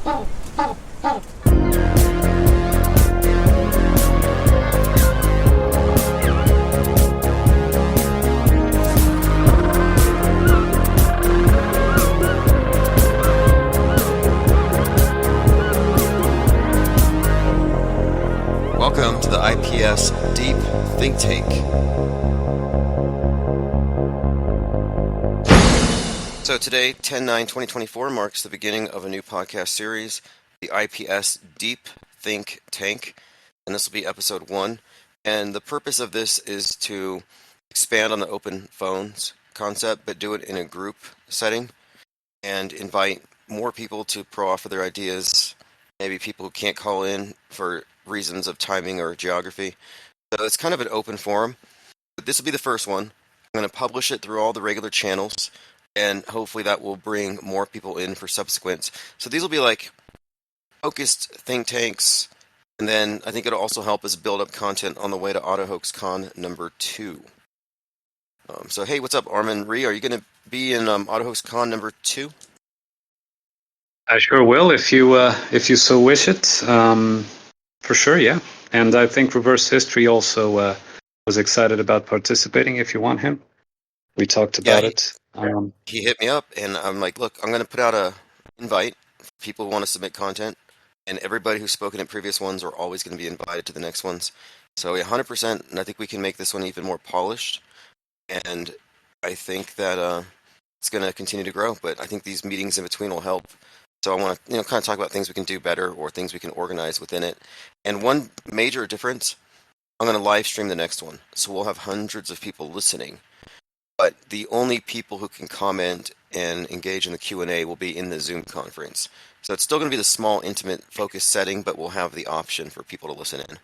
Welcome to the IPS Deep Think Tank. So today, 10/9/2024, marks the beginning of a new podcast series, the IPS Deep Think Tank, and this will be episode 1. And the purpose of this is to expand on the open phones concept, but do it in a group setting and invite more people to offer their ideas, maybe people who can't call in for reasons of timing or geography. So it's kind of an open forum. But this will be the first one. I'm going to publish it through all the regular channels, and hopefully that will bring more people in for subsequent. So these will be like focused think tanks, and then I think it'll also help us build up content on the way to AutoHoaxCon number 2. So hey, what's up, Armin Ree? Are you going to be in AutoHoaxCon number 2? I sure will, if you so wish it. For sure, yeah. And I think Reverse History also was excited about participating. If you want him, we talked about it. He hit me up, and I'm like, look, I'm going to put out a invite for people who want to submit content, and everybody who's spoken at previous ones are always going to be invited to the next ones. So 100%, and I think we can make this one even more polished, and I think that it's going to continue to grow, but I think these meetings in between will help. So I want to kind of talk about things we can do better or things we can organize within it. And one major difference, I'm going to live stream the next one. So we'll have hundreds of people listening. But the only people who can comment and engage in the Q&A will be in the Zoom conference. So it's still going to be the small, intimate, focused setting, but we'll have the option for people to listen in.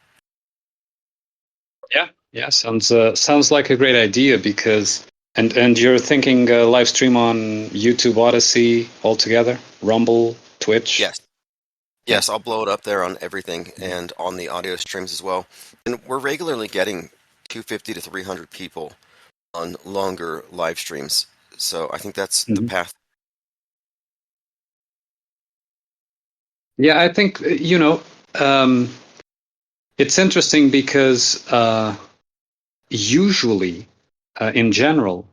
Yeah, sounds like a great idea because and you're thinking live stream on YouTube, Odyssey altogether, Rumble, Twitch. Yes, I'll blow it up there on everything and on the audio streams as well. And we're regularly getting 250 to 300 people on longer live streams. So I think that's the path. Yeah, I think, it's interesting because usually, in general,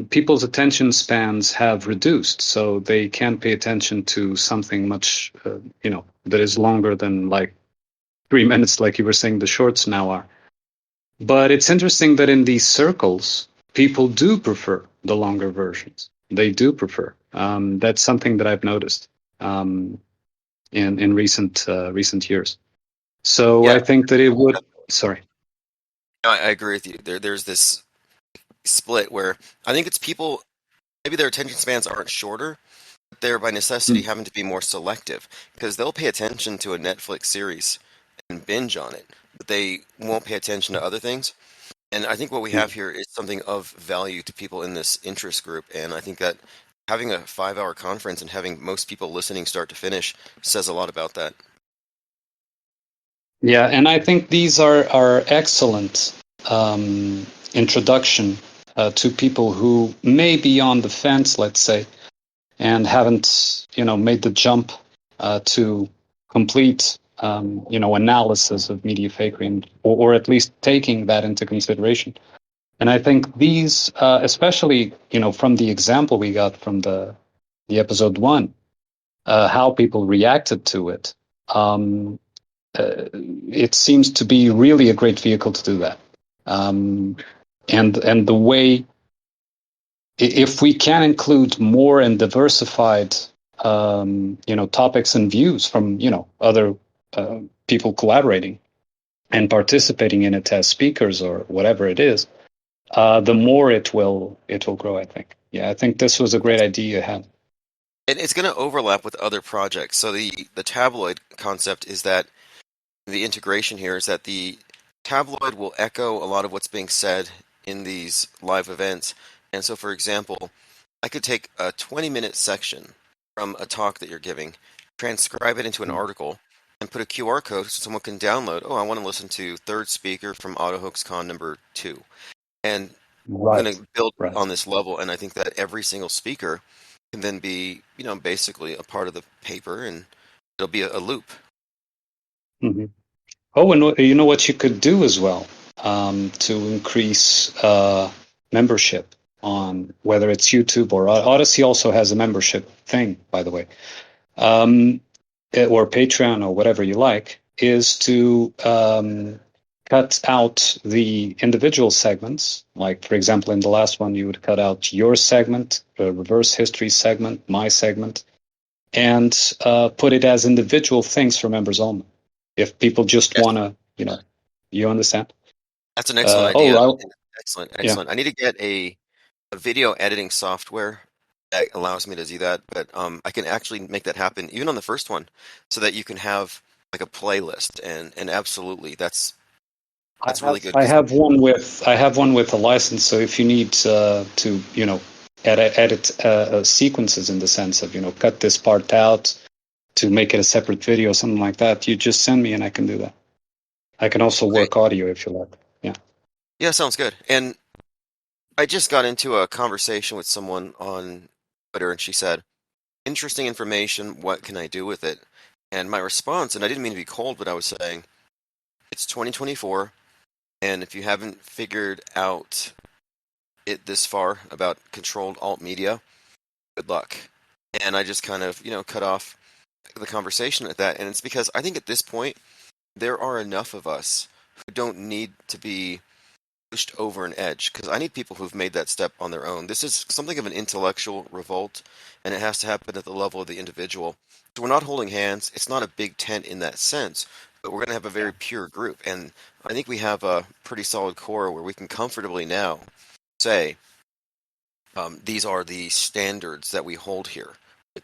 people's attention spans have reduced, so they can't pay attention to something much, that is longer than like 3 minutes, like you were saying the shorts now are. But it's interesting that in these circles, people do prefer the longer versions. They do prefer. That's something that I've noticed in recent years. So yeah. I think that it would. Sorry. I agree with you. There's this split where I think it's people, maybe their attention spans aren't shorter, but they're by necessity having to be more selective because they'll pay attention to a Netflix series and binge on it, but they won't pay attention to other things. And I think what we have here is something of value to people in this interest group. And I think that having a 5-hour conference and having most people listening start to finish says a lot about that. Yeah, and I think these are excellent introduction to people who may be on the fence, let's say, and haven't, made the jump to complete, analysis of media fakery, or at least taking that into consideration. And I think these, especially, from the example we got from the episode 1, how people reacted to it, it seems to be really a great vehicle to do that. And the way, if we can include more and diversified, topics and views from, other people collaborating and participating in it as speakers or whatever it is, the more it will grow, I think. Yeah, I think this was a great idea you had. And it's going to overlap with other projects. So the tabloid concept is that the integration here is that the tabloid will echo a lot of what's being said in these live events. And so, for example, I could take a 20-minute section from a talk that you're giving, transcribe it into an article, and put a QR code so someone can download, I want to listen to third speaker from AutoHoaxCon number 2. And I'm going to build on this level, and I think that every single speaker can then be, basically a part of the paper, and it'll be a loop. Hmm. Oh, and you know what you could do as well, to increase membership on whether it's YouTube or Odyssey also has a membership thing, by the way, um, or Patreon or whatever you like, is to cut out the individual segments. Like, for example, in the last one, you would cut out your segment, the reverse history segment, my segment, and put it as individual things for members only. If people just Yes, want to, you understand? that's an excellent idea. Oh, Excellent, yeah. excellent. I need to get a video editing software that allows me to do that, but I can actually make that happen even on the first one, so that you can have like a playlist, and absolutely, I that's really have good I because have one with a license. So if you need to edit sequences in the sense of cut this part out to make it a separate video or something like that, you just send me and I can do that. I can also okay, work audio if you like. Yeah. yeah, sounds good. And I just got into a conversation with someone on Twitter, and she said, "Interesting information. What can I do with it?" And my response, and I didn't mean to be cold, but I was saying, it's 2024, and if you haven't figured out it this far about controlled alt media, good luck. And I just kind of, cut off the conversation at that. And it's because I think at this point, there are enough of us who don't need to be pushed over an edge, because I need people who've made that step on their own. This is something of an intellectual revolt, and it has to happen at the level of the individual. So we're not holding hands. It's not a big tent in that sense, but we're going to have a very pure group. And I think we have a pretty solid core where we can comfortably now say, these are the standards that we hold here.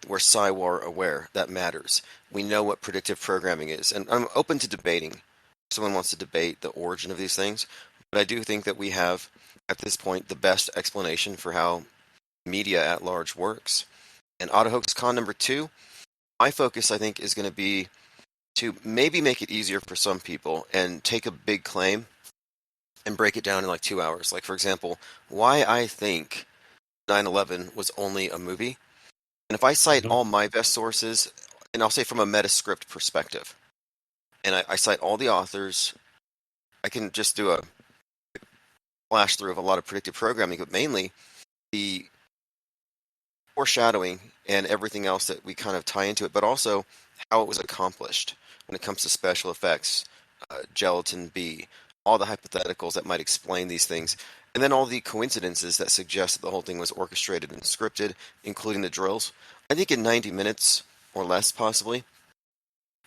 We're SciWar aware. That matters. We know what predictive programming is. And I'm open to debating. If someone wants to debate the origin of these things. But I do think that we have, at this point, the best explanation for how media at large works. And AutoHoax number 2, my focus, I think, is going to be to maybe make it easier for some people and take a big claim and break it down in like 2 hours. Like, for example, why I think 9/11 was only a movie. And if I cite Mhm. all my best sources, and I'll say from a Metascript perspective, and I cite all the authors, I can just do a flash through of a lot of predictive programming, but mainly the foreshadowing and everything else that we kind of tie into it, but also how it was accomplished when it comes to special effects, gelatin B, all the hypotheticals that might explain these things, and then all the coincidences that suggest that the whole thing was orchestrated and scripted, including the drills. I think in 90 minutes or less, possibly,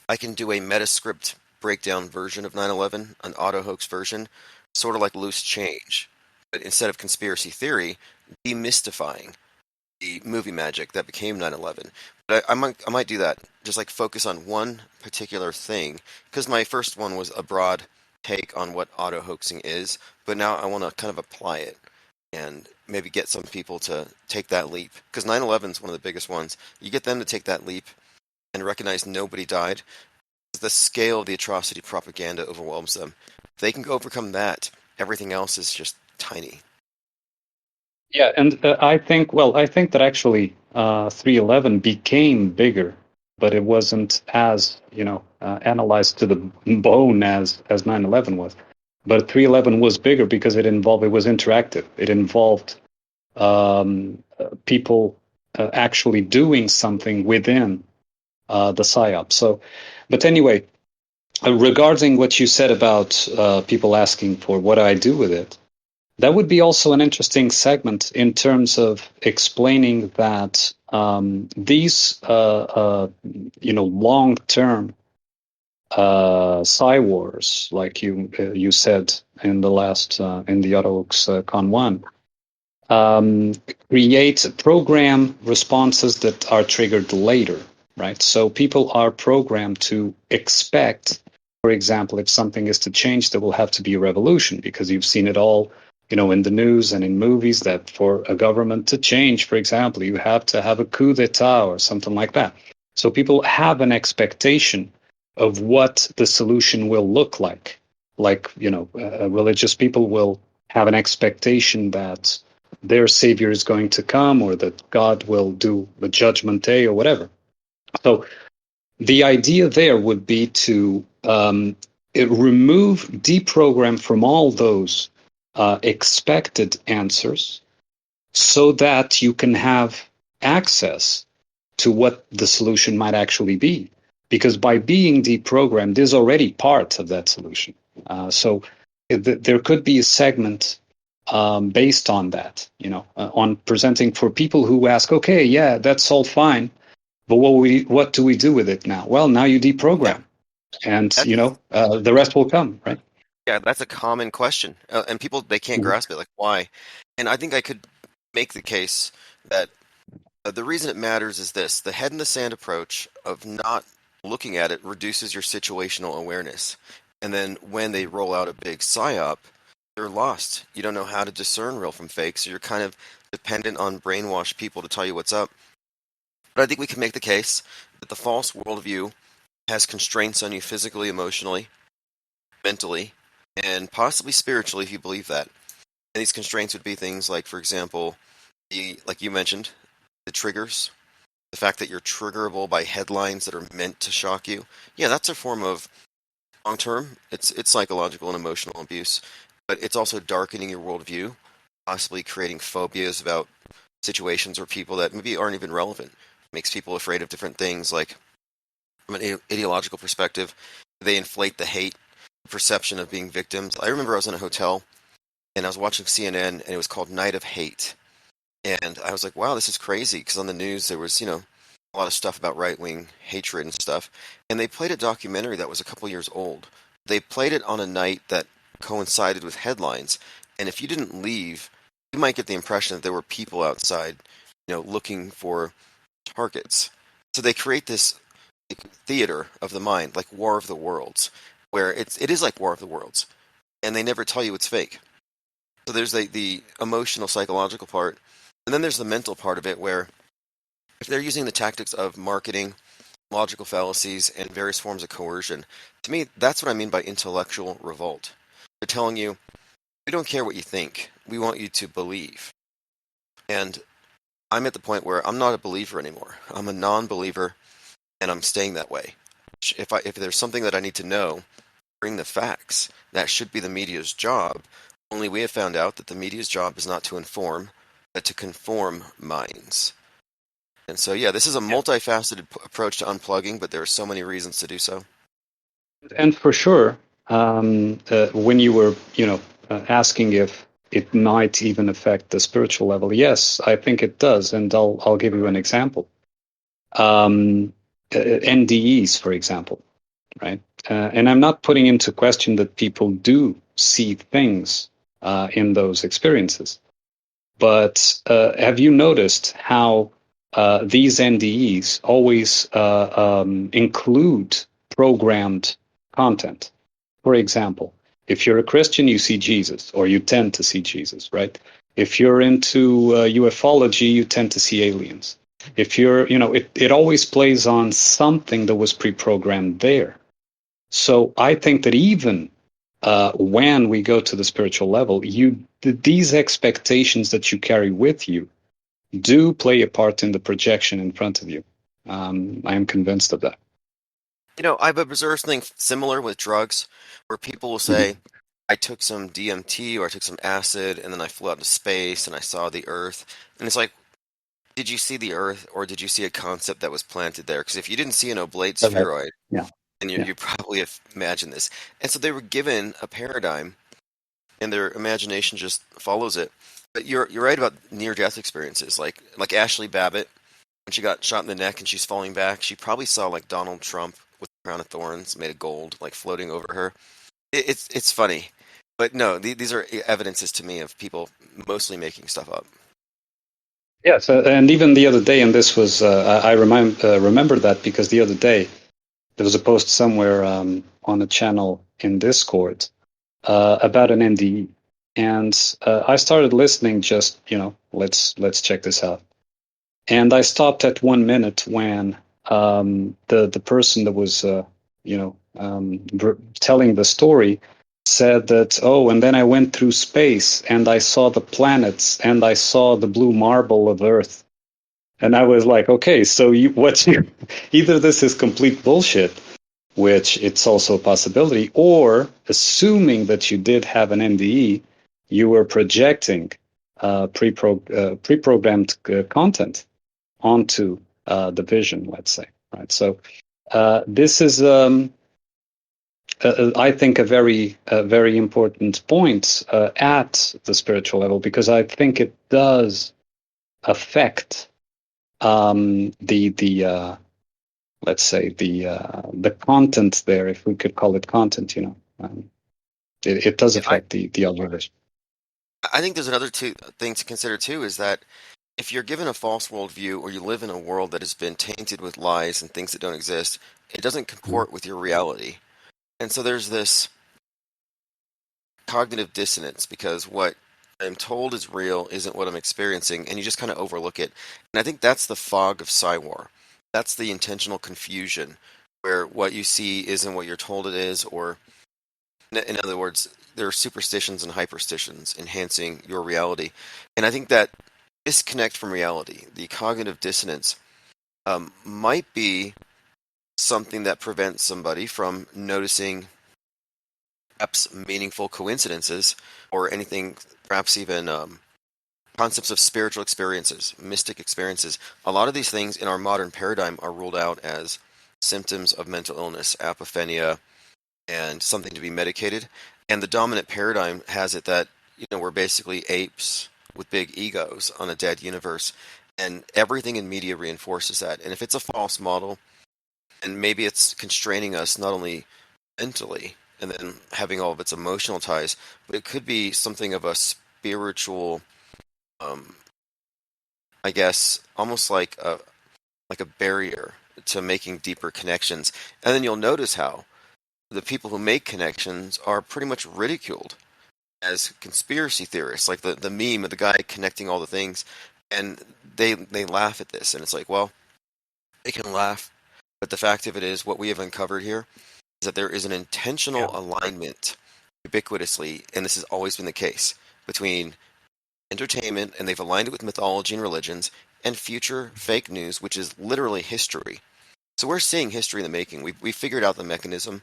I can do a Metascript breakdown version of 9/11, an auto hoax version, sort of like loose change, but instead of conspiracy theory, demystifying the movie magic that became 9/11. But I might do that. Just like focus on one particular thing, because my first one was a broad take on what auto hoaxing is, but now I want to kind of apply it and maybe get some people to take that leap. Because 9/11 is one of the biggest ones. You get them to take that leap and recognize nobody died. The scale of the atrocity propaganda overwhelms them. If they can overcome that, everything else is just tiny. Yeah, and I think that actually 311 became bigger, but it wasn't as, analyzed to the bone as 911 was. But 311 was bigger because it was interactive. It involved people actually doing something within the PSYOP. So, but anyway, regarding what you said about people asking for what do I do with it, that would be also an interesting segment in terms of explaining that these, long-term psi wars, like you said in the Autox Con 1, um, create program responses that are triggered later, right? So people are programmed to expect, for example, if something is to change, there will have to be a revolution because you've seen it all, in the news and in movies that for a government to change, for example, you have to have a coup d'etat or something like that. So people have an expectation of what the solution will look like. Like, religious people will have an expectation that their savior is going to come, or that God will do the judgment day or whatever. So the idea there would be to remove, deprogram from all those expected answers, so that you can have access to what the solution might actually be. Because by being deprogrammed is already part of that solution. So there could be a segment based on that, on presenting for people who ask, okay, yeah, that's all fine, but what do we do with it now? Well, now you Yeah, deprogram, and that's the rest will come, right? yeah, that's a common question, and people they can't Mhm. grasp it. Like, why? And I think I could make the case that the reason it matters is this: the head in the sand approach of not looking at it reduces your situational awareness, and then when they roll out a big psyop, you're lost. You don't know how to discern real from fake, so you're kind of dependent on brainwashed people to tell you what's up. But I think we can make the case that the false worldview has constraints on you physically, emotionally, mentally, and possibly spiritually if you believe that. And these constraints would be things like, for example, like you mentioned, the triggers, the fact that you're triggerable by headlines that are meant to shock you. Yeah, that's a form of long term. It's psychological and emotional abuse, but it's also darkening your worldview, possibly creating phobias about situations or people that maybe aren't even relevant. Makes people afraid of different things. Like from an ideological perspective, they inflate the hate perception of being victims. I remember I was in a hotel and I was watching CNN and it was called Night of Hate. And I was like, wow, this is crazy. Because on the news, there was, a lot of stuff about right wing hatred and stuff. And they played a documentary that was a couple years old. They played it on a night that coincided with headlines. And if you didn't leave, you might get the impression that there were people outside, looking for targets. So they create this theater of the mind, like War of the Worlds, where it is like War of the Worlds, and they never tell you it's fake. So there's the emotional, psychological part, and then there's the mental part of it, where if they're using the tactics of marketing, logical fallacies, and various forms of coercion, to me, that's what I mean by intellectual revolt. They're telling you, we don't care what you think, we want you to believe. And I'm at the point where I'm not a believer anymore. I'm a non-believer, and I'm staying that way. If there's something that I need to know, bring the facts. That should be the media's job. Only we have found out that the media's job is not to inform, but to conform minds. And so, yeah, this is a multifaceted approach to unplugging, but there are so many reasons to do so. And for sure, when you were, asking if it might even affect the spiritual level, yes, I think it does, and I'll give you an example. NDEs, for example, right? And I'm not putting into question that people do see things in those experiences, but have you noticed how these NDEs always include programmed content? For example, if you're a Christian, you see Jesus, or you tend to see Jesus, right? If you're into ufology, you tend to see aliens. If you're, it always plays on something that was pre-programmed there. So I think that even when we go to the spiritual level, these expectations that you carry with you do play a part in the projection in front of you. I am convinced of that. I've observed something similar with drugs where people will Mhm. say, I took some DMT or I took some acid and then I flew out into space and I saw the Earth. And it's like, did you see the Earth or did you see a concept that was planted there? Because if you didn't see an oblate Correct. spheroid, Yeah, then you, yeah. you probably have imagined this. And so they were given a paradigm and their imagination just follows it. But you're right about near death experiences, like Ashley Babbitt when she got shot in the neck and she's falling back. She probably saw like Donald Trump with a crown of thorns made of gold, like floating over her. It's funny, but no, these are evidences to me of people mostly making stuff up. Yes, and even the other day, and this was remember that because the other day there was a post somewhere on a channel in Discord about an NDE, and I started listening. Just let's check this out. And I stopped at 1 minute when the person that was telling the story said that, oh, and then I went through space and I saw the planets and I saw the blue marble of Earth. And I was like, okay, so either this is complete bullshit, which it's also a possibility, or assuming that you did have an NDE, you were projecting pre-programmed content onto the vision, let's say, right? So this is, I think, a very important point at the spiritual level, because I think it does affect the let's say the content there, if we could call it content, it does Yeah, I, affect the observation. I think there's another thing to consider too is that if you're given a false worldview or you live in a world that has been tainted with lies and things that don't exist, it doesn't Mm. comport with your reality. And so there's this cognitive dissonance because what I'm told is real isn't what I'm experiencing, and you just kind of overlook it. And I think that's the fog of Psywar. That's the intentional confusion where what you see isn't what you're told it is, or in other words, there are superstitions and hyperstitions enhancing your reality. And I think that disconnect from reality, the cognitive dissonance, might be something that prevents somebody from noticing perhaps meaningful coincidences or anything, perhaps even concepts of spiritual experiences, mystic experiences. A lot of these things in our modern paradigm are ruled out as symptoms of mental illness, apophenia, and something to be medicated. And the dominant paradigm has it that we're basically apes with big egos on a dead universe, and everything in media reinforces that. And if it's a false model, and maybe it's constraining us not only mentally and then having all of its emotional ties, but it could be something of a spiritual, um, I guess, almost like a barrier to making deeper connections. And then you'll notice how the people who make connections are pretty much ridiculed as conspiracy theorists, like the meme of the guy connecting all the things, and they laugh at this, and it's like, well, they can laugh, but the fact of it is, what we have uncovered here is that there is an intentional Yeah. alignment ubiquitously, and this has always been the case between entertainment, and they've aligned it with mythology and religions, and future fake news, which is literally history. So we're seeing history in the making. We figured out the mechanism,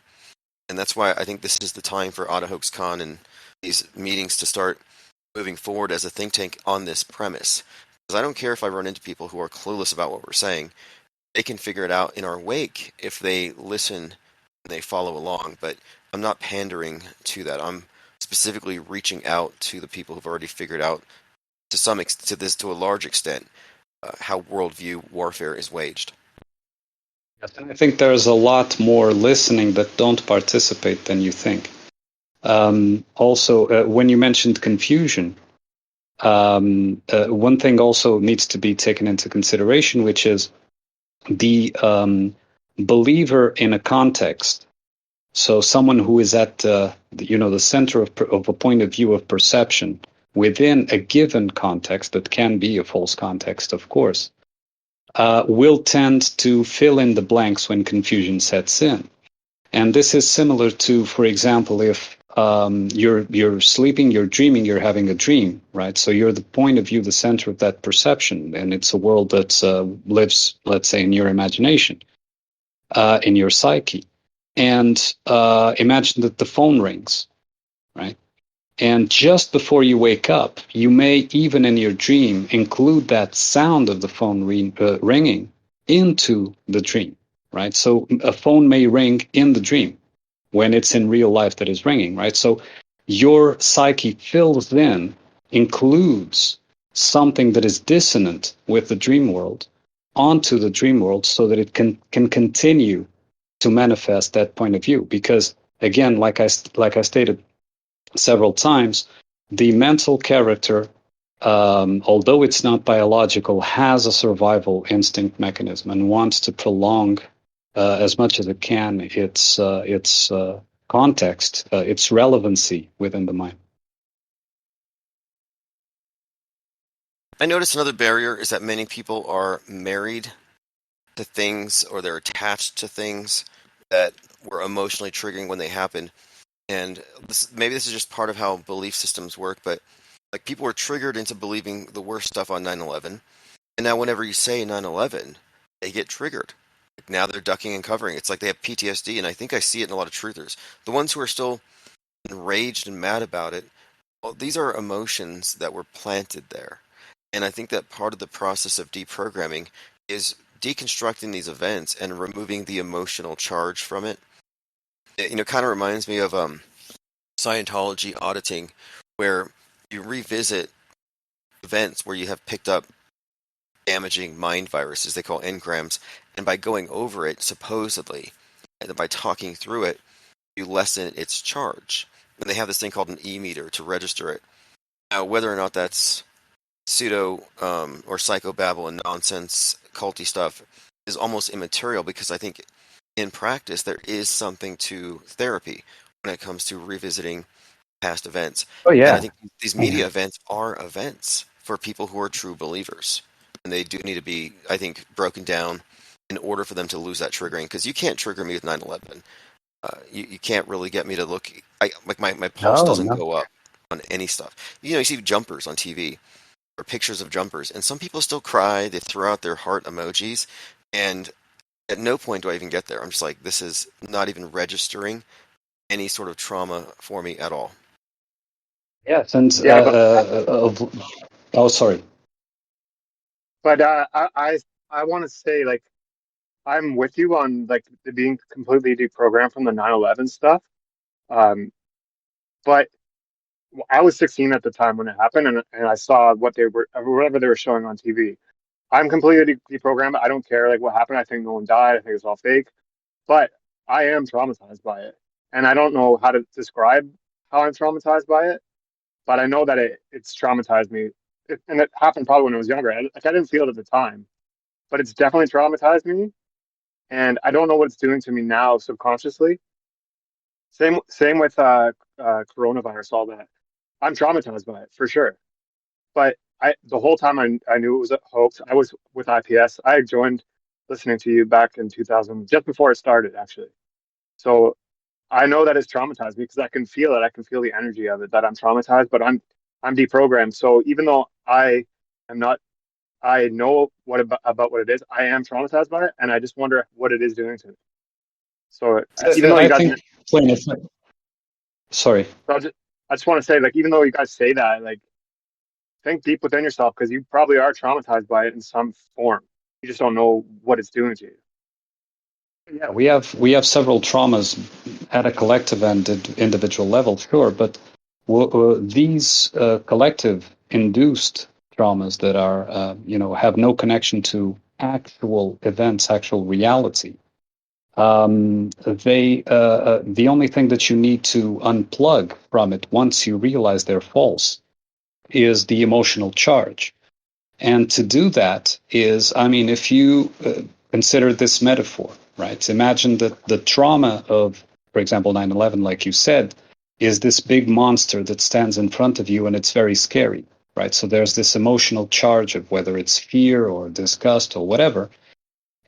and that's why I think this is the time for AutoHoaxCon and these meetings to start moving forward as a think tank on this premise. Because I don't care if I run into people who are clueless about what we're saying. They can figure it out in our wake if they listen and they follow along. But I'm not pandering to that. I'm specifically reaching out to the people who've already figured out to a large extent how worldview warfare is waged. Yes, and I think there's a lot more listening that don't participate than you think. Also, when you mentioned confusion, one thing also needs to be taken into consideration, which is the believer in a context. So someone who is at the center of a point of view of perception within a given context that can be a false context, of course, will tend to fill in the blanks when confusion sets in. And this is similar to, for example, if you're sleeping, you're dreaming, you're having a dream, right? So you're the point of view, the center of that perception, and it's a world that lives, let's say, in your imagination, in your psyche. And imagine that the phone rings, right? And just before you wake up, you may, even in your dream, include that sound of the phone ringing into the dream, right? So a phone may ring in the dream when it's in real life that is ringing, right? So your psyche fills in, includes something that is dissonant with the dream world onto the dream world so that it can continue to manifest that point of view. Because again, like I stated several times, the mental character, although it's not biological, has a survival instinct mechanism and wants to prolong as much as it can its context, its relevancy within the mind. I notice another barrier is that many people are married to things or they're attached to things that were emotionally triggering when they happen. And maybe this is just part of how belief systems work, but like people were triggered into believing the worst stuff on 9/11, and now whenever you say 9/11, they get triggered. Like now they're ducking and covering. It's like they have PTSD, and I think I see it in a lot of truthers. The ones who are still enraged and mad about it, well, these are emotions that were planted there. And I think that part of the process of deprogramming is deconstructing these events and removing the emotional charge from it. It, kind of reminds me of Scientology auditing, where you revisit events where you have picked up damaging mind viruses they call engrams, and by going over it, supposedly, and then by talking through it, you lessen its charge. And they have this thing called an e-meter to register it. Now, whether or not that's pseudo or psychobabble and nonsense culty stuff is almost immaterial, because I think in practice there is something to therapy when it comes to revisiting past events. Oh And I yeah. think these Mhm. media events are events for people who are true believers. And they do need to be, I think, broken down in order for them to lose that triggering. Because you can't trigger me with 9/11. You can't really get me to look. Like my pulse No, doesn't no. go up on any stuff. You see jumpers on TV or pictures of jumpers, and some people still cry. They throw out their heart emojis, and at no point do I even get there. I'm just like, this is not even registering any sort of trauma for me at all. Yes, and Yeah, but oh, sorry. I want to say like I'm with you on like the being completely deprogrammed from the 9/11 stuff. Um, but I was 16 at the time when it happened, and I saw what they were, whatever they were showing on TV. I'm completely deprogrammed. I don't care like what happened. I think no one died. I think it's all fake. But I am traumatized by it, and I don't know how to describe how I'm traumatized by it. But I know that it's traumatized me, and it happened probably when I was younger. Like I didn't feel it at the time, but it's definitely traumatized me, and I don't know what it's doing to me now subconsciously. Same with coronavirus, all that. I'm traumatized by it for sure. But the whole time I knew it was a hoax. I was with IPS. I joined listening to you back in 2000, just before it started, actually. So I know that it's traumatized me because I can feel it. I can feel the energy of it. That I'm traumatized, but I'm deprogrammed. So even though I am not, I know what about what it is. I am traumatized by it, and I just wonder what it is doing to me. So even though you I guys, think plain and sorry. so I just want to say, like, even though you guys say that, like, think deep within yourself because you probably are traumatized by it in some form. You just don't know what it's doing to you. Yeah, we have several traumas at a collective and individual level, sure, but these collective induced traumas that are have no connection to actual events, actual reality. The only thing that you need to unplug from it once you realize they're false is the emotional charge. And to do that is, I mean, if you consider this metaphor, right? Imagine that the trauma of, for example, 9/11, like you said, is this big monster that stands in front of you and it's very scary, right? So there's this emotional charge of whether it's fear or disgust or whatever.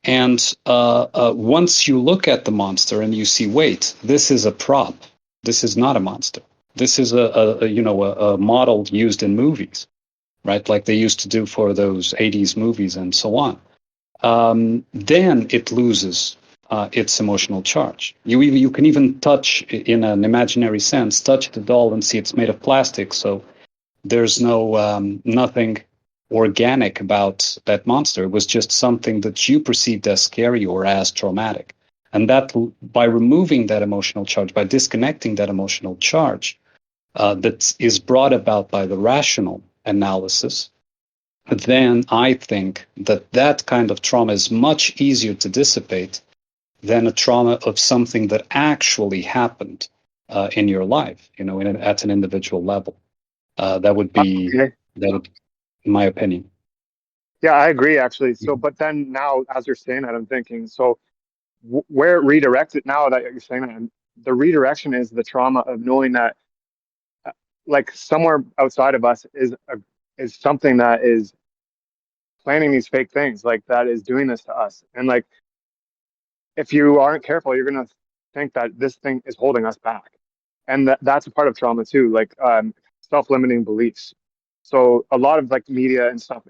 And once you look at the monster and you see, wait, this is a prop. This is not a monster. This is a model used in movies, right? Like they used to do for those 80s movies and so on. Then it loses its emotional charge. You can even touch, in an imaginary sense, touch the doll and see it's made of plastic. So there's nothing organic about that monster. It was just something that you perceived as scary or as traumatic. And that by removing that emotional charge, by disconnecting that emotional charge that is brought about by the rational analysis, then I think that that kind of trauma is much easier to dissipate than a trauma of something that actually happened in your life, at an individual level. That would be Okay. that would, in my opinion. Yeah, I agree actually. So, Mhm. but then now, as you're saying that, I'm thinking, so where it redirects it now that you're saying that, and the redirection is the trauma of knowing that, uh, like, somewhere outside of us is something that is planning these fake things, like that is doing this to us. And like, if you aren't careful, you're gonna think that this thing is holding us back. and that's a part of trauma too, like self-limiting beliefs. So a lot of like media and stuff,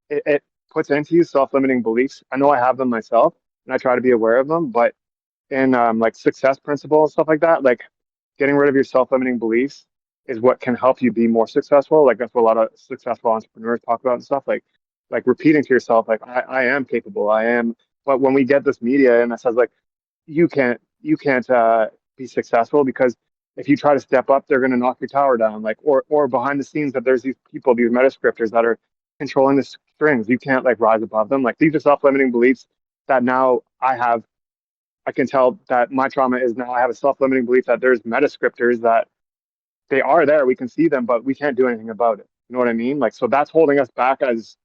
it puts into you self-limiting beliefs. I know I have them myself, and I try to be aware of them, but in like success principle and stuff like that, like getting rid of your self-limiting beliefs is what can help you be more successful. Like that's what a lot of successful entrepreneurs talk about and stuff. Like repeating to yourself, like I am capable, I am. But when we get this media and it says like you can't be successful because if you try to step up, they're going to knock your tower down. Like or behind the scenes that there's these people, these meta scripters that are controlling the strings. You can't like rise above them. Like these are self-limiting beliefs that now I have. I can tell that my trauma is now I have a self-limiting belief that there's meta scripters that they are there. We can see them, but we can't do anything about it. You know what I mean? Like, so that's holding us back as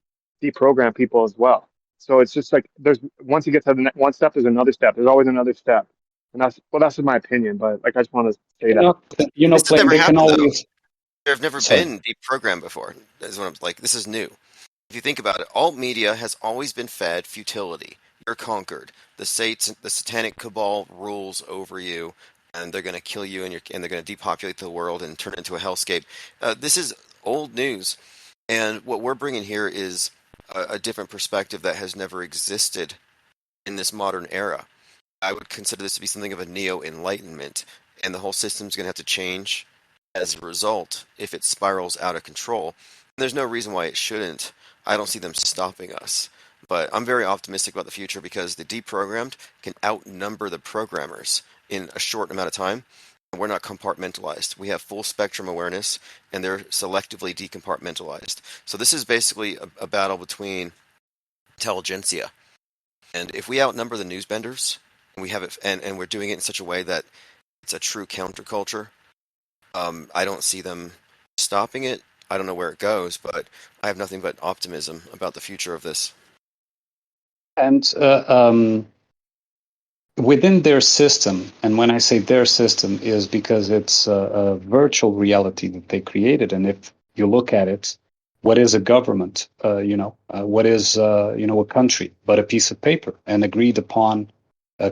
deprogram people as well. So it's just like there's once you get to the one step, there's another step. There's always another step, and that's just my opinion. But like, I just want to say that. This has never They can happened though. always. There have never Sorry. been deprogrammed before. That's what I'm like. This is new. If you think about it, alt media has always been fed futility. You're conquered. The satanic cabal rules over you, and they're going to kill you, and they're going to depopulate the world and turn it into a hellscape. This is old news, and what we're bringing here is a different perspective that has never existed in this modern era. I would consider this to be something of a neo-enlightenment, and the whole system's going to have to change as a result if it spirals out of control. And there's no reason why it shouldn't. I don't see them stopping us. But I'm very optimistic about the future because the deprogrammed can outnumber the programmers in a short amount of time. And we're not compartmentalized. We have full spectrum awareness, and they're selectively decompartmentalized. So this is basically a battle between intelligentsia. And if we outnumber the newsbenders, and we have it, and we're doing it in such a way that it's a true counterculture, I don't see them stopping it. I don't know where it goes, but I have nothing but optimism about the future of this. And within their system, and when I say their system, is because it's a virtual reality that they created. And if you look at it, what is a government? What is a country? But a piece of paper, an agreed upon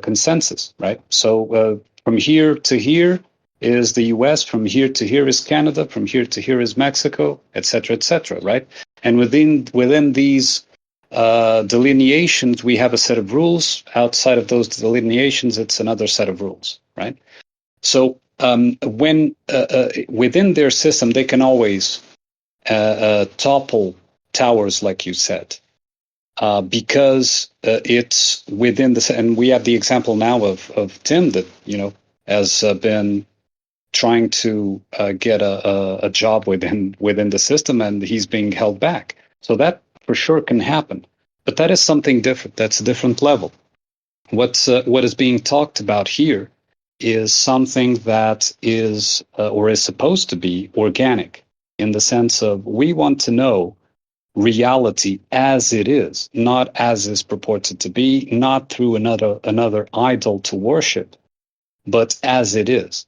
consensus, right? So from here to here is the U.S. From here to here is Canada. From here to here is Mexico, etc., etc., right? And within these delineations, we have a set of rules. Outside of those delineations, it's another set of rules, right? So when within their system, they can always topple towers, like you said, because it's within the. And we have the example now of Tim that has been trying to get a job within the system, and he's being held back. So that for sure can happen, but that is something different. That's a different level. What is being talked about here is something that is or is supposed to be organic, in the sense of we want to know reality as it is, not as is purported to be, not through another idol to worship, but as it is.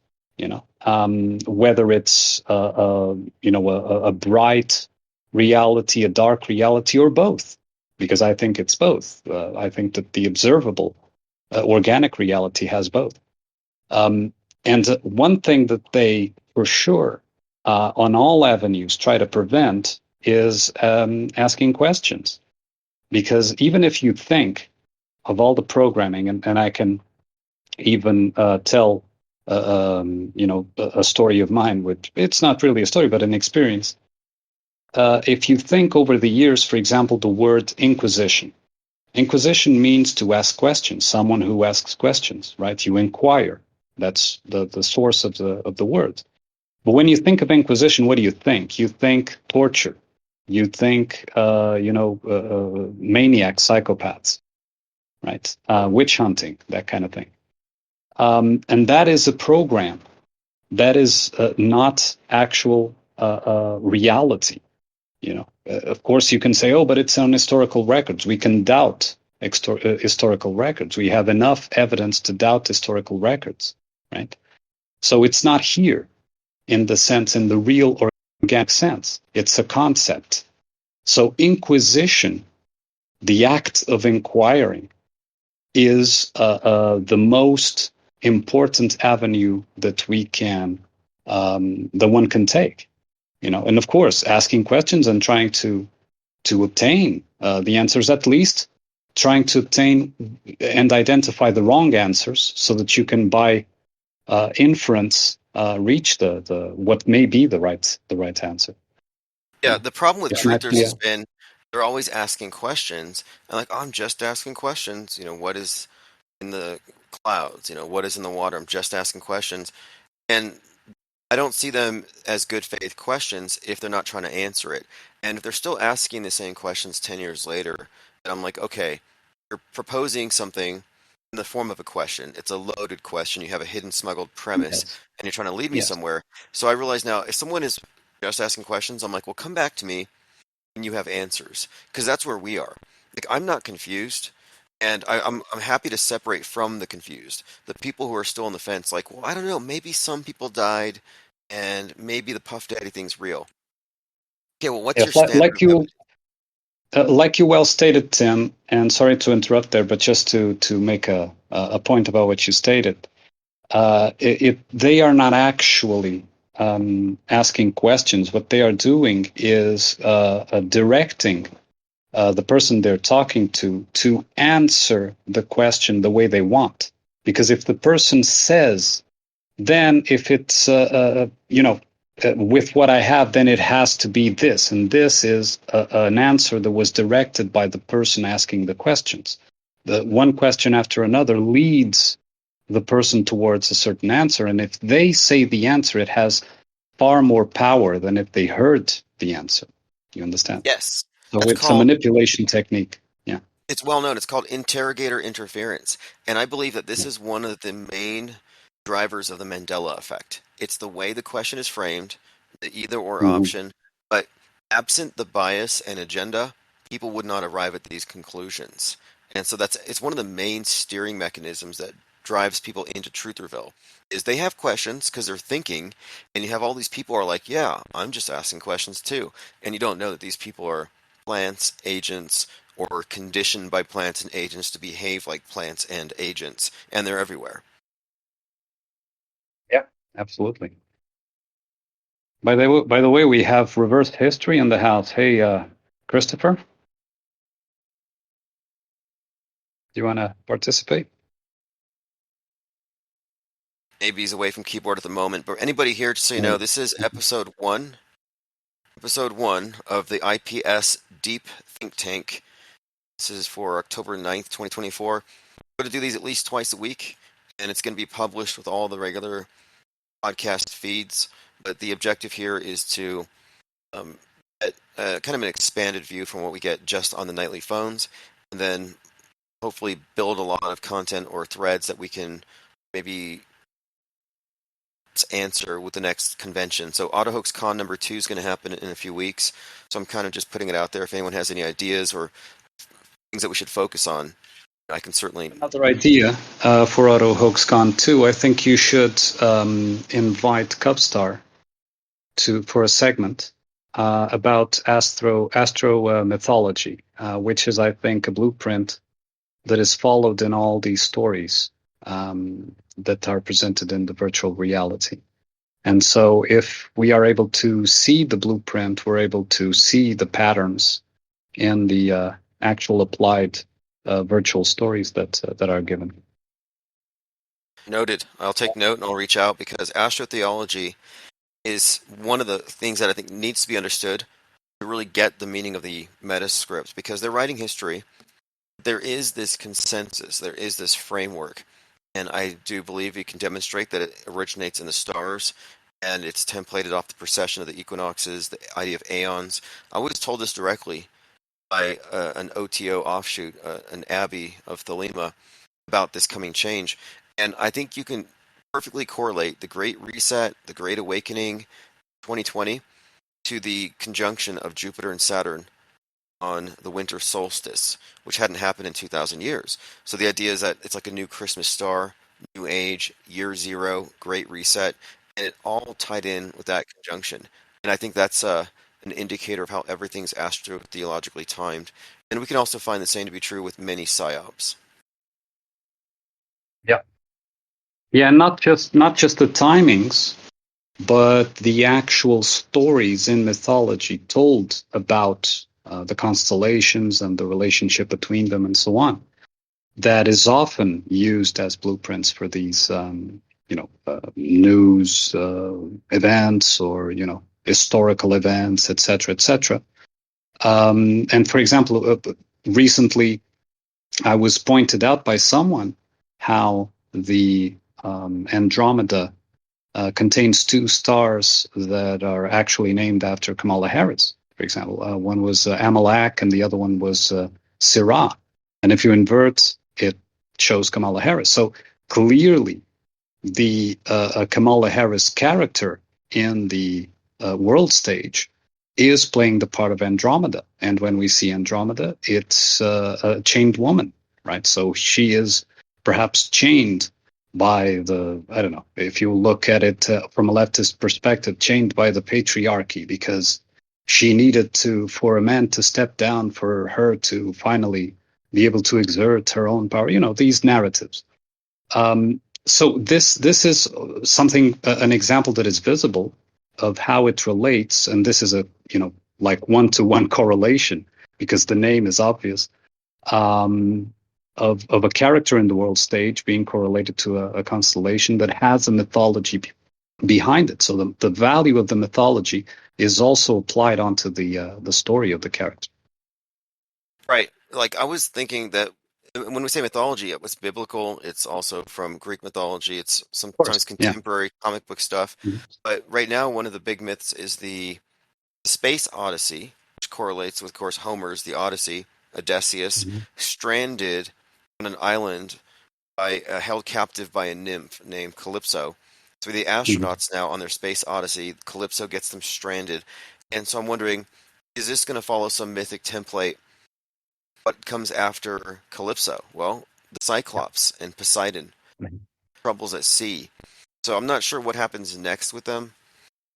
Whether it's a bright reality, a dark reality, or both, because I think it's both. I think that the observable, organic reality has both. And one thing that they, for sure, on all avenues, try to prevent is asking questions. Because even if you think of all the programming, and I can even tell a story of mine, which it's not really a story, but an experience. If you think over the years, for example, the word inquisition. Inquisition means to ask questions, someone who asks questions, right? You inquire. That's the source of the word. But when you think of inquisition, what do you think? You think torture. You think, maniacs, psychopaths, right? Witch hunting, that kind of thing. And that is a program. That is not actual reality. Of course, you can say, "Oh, but it's on historical records." We can doubt historical records. We have enough evidence to doubt historical records, right? So it's not here in the real organic sense. It's a concept. So inquisition, the act of inquiring, is the most important avenue that we can that one can take. And of course, asking questions and trying to obtain the answers, at least trying to obtain and identify the wrong answers, so that you can, by inference, reach the what may be the right answer. Yeah, the problem with If not, truthers has been they're always asking questions, and like, oh, I'm just asking questions. What is in the clouds? What is in the water? I'm just asking questions. And I don't see them as good faith questions if they're not trying to answer it. And if they're still asking the same questions 10 years later, then I'm like, okay, you're proposing something in the form of a question. It's a loaded question. You have a hidden smuggled premise, yes, and you're trying to lead me yes, somewhere. So I realize now, if someone is just asking questions, I'm like, well, come back to me and you have answers, because that's where we are. Like, I'm not confused, and I'm happy to separate from the confused. The people who are still on the fence, like, well, I don't know, maybe some people died, and maybe the Puff Daddy thing's real. Okay, well, what's your yes. standard of evidence? Like you well stated, Tim. And sorry to interrupt there, but just to make a point about what you stated. They are not actually asking questions. What they are doing is directing the person they're talking to answer the question the way they want. Because if the person says, then if it's with what I have, then it has to be this, and this is an answer that was directed by the person asking the questions. The one question after another leads the person towards a certain answer, and if they say the answer, it has far more power than if they heard the answer. You understand? Yes, So that's it's a called manipulation technique. Yeah. it's well known. It's called interrogator interference. And I believe that this Yeah. is one of the main drivers of the Mandela effect. It's the way the question is framed, the either or Mhm. option, but absent the bias and agenda, people would not arrive at these conclusions. And so it's one of the main steering mechanisms that drives people into Trutherville is they have questions because they're thinking, and you have all these people who are like, yeah, I'm just asking questions too. And you don't know that these people are plants, agents, or conditioned by plants and agents to behave like plants and agents, and they're everywhere. Yeah. Absolutely. By the way, we have reverse history in the house. Hey, Christopher, do you want to participate? Maybe he's away from keyboard at the moment, but anybody here, just so you know, Mm. this is episode one of the IPS Deep Think Tank. This is for October 9th, 2024. We're going to do these at least twice a week, and it's going to be published with all the regular podcast feeds. But the objective here is to um, get kind of an expanded view from what we get just on the nightly phones, and then hopefully build a lot of content or threads that we can maybe answer with the next convention. So AutoHoax Con number 2 is going to happen in a few weeks. So I'm kind of just putting it out there. If anyone has any ideas or things that we should focus on, I can certainly. Another idea for Auto HoaxCon 2. I think you should invite Cubstar for a segment about astro mythology, which is, I think, a blueprint that is followed in all these stories that are presented in the virtual reality. And so, if we are able to see the blueprint, we're able to see the patterns in the actual applied virtual stories that are given. Noted. I'll take note and I'll reach out because astrotheology is one of the things that I think needs to be understood to really get the meaning of the meta scripts because they're writing history. There is this consensus, there is this framework, and I do believe you can demonstrate that it originates in the stars and it's templated off the precession of the equinoxes, the idea of aeons. I was told this directly by an OTO offshoot, an abbey of Thelema, about this coming change. And I think you can perfectly correlate the Great Reset, the Great Awakening, 2020, to the conjunction of Jupiter and Saturn on the winter solstice, which hadn't happened in 2,000 years. So the idea is that it's like a new Christmas star, new age, year zero, great reset, and it all tied in with that conjunction. And I think that's an indicator of how everything's astrotheologically timed. And we can also find the same to be true with many psyops. Yeah. Yeah, not just the timings, but the actual stories in mythology told about the constellations and the relationship between them and so on, that is often used as blueprints for these, news events or, historical events, etc., etc. And for example, recently I was pointed out by someone how the Andromeda contains two stars that are actually named after Kamala Harris, for example. One was Amalek and the other one was Syrah. And if you invert, it shows Kamala Harris. So clearly, the Kamala Harris character in the world stage is playing the part of Andromeda. And when we see Andromeda, it's a chained woman, right? So she is perhaps chained by the, I don't know, if you look at it from a leftist perspective, chained by the patriarchy, because she needed to, for a man to step down, for her to finally be able to exert her own power, these narratives. So this is something, an example that is visible of how it relates, and this is a like one-to-one correlation because the name is obvious, of a character in the world stage being correlated to a constellation that has a mythology behind it. So the value of the mythology is also applied onto the story of the character. Right. Like I was thinking that when we say mythology, it was biblical. It's also from Greek mythology. It's Of course, sometimes yeah. contemporary comic book stuff. Mhm. But right now, one of the big myths is the Space Odyssey, which correlates with, of course, Homer's The Odyssey, Odysseus, Mhm. stranded on an island held captive by a nymph named Calypso. So the Mhm. astronauts now on their Space Odyssey, Calypso gets them stranded. And so I'm wondering, is this going to follow some mythic template? What comes after Calypso? Well, the Yeah. Cyclops and Poseidon, Mhm. troubles at sea. So I'm not sure what happens next with them,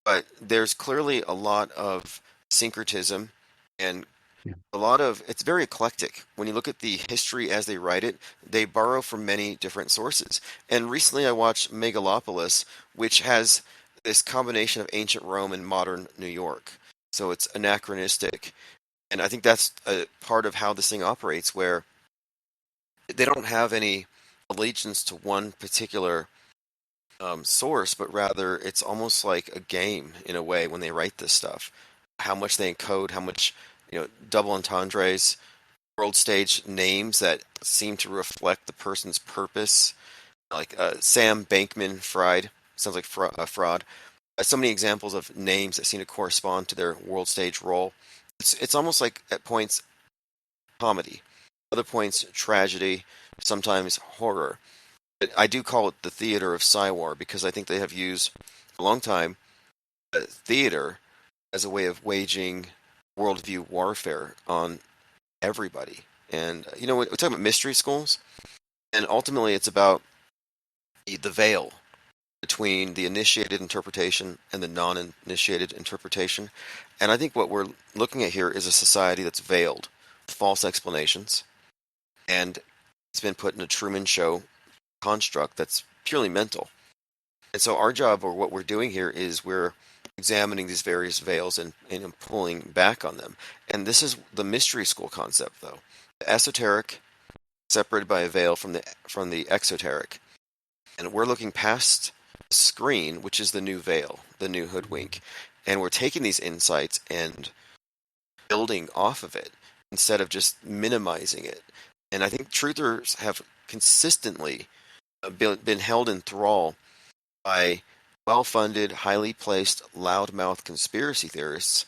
but there's clearly a lot of syncretism and Yeah. a lot of it's very eclectic. When you look at the history as they write it, they borrow from many different sources. And recently I watched Megalopolis, which has this combination of ancient Rome and modern New York. So it's anachronistic. And I think that's a part of how this thing operates, where they don't have any allegiance to one particular source, but rather it's almost like a game in a way when they write this stuff. How much they encode, how much, double entendres, world stage names that seem to reflect the person's purpose, like Sam Bankman Fried, sounds like fraud. So many examples of names that seem to correspond to their world stage role. It's almost like at points comedy, other points tragedy, sometimes horror. But I do call it the theater of Cywar because I think they have used a long time theater as a way of waging worldview warfare on everybody. And we're talking about mystery schools, and ultimately it's about the veil between the initiated interpretation and the non-initiated interpretation. And I think what we're looking at here is a society that's veiled with false explanations, and it's been put in a Truman Show construct that's purely mental. And so our job, or what we're doing here, is we're examining these various veils and pulling back on them. And this is the mystery school concept, though. The esoteric separated by a veil from the exoteric. And we're looking past the screen, which is the new veil, the new hoodwink. And we're taking these insights and building off of it instead of just minimizing it. And I think truthers have consistently been held in thrall by well-funded, highly placed, loudmouth conspiracy theorists,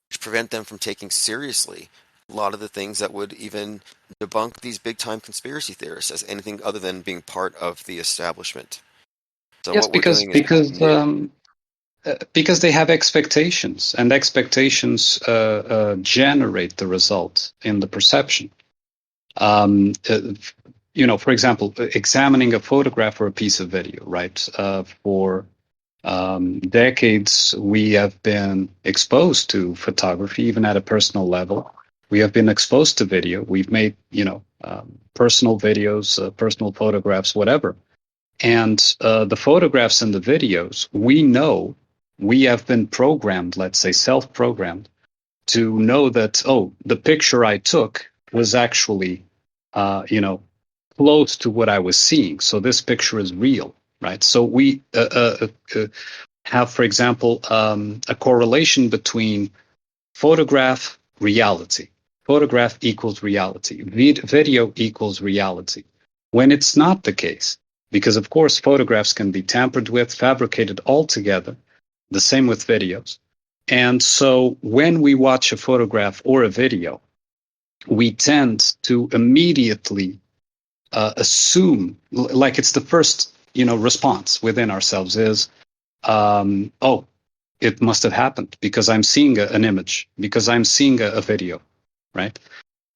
which prevent them from taking seriously a lot of the things that would even debunk these big-time conspiracy theorists as anything other than being part of the establishment. So Yes, what we're because doing is, because yeah, um, because they have expectations, and expectations generate the result in the perception. For example, examining a photograph or a piece of video, right? For decades, we have been exposed to photography, even at a personal level. We have been exposed to video. We've made, personal videos, personal photographs, whatever. And the photographs and the videos, we have been programmed, let's say self-programmed, to know that, oh, the picture I took was actually, close to what I was seeing. So this picture is real, right? So we have, for example, a correlation between photograph, reality. Photograph equals reality. Video equals reality. When it's not the case, because of course photographs can be tampered with, fabricated altogether, the same with videos. And so when we watch a photograph or a video, we tend to immediately assume, like it's the first, response within ourselves is, oh, it must have happened because I'm seeing an image, because I'm seeing a video, right?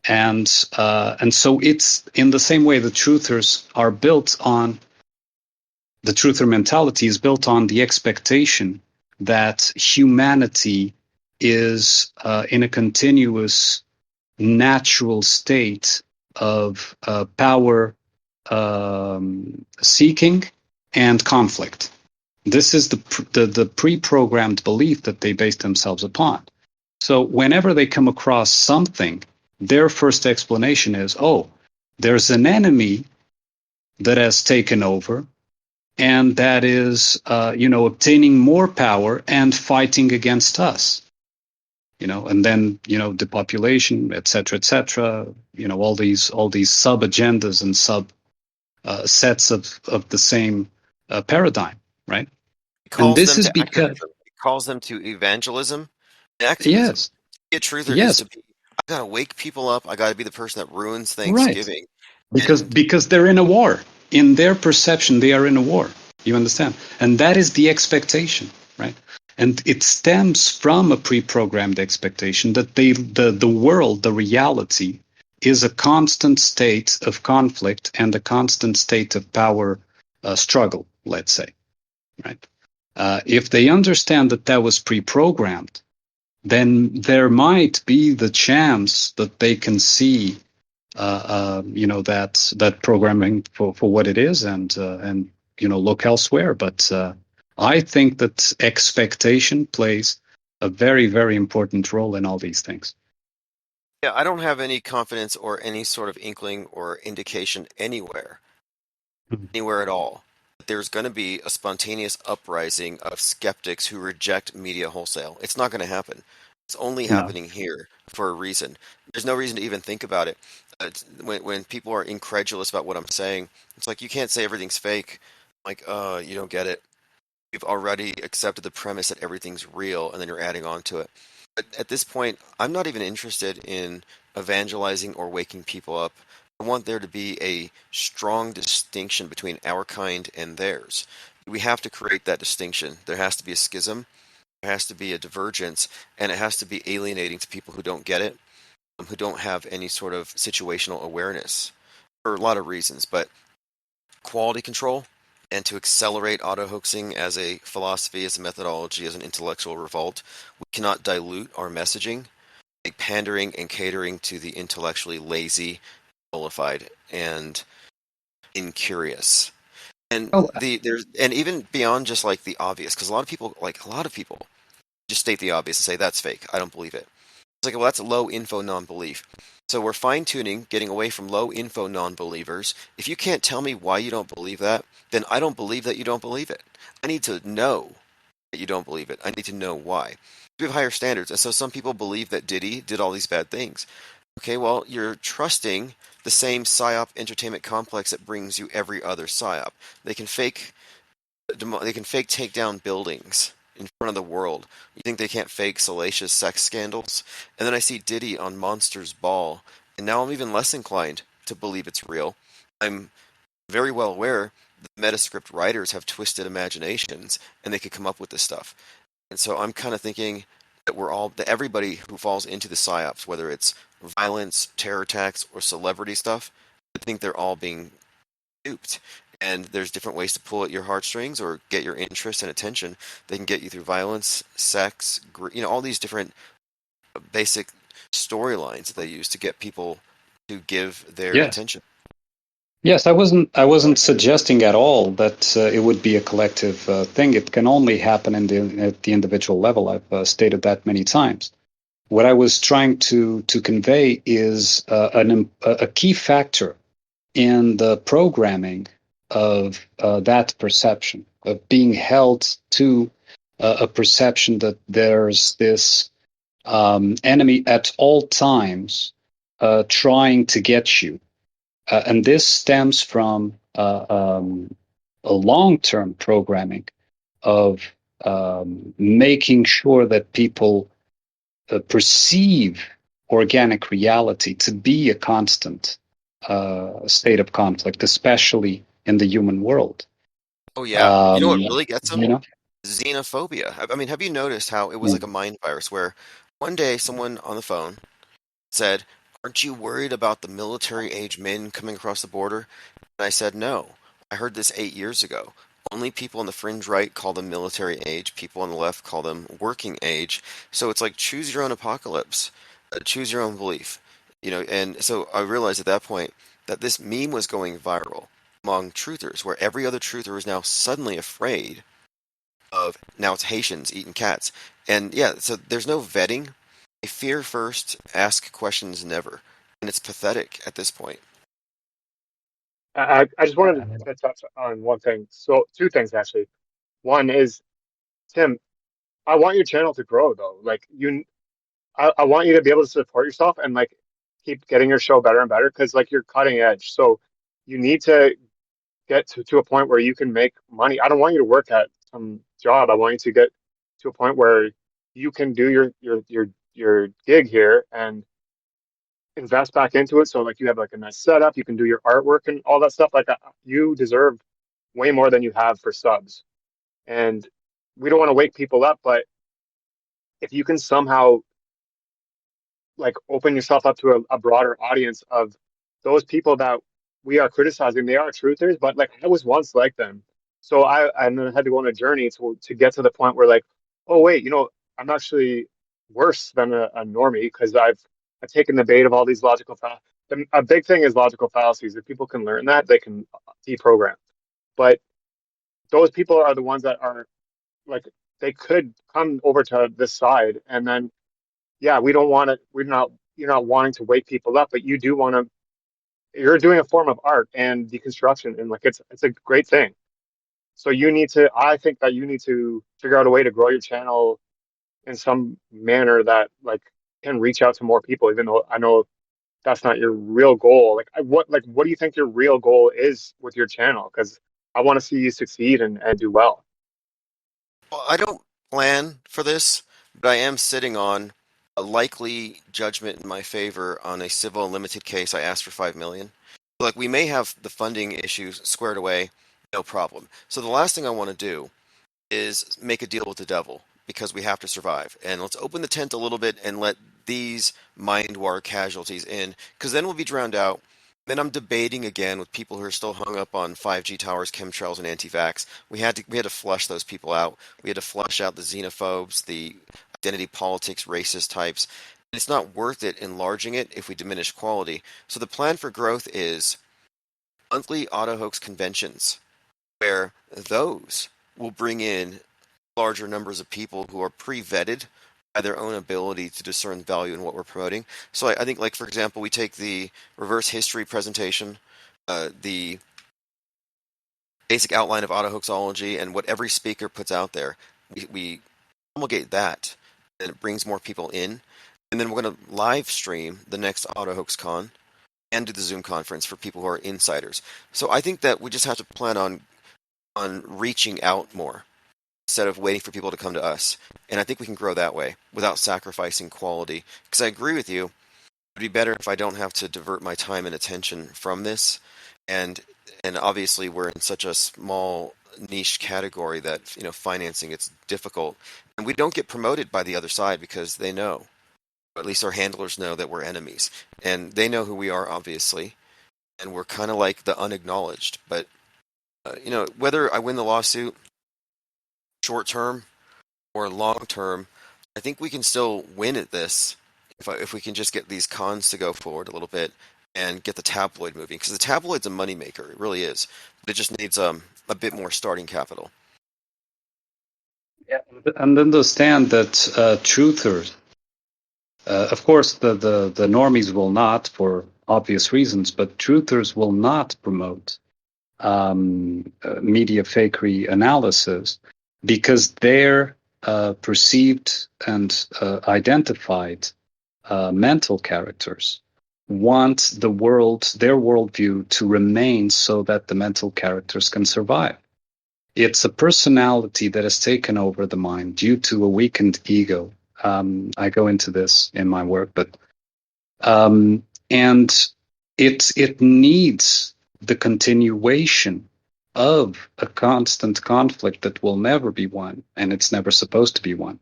And so it's in the same way the truthers are built on the truther mentality is built on the expectation that humanity is in a continuous natural state of power seeking and conflict. This is the pre-programmed belief that they base themselves upon. So whenever they come across something, their first explanation is, oh, there's an enemy that has taken over and that is, obtaining more power and fighting against us. And then, depopulation, et cetera, all these sub agendas and sub sets of the same paradigm, right? It And calls this them is to because, activism. It calls them to evangelism and activism. To yes, be a truther is yes, to be, I gotta wake people up. I gotta be the person that ruins right. Thanksgiving. because And because they're in a war. In their perception, they are in a war. You understand? And that is the expectation, right? And it stems from a pre-programmed expectation that the world, the reality, is a constant state of conflict and a constant state of power struggle. Let's say, right? If they understand that that was pre-programmed, then there might be the chance that they can see that programming for what it is and look elsewhere. But I think that expectation plays a very, very important role in all these things. yeah, I don't have any confidence or any sort of inkling or indication Mhm. anywhere at all, that there's going to be a spontaneous uprising of skeptics who reject media wholesale. It's not going to happen. It's only No, happening here for a reason. There's no reason to even think about it. When people are incredulous about what I'm saying, it's like you can't say everything's fake. Like, you don't get it. You've already accepted the premise that everything's real, and then you're adding on to it. But at this point, I'm not even interested in evangelizing or waking people up. I want there to be a strong distinction between our kind and theirs. We have to create that distinction. There has to be a schism, there has to be a divergence, and it has to be alienating to people who don't get it, who don't have any sort of situational awareness for a lot of reasons. But quality control and to accelerate auto hoaxing as a philosophy, as a methodology, as an intellectual revolt, we cannot dilute our messaging, like pandering and catering to the intellectually lazy, nullified, and incurious. And oh, there's and even beyond just like the obvious, because a lot of people just state the obvious and say that's fake. I don't believe it. It's like, well, that's low info non-belief. So we're fine tuning, getting away from low info non-believers. If you can't tell me why you don't believe that, then I don't believe that you don't believe it. I need to know that you don't believe it. I need to know why. We have higher standards. And so some people believe that Diddy did all these bad things. Okay, well, you're trusting the same psyop entertainment complex that brings you every other psyop. They can fake they can fake take down buildings in front of the world. You think they can't fake salacious sex scandals? And then I see Diddy on Monster's Ball, and now I'm even less inclined to believe it's real. I'm very well aware that Metascript writers have twisted imaginations and they could come up with this stuff. And so I'm kind of thinking that everybody who falls into the psyops, whether it's violence, terror attacks, or celebrity stuff, I think they're all being duped. And there's different ways to pull at your heartstrings or get your interest and attention. They can get you through violence, sex, all these different basic storylines that they use to get people to give their yes. attention. Yes, I wasn't suggesting at all that it would be a collective thing. It can only happen at the individual level. I've stated that many times. What I was trying to convey is a key factor in the programming of that perception, of being held to a perception that there's this enemy at all times trying to get you. And this stems from a long-term programming of making sure that people perceive organic reality to be a constant state of conflict, especially in the human world. Oh yeah. You know what really gets them? You know, Xenophobia. I mean, have you noticed how it was like a Mm. mind virus where one day someone on the phone said, "Aren't you worried about the military age men coming across the border?" And I said, "No. I heard this 8 years ago. Only people on the fringe right call them military age. People on the left call them working age. So it's like choose your own apocalypse, choose your own belief." And so I realized at that point that this meme was going viral among truthers, where every other truther is now suddenly afraid of now it's Haitians eating cats. And yeah, so there's no vetting. They fear first, ask questions never. And it's pathetic at this point. I just wanted to touch on one thing. So two things actually. One is, Tim, I want your channel to grow though. Like I want you to be able to support yourself and like keep getting your show better and better because like you're cutting edge. So you need to get to a point where you can make money. I don't want you to work at some job. I want you to get to a point where you can do your gig here and invest back into it. So like you have like a nice setup, you can do your artwork and all that stuff. Like you deserve way more than you have for subs. And we don't want to wake people up, but if you can somehow like open yourself up to a broader audience of those people that we are criticizing, they are truthers, but like I was once like them. So I then had to go on a journey to get to the point where like, oh wait, I'm actually worse than a normie because I've taken the bait of all these logical a big thing is logical fallacies. If people can learn that, they can deprogram. But those people are the ones that are like they could come over to this side and then yeah, we don't want to, you're not wanting to wake people up, but you do want to, you're doing a form of art and deconstruction, and like it's a great thing. So I think that you need to figure out a way to grow your channel in some manner that like can reach out to more people, even though I know that's not your real goal. What do you think your real goal is with your channel? Because I want to see you succeed and do well. Well, I don't plan for this, but I am sitting on a likely judgment in my favor on a civil and limited case. I asked for 5 million. Like we may have the funding issues squared away, no problem. So the last thing I want to do is make a deal with the devil because we have to survive. And let's open the tent a little bit and let these mind war casualties in because then we'll be drowned out. Then I'm debating again with people who are still hung up on 5G towers, chemtrails, and anti-vax. We had to flush those people out. We had to flush out the xenophobes, the identity politics, racist types. It's not worth it enlarging it if we diminish quality. So the plan for growth is monthly auto hoax conventions where those will bring in larger numbers of people who are pre-vetted by their own ability to discern value in what we're promoting. So I think, like for example, we take the reverse history presentation, the basic outline of autohoaxology, and what every speaker puts out there. We promulgate that, and it brings more people in. And then we're going to live stream the next AutoHoaxCon and do the Zoom conference for people who are insiders. So I think that we just have to plan on reaching out more instead of waiting for people to come to us. And I think we can grow that way without sacrificing quality. Because I agree with you, it would be better if I don't have to divert my time and attention from this. And and obviously we're in such a small niche category that financing it's difficult, and we don't get promoted by the other side because they know, or at least our handlers know that we're enemies, and they know who we are obviously, and we're kind of like the unacknowledged. But whether I win the lawsuit short term or long term, I think we can still win at this if we can just get these cons to go forward a little bit. and get the tabloid moving, because the tabloid's a moneymaker. It really is. But it just needs a bit more starting capital. Yeah, and understand that truthers, of course, the normies will not, for obvious reasons, but truthers will not promote media fakery analysis because their perceived and identified mental characters want their worldview to remain so that the mental characters can survive. It's a personality that has taken over the mind due to a weakened ego. I go into this in my work, but and it needs the continuation of a constant conflict that will never be won, and it's never supposed to be won,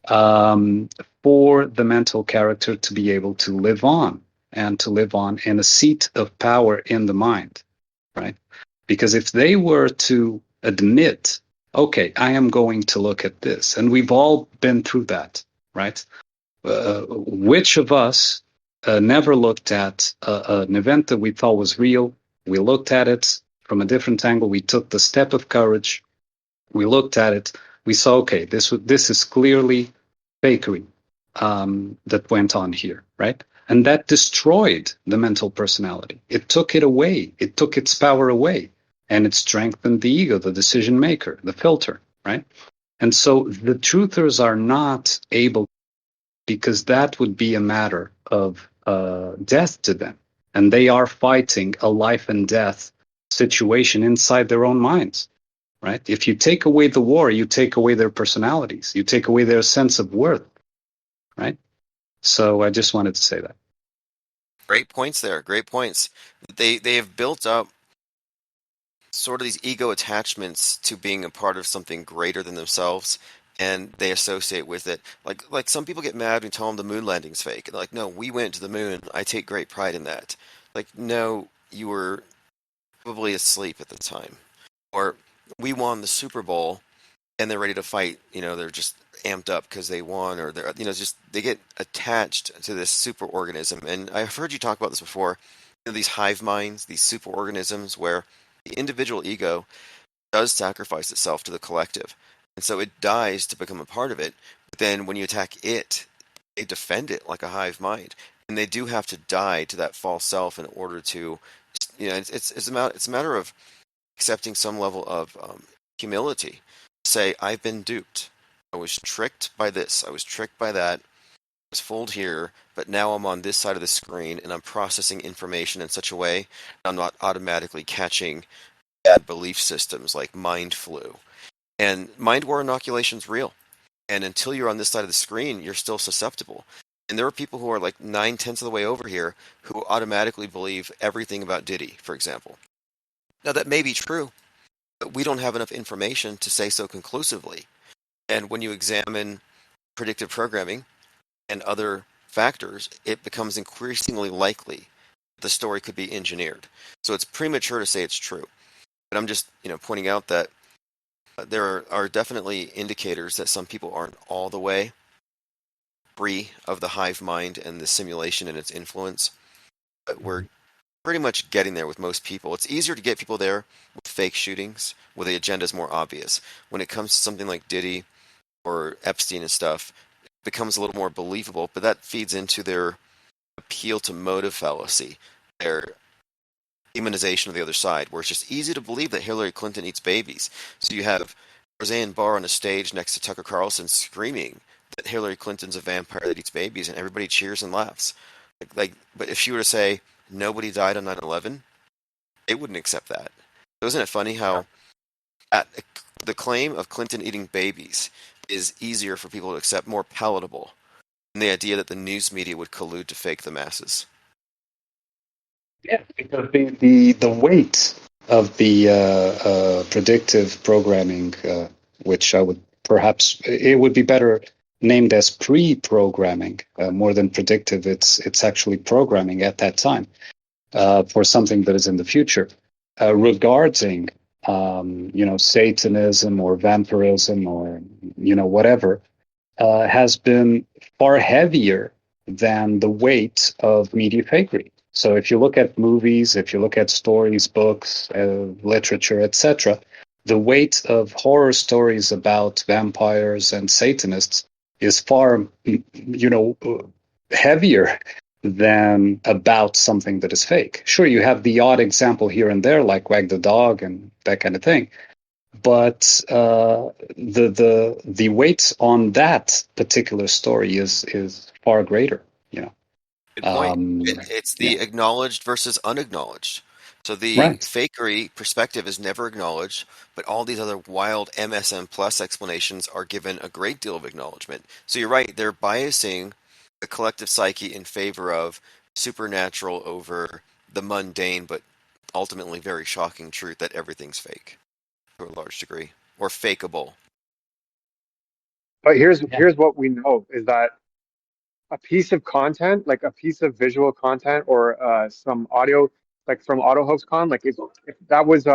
um, for the mental character to be able to live on and to live on in a seat of power in the mind, right? Because if they were to admit, okay, I am going to look at this, and we've all been through that, right? Which of us never looked at an event that we thought was real? We looked at it from a different angle. We took the step of courage. We looked at it. We saw, okay, this is clearly fakery that went on here, right? And that destroyed the mental personality. It took it away. It took its power away, and it strengthened the ego, the decision maker, the filter, right? And so the truthers are not able, because that would be a matter of death to them. And they are fighting a life and death situation inside their own minds, right? If you take away the war, you take away their personalities, you take away their sense of worth, right? So I just wanted to say that. Great points there. Great points. They have built up sort of these ego attachments to being a part of something greater than themselves, and they associate with it. Like some people get mad when you tell them the moon landing's fake. And they're like, no, we went to the moon. I take great pride in that. Like, no, you were probably asleep at the time. Or we won the Super Bowl and they're ready to fight. They're just amped up because they won, or they're just they get attached to this superorganism. And I've heard you talk about this before. These hive minds, these superorganisms, where the individual ego does sacrifice itself to the collective, and so it dies to become a part of it. But then when you attack it, they defend it like a hive mind, and they do have to die to that false self in order to, it's a matter of accepting some level of humility. Say, I've been duped. I was tricked by this. I was tricked by that. I was fooled here, but now I'm on this side of the screen and I'm processing information in such a way I'm not automatically catching bad belief systems like mind flu. And mind war inoculation's real. And until you're on this side of the screen, you're still susceptible. And there are people who are like 9/10 of the way over here who automatically believe everything about Diddy, for example. Now, that may be true, but we don't have enough information to say so conclusively. And when you examine predictive programming and other factors, it becomes increasingly likely the story could be engineered. So it's premature to say it's true. But I'm just, pointing out that there are definitely indicators that some people aren't all the way free of the hive mind and the simulation and its influence. But we're pretty much getting there with most people. It's easier to get people there with fake shootings, where the agenda is more obvious. When it comes to something like Diddy or Epstein and stuff, it becomes a little more believable, but that feeds into their appeal to motive fallacy, their demonization of the other side, where it's just easy to believe that Hillary Clinton eats babies. So you have Roseanne Barr on a stage next to Tucker Carlson screaming that Hillary Clinton's a vampire that eats babies, and everybody cheers and laughs. But if she were to say nobody died on 9/11, they wouldn't accept that. So isn't it funny Yeah. how the claim of Clinton eating babies is easier for people to accept, more palatable, than the idea that the news media would collude to fake the masses? Yeah, because the weight of the predictive programming, which I would perhaps, it would be better named as pre-programming, more than predictive. It's actually programming at that time for something that is in the future, regarding Satanism or vampirism or whatever, has been far heavier than the weight of media fakery. So if you look at movies, if you look at stories, books, literature, etc., the weight of horror stories about vampires and Satanists is far, heavier than about something that is fake. Sure, you have the odd example here and there, like Wag the Dog and that kind of thing, but the weight on that particular story is far greater. You know, Good point. It's yeah, the acknowledged versus unacknowledged. So the right. fakery perspective is never acknowledged, but all these other wild MSM plus explanations are given a great deal of acknowledgement. So you're right, they're biasing the collective psyche in favor of supernatural over the mundane, but ultimately very shocking truth that everything's fake to a large degree, or fakeable. But Yeah. here's what we know is that a piece of content, like a piece of visual content or some audio, like from AutoHostCon, like if that was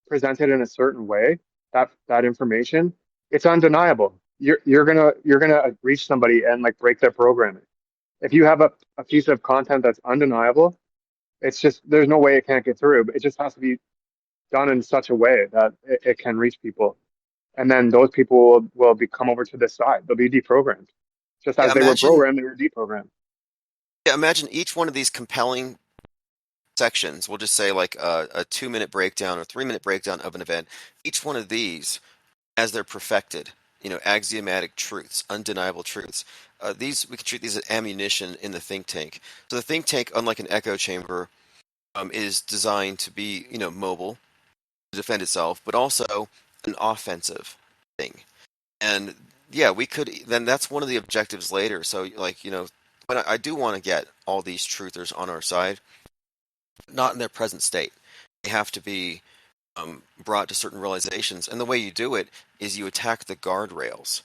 presented in a certain way, that information, it's undeniable. You're gonna reach somebody and like break their programming. If you have a piece of content that's undeniable, it's just there's no way it can't get through. But it just has to be done in such a way that it can reach people. And then those people will be come over to this side. They'll be deprogrammed. Just Yeah, as they were programmed, they were deprogrammed. imagine each one of these compelling sections. We'll just say like a 2 minute breakdown or 3 minute breakdown of an event. Each one of these, as they're perfected, axiomatic truths, undeniable truths. These we can treat these as ammunition in the think tank. So the think tank, unlike an echo chamber, is designed to be, mobile to defend itself, but also an offensive thing. And yeah, we could then that's one of the objectives later. So like, but I do want to get all these truthers on our side, not in their present state. They have to be brought to certain realizations. And the way you do it is you attack the guardrails.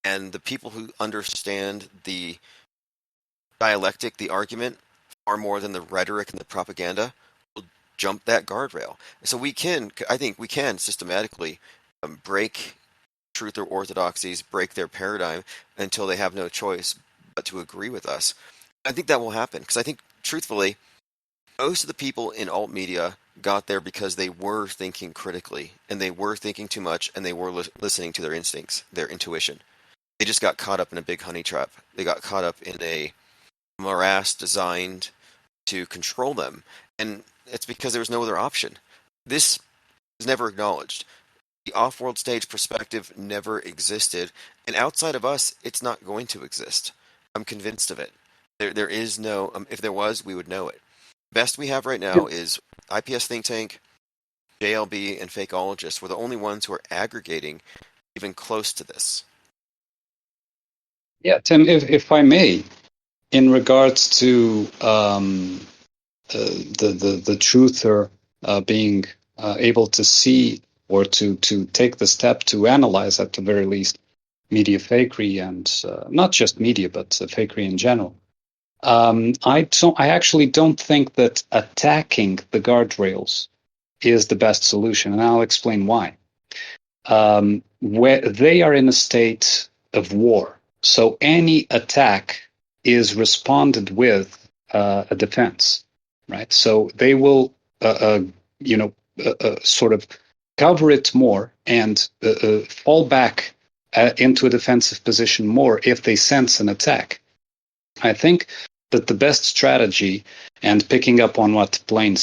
And the people who understand the dialectic, the argument, far more than the rhetoric and the propaganda, will jump that guardrail. So I think we can systematically break truth or orthodoxies, break their paradigm until they have no choice but to agree with us. I think that will happen because I think, truthfully, most of the people in alt media got there because they were thinking critically and they were thinking too much and they were listening to their instincts, their intuition. They just got caught up in a big honey trap. They got caught up in a morass designed to control them. And it's because there was no other option. This is never acknowledged. The off world stage perspective never existed. And outside of us, it's not going to exist. I'm convinced of it. There is no, if there was, we would know it. Best we have right Yeah. now is IPS Think Tank, JLB, and Fakeologists. We're the only ones who are aggregating even close to this. Yeah, Tim, if I may, in regards to the truther being able to see or to take the step to analyze, at the very least, media fakery and not just media, but fakery in general. I actually don't think that attacking the guardrails is the best solution, and I'll explain why. Where they are in a state of war, so any attack is responded with a defense, right? So they will, sort of cover it more and fall back into a defensive position more if they sense an attack. I think that the best strategy, and picking up on what Plain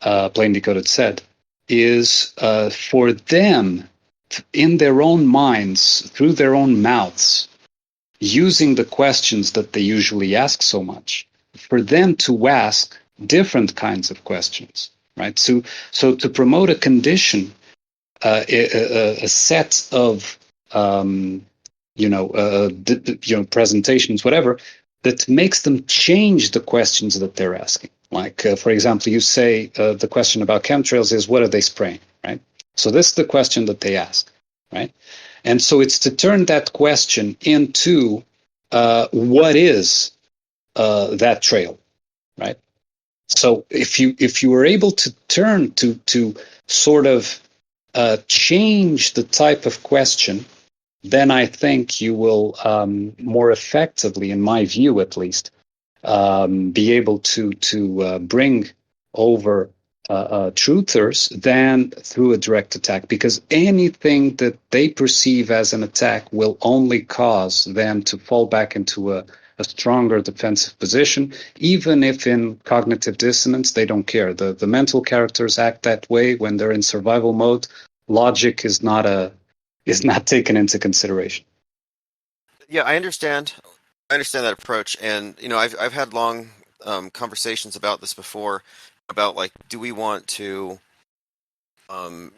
Decoded said, is for them, in their own minds, through their own mouths, using the questions that they usually ask so much, for them to ask different kinds of questions, right? So to promote a condition, a set of presentations, whatever, that makes them change the questions that they're asking. Like, for example, you say the question about chemtrails is, what are they spraying, right? So this is the question that they ask, right? And so it's to turn that question into what is that trail, right? So if you were able to turn to sort of change the type of question, then I think you will more effectively, in my view at least, be able to bring over truthers than through a direct attack, because anything that they perceive as an attack will only cause them to fall back into a stronger defensive position, even if in cognitive dissonance they don't care. The mental characters act that way when they're in survival mode. Logic is not taken into consideration. Yeah, I understand. I understand that approach, and I've had long conversations about this before, about like, do we want to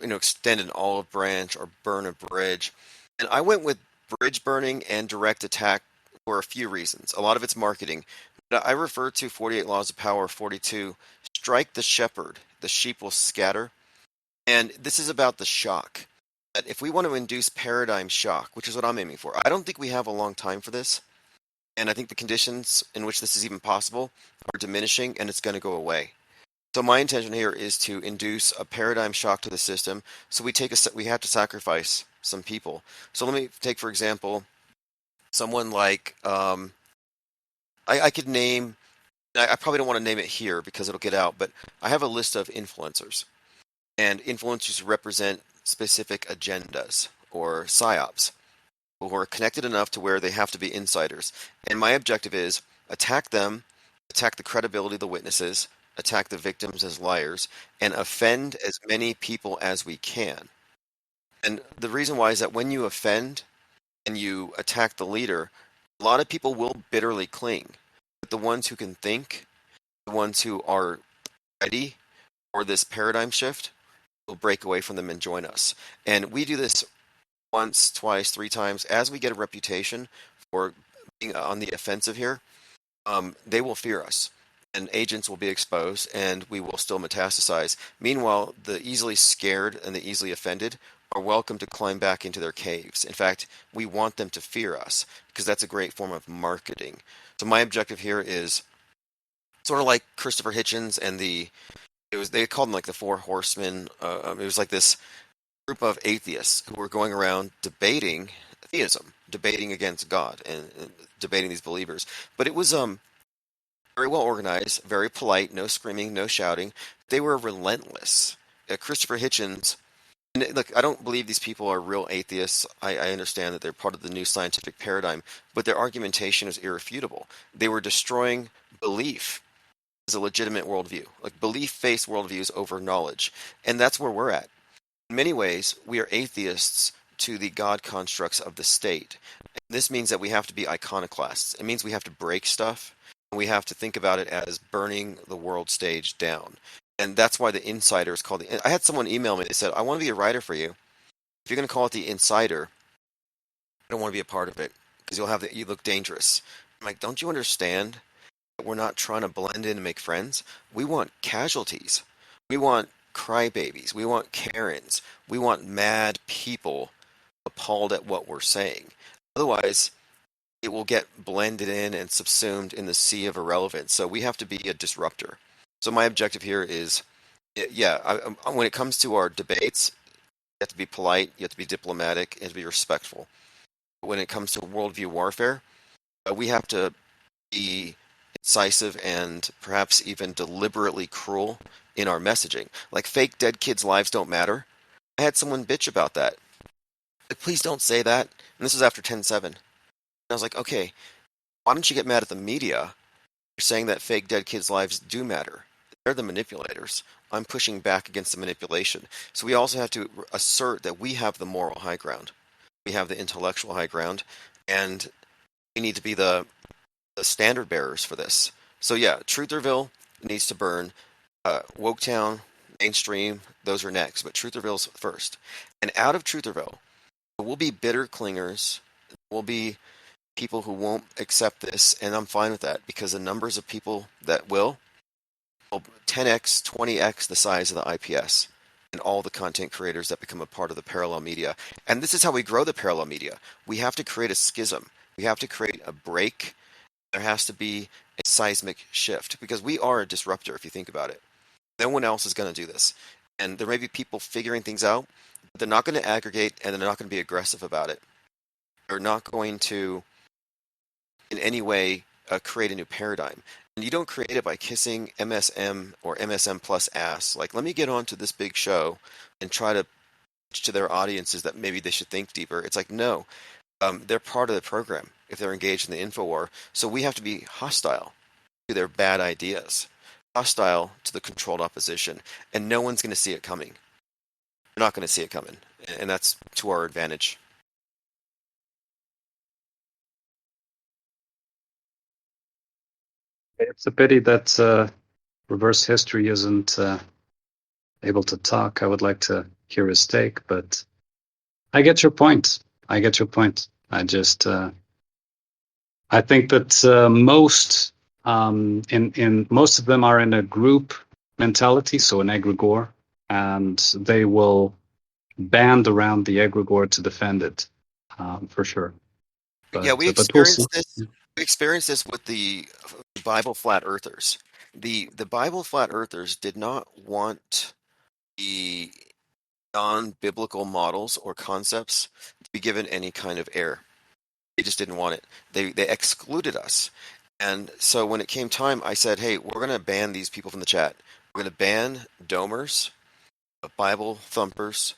extend an olive branch or burn a bridge? And I went with bridge burning and direct attack for a few reasons. A lot of it's marketing. But I refer to 48 Laws of Power 42, strike the shepherd, the sheep will scatter. And this is about the shock. That if we want to induce paradigm shock, which is what I'm aiming for, I don't think we have a long time for this. And I think the conditions in which this is even possible are diminishing, and it's going to go away. So my intention here is to induce a paradigm shock to the system. So we have to sacrifice some people. So let me take, for example, someone like I could name. I probably don't want to name it here because it'll get out, but I have a list of influencers, and influencers represent specific agendas or psyops, who are connected enough to where they have to be insiders. And my objective is attack them, attack the credibility of the witnesses, attack the victims as liars, and offend as many people as we can. And the reason why is that when you offend and you attack the leader, a lot of people will bitterly cling. But the ones who can think, the ones who are ready for this paradigm shift, will break away from them and join us. And we do this once, twice, three times. As we get a reputation for being on the offensive here, they will fear us, and agents will be exposed, and we will still metastasize. Meanwhile, the easily scared and the easily offended are welcome to climb back into their caves. In fact, we want them to fear us because that's a great form of marketing. So my objective here is sort of like Christopher Hitchens and they called them like the Four Horsemen. It was like this group of atheists who were going around debating theism, debating against God, and debating these believers. But it was very well organized, very polite, no screaming, no shouting. They were relentless. Christopher Hitchens, and look, I don't believe these people are real atheists. I understand that they're part of the new scientific paradigm, but their argumentation is irrefutable. They were destroying belief as a legitimate worldview, like belief-based worldviews over knowledge, and that's where we're at. In many ways, we are atheists to the God constructs of the state. This means that we have to be iconoclasts. It means we have to break stuff, and we have to think about it as burning the world stage down. And that's why the Insider is called the. I had someone email me. They said, "I want to be a writer for you. If you're going to call it the Insider, I don't want to be a part of it because you look dangerous." I'm like, "Don't you understand that we're not trying to blend in and make friends? We want casualties. We want crybabies. We want Karens. We want mad people appalled at what we're saying. Otherwise, it will get blended in and subsumed in the sea of irrelevance. So we have to be a disruptor. So my objective here is, yeah, when it comes to our debates, you have to be polite, you have to be diplomatic, and to be respectful. When it comes to worldview warfare, we have to be incisive and perhaps even deliberately cruel in our messaging. Like fake dead kids' lives don't matter. I had someone bitch about that. Like, please don't say that. And this was after 10/7. I was like, okay, why don't you get mad at the media? You're saying that fake dead kids' lives do matter. They're the manipulators. I'm pushing back against the manipulation. So we also have to assert that we have the moral high ground. We have the intellectual high ground, and we need to be the standard bearers for this. So yeah, Trutherville needs to burn. Woketown, mainstream, those are next, but Trutherville's first. And out of Trutherville, there will be bitter clingers. There will be people who won't accept this, and I'm fine with that because the numbers of people that will 10x, 20x the size of the IPS and all the content creators that become a part of the parallel media. And this is how we grow the parallel media. We have to create a schism. We have to create a break. There has to be a seismic shift because we are a disruptor if you think about it. No one else is going to do this. And there may be people figuring things out, but they're not going to aggregate and they're not going to be aggressive about it. They're not going to in any way create a new paradigm. And you don't create it by kissing MSM or MSM plus ass. Like, let me get onto this big show and try to pitch to their audiences that maybe they should think deeper. It's like, no, they're part of the program if they're engaged in the info war. So we have to be hostile to their bad ideas, hostile to the controlled opposition, and no one's going to see it coming. They're not going to see it coming, and that's to our advantage. It's a pity that reverse history isn't able to talk. I would like to hear his take, but I get your point. I get your point. I think that in most of them are in a group mentality, so an egregore, and they will band around the egregore to defend it, for sure. Yeah, we But we'll see. experienced this. We experienced this with the Bible flat earthers. The Bible flat earthers did not want the non-biblical models or concepts to be given any kind of air. They just didn't want it. They excluded us. And so when it came time, I said, "Hey, we're going to ban these people from the chat. We're going to ban domers, Bible thumpers,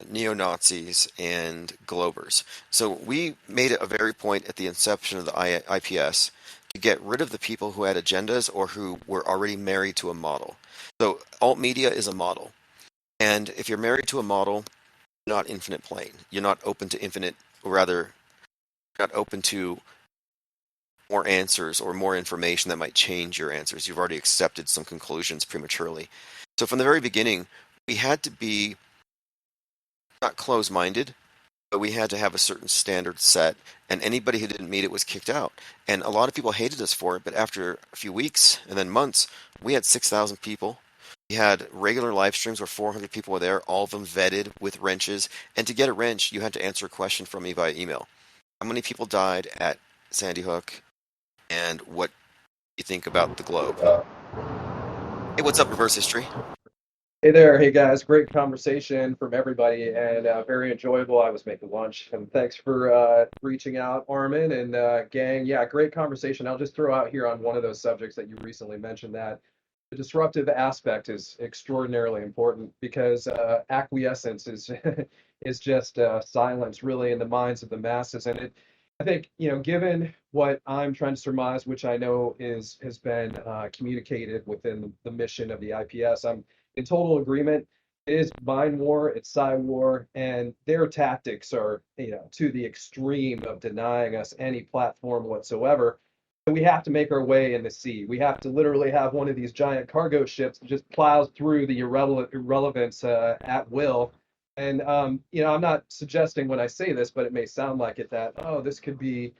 neo-Nazis, and globers." So we made it a very point at the inception of the IPS to get rid of the people who had agendas or who were already married to a model. So alt media is a model. And if you're married to a model, you're not infinite plane. You're not open to infinite, or rather, not open to more answers or more information that might change your answers. You've already accepted some conclusions prematurely. So from the very beginning, we had to be not close-minded, but we had to have a certain standard set, and anybody who didn't meet it was kicked out. And a lot of people hated us for it, but after a few weeks and then months, we had 6,000 people. We had regular live streams where 400 people were there, all of them vetted with wrenches. And to get a wrench, you had to answer a question from me via email. How many people died at Sandy Hook, and what do you think about the globe? Hey, what's up, Reverse History? Hey there, hey guys, great conversation from everybody and very enjoyable. I was making lunch and thanks for reaching out, Armin and gang. Yeah, great conversation. I'll just throw out here on one of those subjects that you recently mentioned that the disruptive aspect is extraordinarily important because acquiescence is is just silence really in the minds of the masses. And I think, given what I'm trying to surmise, which I know has been communicated within the mission of the IPS, I'm in total agreement. It is mind war, it's psy war, and their tactics are, to the extreme of denying us any platform whatsoever. And we have to make our way in the sea. We have to literally have one of these giant cargo ships that just plows through the irrelevance at will. And I'm not suggesting when I say this, but it may sound like it that, oh, this could be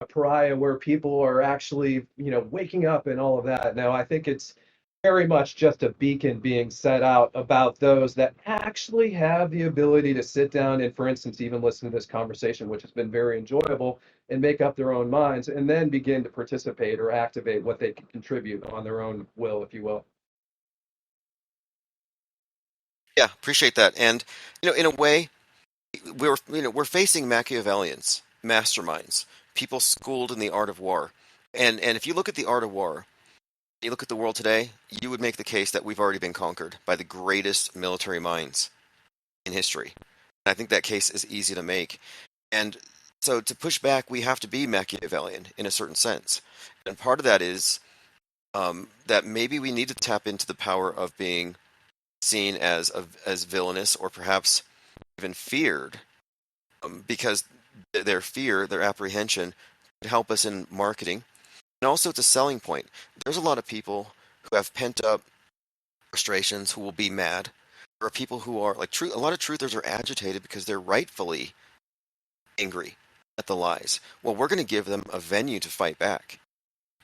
a pariah where people are actually, waking up and all of that. No, I think it's very much just a beacon being set out about those that actually have the ability to sit down and, for instance, even listen to this conversation, which has been very enjoyable, and make up their own minds, and then begin to participate or activate what they can contribute on their own will, if you will. Yeah, appreciate that. And in a way, we're facing Machiavellians, masterminds, people schooled in the art of war. And if you look at the art of war, you look at the world today, you would make the case that we've already been conquered by the greatest military minds in history. And I think that case is easy to make. And so to push back, we have to be Machiavellian in a certain sense. And part of that is that maybe we need to tap into the power of being seen as villainous or perhaps even feared, because their fear, their apprehension, could help us in marketing. And also, it's a selling point. There's a lot of people who have pent up frustrations who will be mad. There are people who are like a lot of truthers are agitated because they're rightfully angry at the lies. Well, we're going to give them a venue to fight back.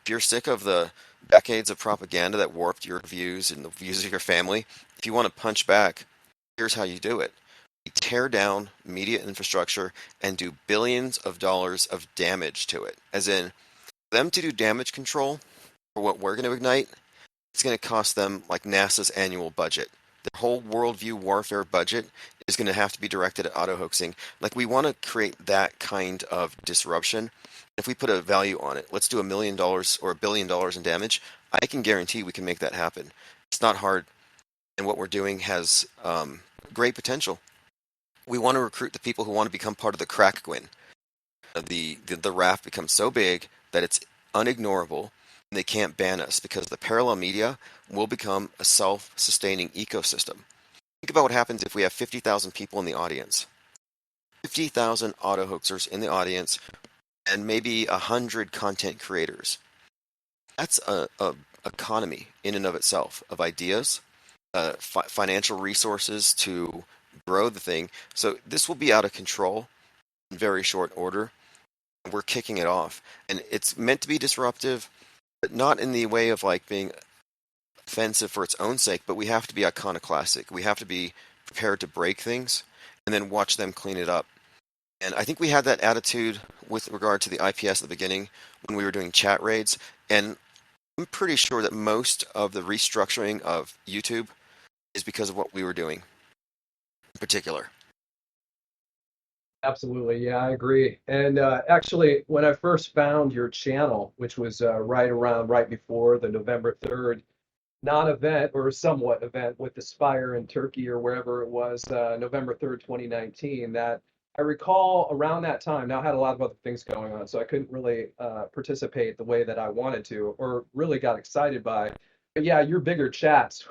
If you're sick of the decades of propaganda that warped your views and the views of your family, if you want to punch back, here's how you do it. You tear down media infrastructure and do billions of dollars of damage to it. As in, them to do damage control for what we're going to ignite, it's going to cost them like NASA's annual budget. Their whole worldview warfare budget is going to have to be directed at auto hoaxing. Like, we want to create that kind of disruption. If we put a value on it, let's do $1 million or $1 billion in damage. I can guarantee we can make that happen. It's not hard, and what we're doing has great potential. We want to recruit the people who want to become part of the crack gwin. The raft becomes so big that it's unignorable, and they can't ban us because the parallel media will become a self-sustaining ecosystem. Think about what happens if we have 50,000 people in the audience. 50,000 auto hoaxers in the audience and maybe 100 content creators. That's a economy in and of itself of ideas, financial resources to grow the thing. So this will be out of control in very short order. We're kicking it off, and it's meant to be disruptive, but not in the way of like being offensive for its own sake. But we have to be iconoclastic. We have to be prepared to break things and then watch them clean it up. And I think we had that attitude with regard to the IPS at the beginning when we were doing chat raids. And I'm pretty sure that most of the restructuring of YouTube is because of what we were doing in particular. Absolutely. Yeah, I agree. And actually, when I first found your channel, which was right before the November 3rd non-event or somewhat event with the Spire in Turkey or wherever it was, November 3rd, 2019, that I recall around that time. Now I had a lot of other things going on, so I couldn't really participate the way that I wanted to or really got excited by. But yeah, your bigger chats,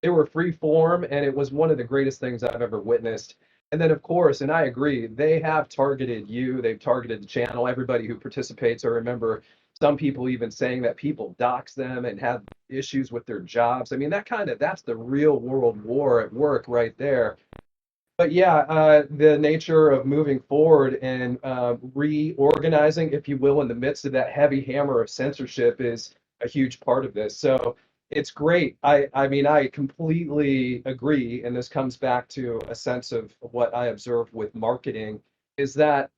they were free form, and it was one of the greatest things I've ever witnessed. And then, of course, and I agree, they have targeted you, they've targeted the channel, everybody who participates. I remember some people even saying that people dox them and have issues with their jobs. I mean, that's the real world war at work right there. But yeah, the nature of moving forward and reorganizing, if you will, in the midst of that heavy hammer of censorship is a huge part of this. So it's great. I mean, I completely agree, and this comes back to a sense of what I observed with marketing, is that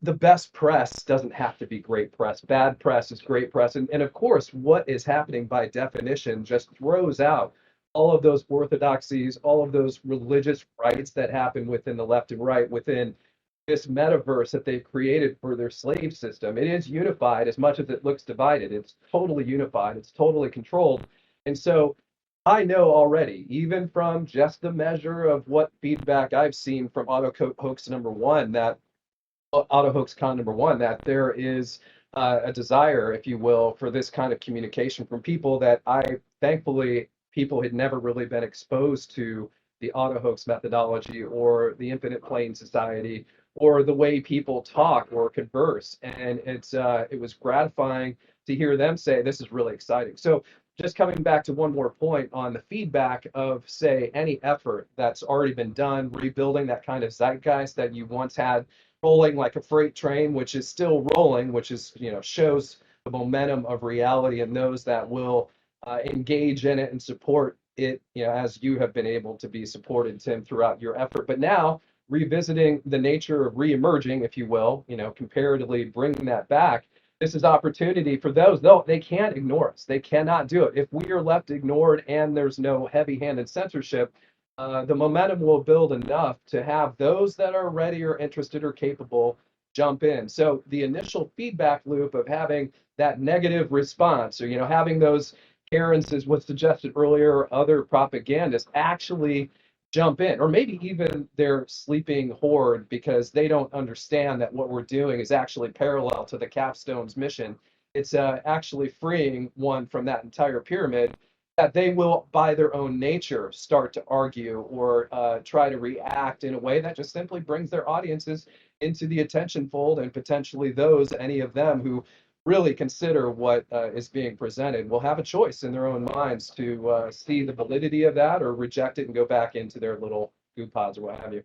the best press doesn't have to be great press. Bad press is great press. And of course, what is happening by definition just throws out all of those orthodoxies, all of those religious rights that happen within the left and right, within this metaverse that they've created for their slave system. It is unified as much as it looks divided. It's totally unified, it's totally controlled. And so I know already, even from just the measure of what feedback I've seen from Auto Hoax number one, that Auto Hoax Con number one, that there is a desire, if you will, for this kind of communication from people that thankfully, people had never really been exposed to the auto hoax methodology or the infinite plane society or the way people talk or converse. And it was gratifying to hear them say this is really exciting. So just coming back to one more point on the feedback of, say, any effort that's already been done, rebuilding that kind of zeitgeist that you once had rolling like a freight train, which is still rolling, which is, shows the momentum of reality and those that will engage in it and support it, as you have been able to be supported, Tim, throughout your effort. But now revisiting the nature of reemerging, if you will, comparatively bringing that back. This is opportunity for those, though they can't ignore us. They cannot do it. If we are left ignored and there's no heavy-handed censorship, the momentum will build enough to have those that are ready or interested or capable jump in. So the initial feedback loop of having that negative response, or having those Karens, as was suggested earlier, or other propagandists actually jump in, or maybe even their sleeping horde, because they don't understand that what we're doing is actually parallel to the Capstone's mission. It's actually freeing one from that entire pyramid, that they will, by their own nature, start to argue or try to react in a way that just simply brings their audiences into the attention fold, and potentially any of them who really consider what is being presented will have a choice in their own minds to see the validity of that or reject it and go back into their little goo pods or what have you.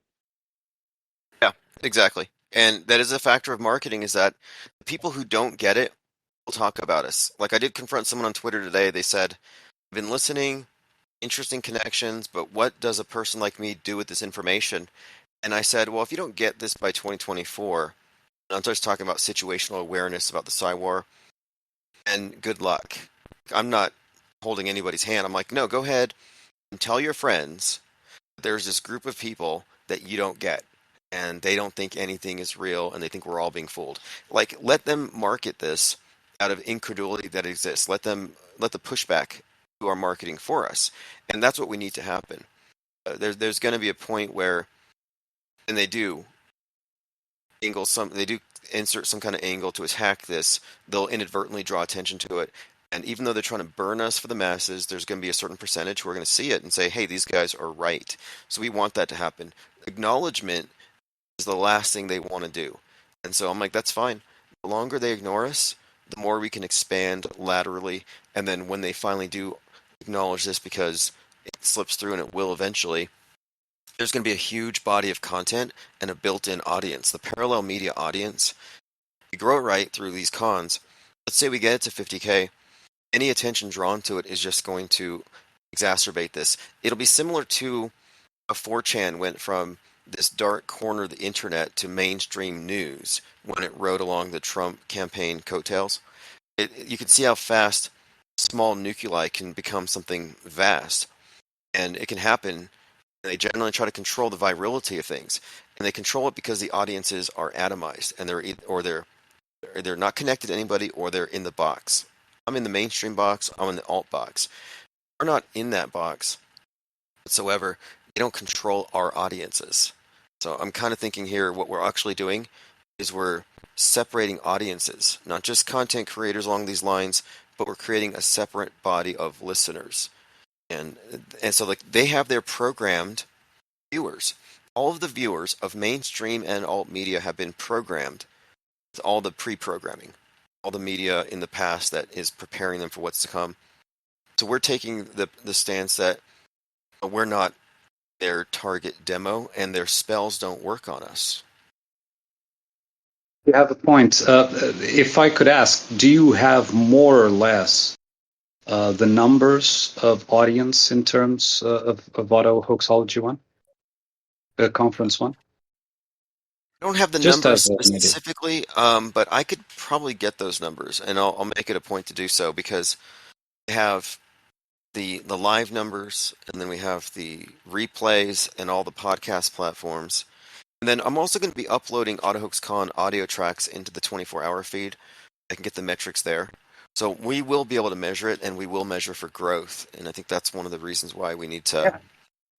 Yeah, exactly. And that is a factor of marketing, is that the people who don't get it will talk about us. Like, I did confront someone on Twitter today. They said, I've been listening, interesting connections, but what does a person like me do with this information? And I said, well, if you don't get this by 2024, and I'm just talking about situational awareness about the Psy War, and good luck. I'm not holding anybody's hand. I'm like, no, go ahead and tell your friends There's this group of people that you don't get, and they don't think anything is real, and they think we're all being fooled. Like, let them market this out of incredulity that exists. Let the pushback do our marketing for us, and that's what we need to happen. There's going to be a point where, and they do insert some kind of angle to attack this. They'll inadvertently draw attention to it. And even though they're trying to burn us for the masses, there's going to be a certain percentage who are going to see it and say, hey, these guys are right. So we want that to happen. Acknowledgement is the last thing they want to do. And so I'm like, that's fine. The longer they ignore us, the more we can expand laterally. And then when they finally do acknowledge this, because it slips through and it will eventually, there's going to be a huge body of content and a built-in audience. The parallel media audience, we grow it right through these cons. Let's say we get it to 50K. Any attention drawn to it is just going to exacerbate this. It'll be similar to a 4chan went from this dark corner of the internet to mainstream news when it rode along the Trump campaign coattails. You can see how fast small nuclei can become something vast, and it can happen. They generally try to control the virality of things, and they control it because the audiences are atomized, and they're not connected to anybody, or they're in the box. I'm in the mainstream box. I'm in the alt box. We're not in that box whatsoever. They don't control our audiences. So I'm kind of thinking here, what we're actually doing is we're separating audiences, not just content creators along these lines, but we're creating a separate body of listeners. And and so like they have their programmed viewers. All of the viewers of mainstream and alt media have been programmed with all the pre-programming, all the media in the past that is preparing them for what's to come. So we're taking the stance that we're not their target demo, and their spells don't work on us. You have a point. If I could ask, do you have more or less the numbers of audience in terms of Auto Hoaxology 1, Conference 1? I don't have the Just numbers as an idea. specifically, but I could probably get those numbers, and I'll make it a point to do so, because we have the live numbers, and then we have the replays and all the podcast platforms. And then I'm also going to be uploading AutoHoaxCon audio tracks into the 24-hour feed. I can get the metrics there. So we will be able to measure it, and we will measure for growth. And I think that's one of the reasons why we need to Yeah.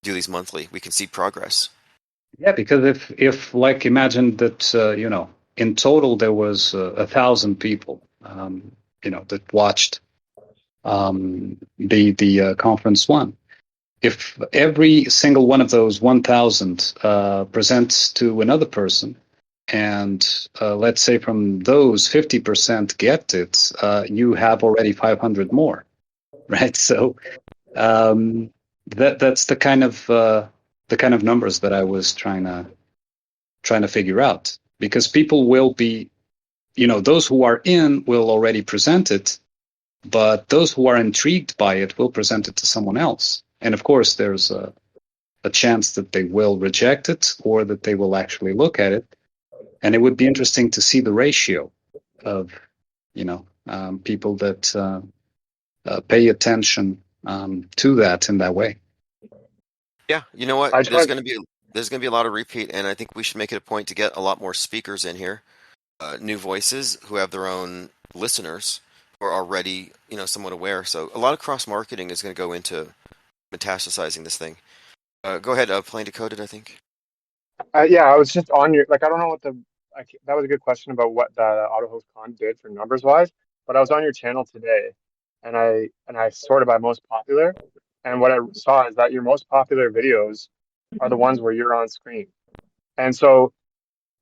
do these monthly. We can see progress. Yeah, because if like imagine that in total there was 1,000 people that watched the Conference 1. If every single one of those 1,000 presents to another person, and let's say from those 50% get it, you have already 500 more, right? So that's the kind of numbers that I was trying to figure out, because people will be, those who are in will already present it, but those who are intrigued by it will present it to someone else. And of course, there's a chance that they will reject it or that they will actually look at it. And it would be interesting to see the ratio of, people that pay attention to that in that way. Yeah, you know what? I just want There's going to be a lot of repeat, and I think we should make it a point to get a lot more speakers in here, new voices who have their own listeners who are already, somewhat aware. So a lot of cross marketing is going to go into metastasizing this thing. Go ahead, Plain Decoded, I think. yeah, I was just on your like I don't know what that was a good question about what the AutoHost Con did for numbers wise, but I was on your channel today, and I sorted by most popular, and what I saw is that your most popular videos are the ones where you're on screen, and so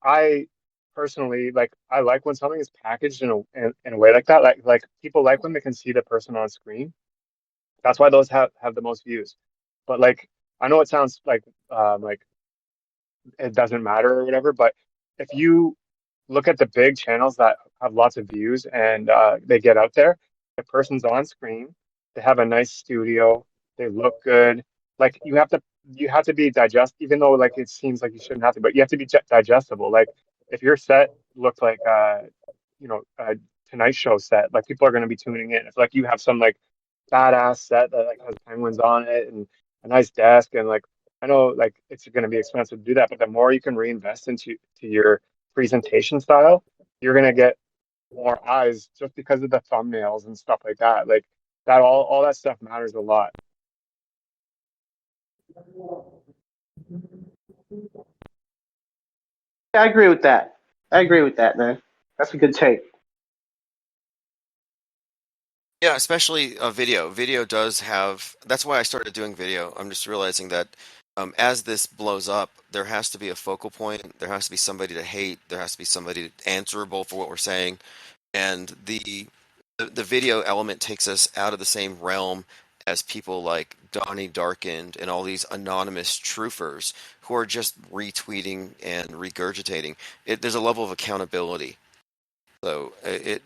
I personally I like when something is packaged in a way like that, like people like when they can see the person on screen. That's why those have the most views, but like I know it sounds like it doesn't matter or whatever. But if you look at the big channels that have lots of views and they get out there, the person's on screen, they have a nice studio, they look good. Like you have to be even though like it seems like you shouldn't have to, but you have to be digestible. Like if your set looked like a Tonight Show set, like people are going to be tuning in. If like you have some like badass set that like has penguins on it and a nice desk and like I know like it's going to be expensive to do that, but the more you can reinvest into your presentation style, you're going to get more eyes just because of the thumbnails and stuff like that. Like that, all that stuff matters a lot. Yeah, I agree with that. I agree with that, man. That's a good take. Yeah, especially video. Video does have. That's why I started doing video. I'm just realizing that as this blows up, there has to be a focal point. There has to be somebody to hate. There has to be somebody answerable for what we're saying. And the video element takes us out of the same realm as people like Donnie Darkened and all these anonymous truthers who are just retweeting and regurgitating. There's a level of accountability. So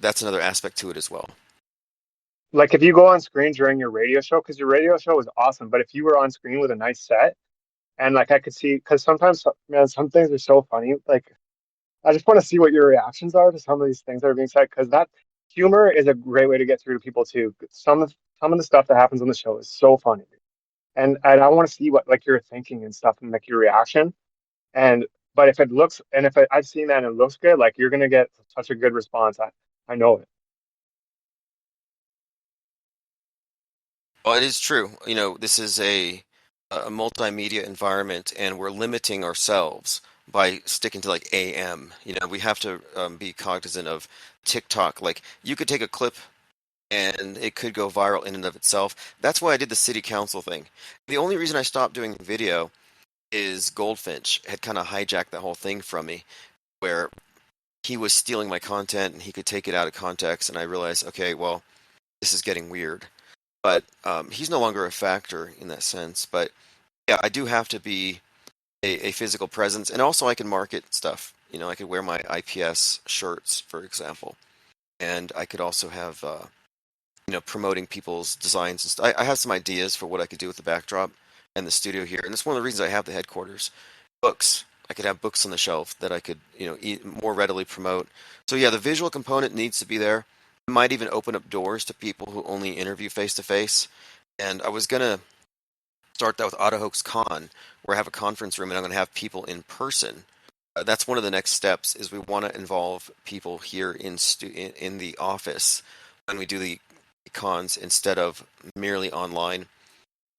that's another aspect to it as well. Like if you go on screen during your radio show, because your radio show is awesome, but if you were on screen with a nice set and like I could see, because sometimes, man, some things are so funny. Like I just want to see what your reactions are to some of these things that are being said, because that humor is a great way to get through to people too. Some of the stuff that happens on the show is so funny, and I want to see what like you're thinking and stuff and like your reaction. And but if it looks and if I've seen that and it looks good, like you're gonna get such a good response. I know it. Well, it is true. This is a multimedia environment, and we're limiting ourselves by sticking to like AM. We have to be cognizant of TikTok. Like, you could take a clip and it could go viral in and of itself. That's why I did the city council thing. The only reason I stopped doing video is Goldfinch had kind of hijacked the whole thing from me, where he was stealing my content and he could take it out of context, and I realized, okay, well, this is getting weird. But he's no longer a factor in that sense. But yeah, I do have to be a physical presence, and also I can market stuff. I could wear my IPS shirts, for example, and I could also have promoting people's designs and stuff. I have some ideas for what I could do with the backdrop and the studio here, and that's one of the reasons I have the headquarters. Books. I could have books on the shelf that I could more readily promote. So yeah, the visual component needs to be there. It might even open up doors to people who only interview face to face. And I was gonna start that with Autohoax Con, where I have a conference room and I'm going to have people in person. That's one of the next steps. Is we want to involve people here in the office when we do the cons instead of merely online.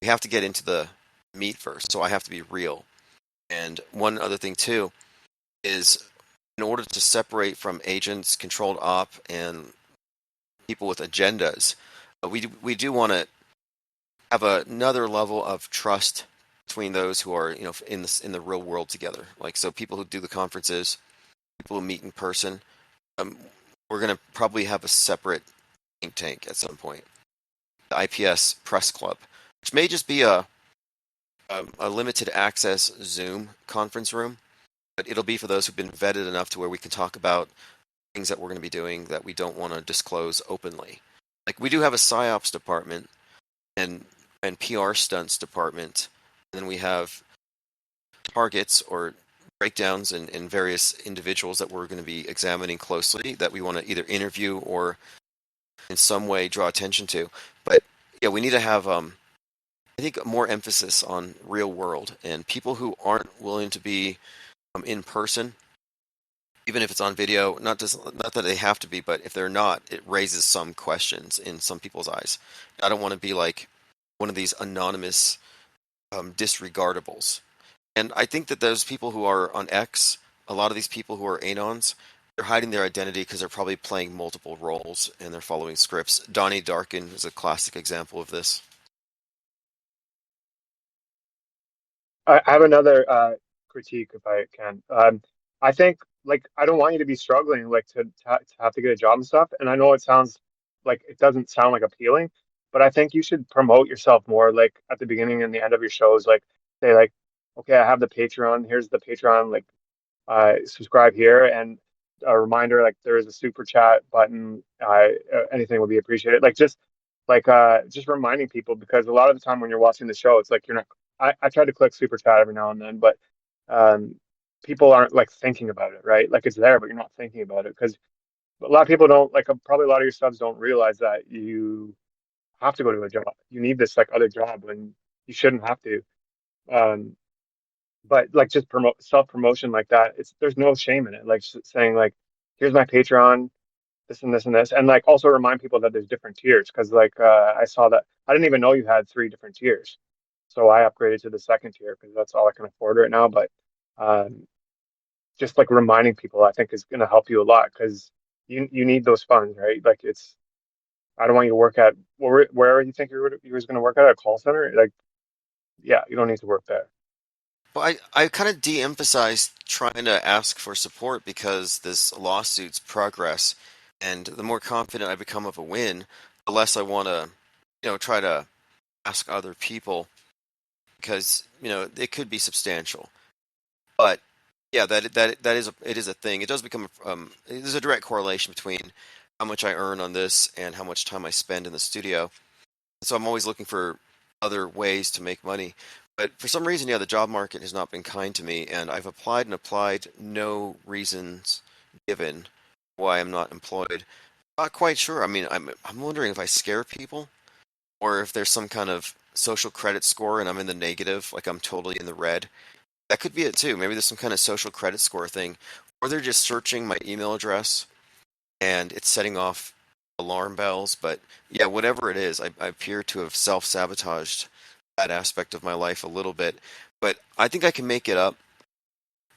We have to get into the meat first, so I have to be real. And one other thing too is, in order to separate from agents, controlled op, and people with agendas, we do want to have another level of trust between those who are in the real world together. Like, so people who do the conferences, people who meet in person. We're going to probably have a separate think tank at some point, the IPS Press Club, which may just be a limited access Zoom conference room, but it'll be for those who've been vetted enough to where we can talk about things that we're going to be doing that we don't want to disclose openly. Like, we do have a psyops department and PR stunts department, and then we have targets or breakdowns in various individuals that we're going to be examining closely that we want to either interview or in some way draw attention to. But yeah, we need to have I think more emphasis on real world and people who aren't willing to be in person, even if it's on video. Not that they have to be, but if they're not, it raises some questions in some people's eyes. I don't want to be like one of these anonymous disregardables. And I think that those people who are on X, a lot of these people who are anons, they're hiding their identity because they're probably playing multiple roles and they're following scripts. Donnie Darkin is a classic example of this. I have another critique if I can. I think like I don't want you to be struggling like to have to get a job and stuff. And I know it sounds like it doesn't sound like appealing, but I think you should promote yourself more like at the beginning and the end of your shows. Like say like, okay, I have the Patreon. Here's the Patreon. Like subscribe here and a reminder like there is a super chat button. Anything would be appreciated. Like just reminding people because a lot of the time when you're watching the show, it's like you're not. I try to click super chat every now and then, but um, people aren't like thinking about it, right? Like it's there, but you're not thinking about it because a lot of people don't like. Probably a lot of your subs don't realize that you have to go to a job. You need this like other job when you shouldn't have to. but like just promote self promotion like that, it's there's no shame in it. Like saying like, here's my Patreon, this and this and this, and like also remind people that there's different tiers because like I saw that I didn't even know you had three different tiers, so I upgraded to the second tier because that's all I can afford right now. But um, just like reminding people, I think is going to help you a lot because you need those funds, right? Like it's I don't want you to work at wherever you think you was going to work at a call center. Like yeah, you don't need to work there. Well, I kind of de-emphasized trying to ask for support because this lawsuit's progress, and the more confident I become of a win, the less I want to, try to ask other people because, it could be substantial. But yeah, it is a thing. It does become there's a direct correlation between how much I earn on this and how much time I spend in the studio. So I'm always looking for other ways to make money. But for some reason, yeah, the job market has not been kind to me, and I've applied and applied, no reasons given why I'm not employed. Not quite sure. I mean, I'm wondering if I scare people or if there's some kind of social credit score and I'm in the negative, like I'm totally in the red. That could be it too. Maybe there's some kind of social credit score thing, or they're just searching my email address and it's setting off alarm bells. But yeah, whatever it is, I appear to have self-sabotaged that aspect of my life a little bit. But I think I can make it up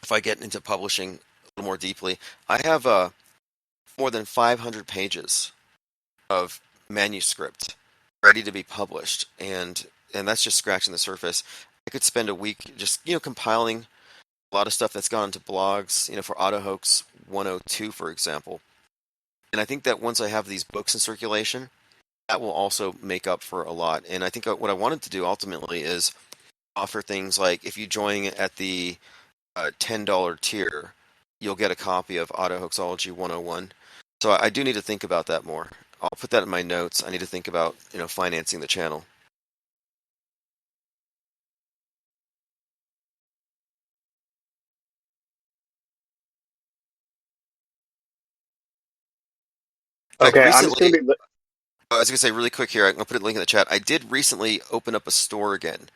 if I get into publishing a little more deeply. I have more than 500 pages of manuscript ready to be published, and that's just scratching the surface. I could spend a week just compiling a lot of stuff that's gone into blogs, for AutoHoax 102, for example. And I think that once I have these books in circulation, that will also make up for a lot. And I think what I wanted to do ultimately is offer things like if you join at the $10 tier, you'll get a copy of AutoHoaxology 101. So I do need to think about that more. I'll put that in my notes. I need to think about, financing the channel. In fact, Okay, I'm just gonna recently, be I was going to say really quick here, I'm going to put a link in the chat. I did recently open up a store again.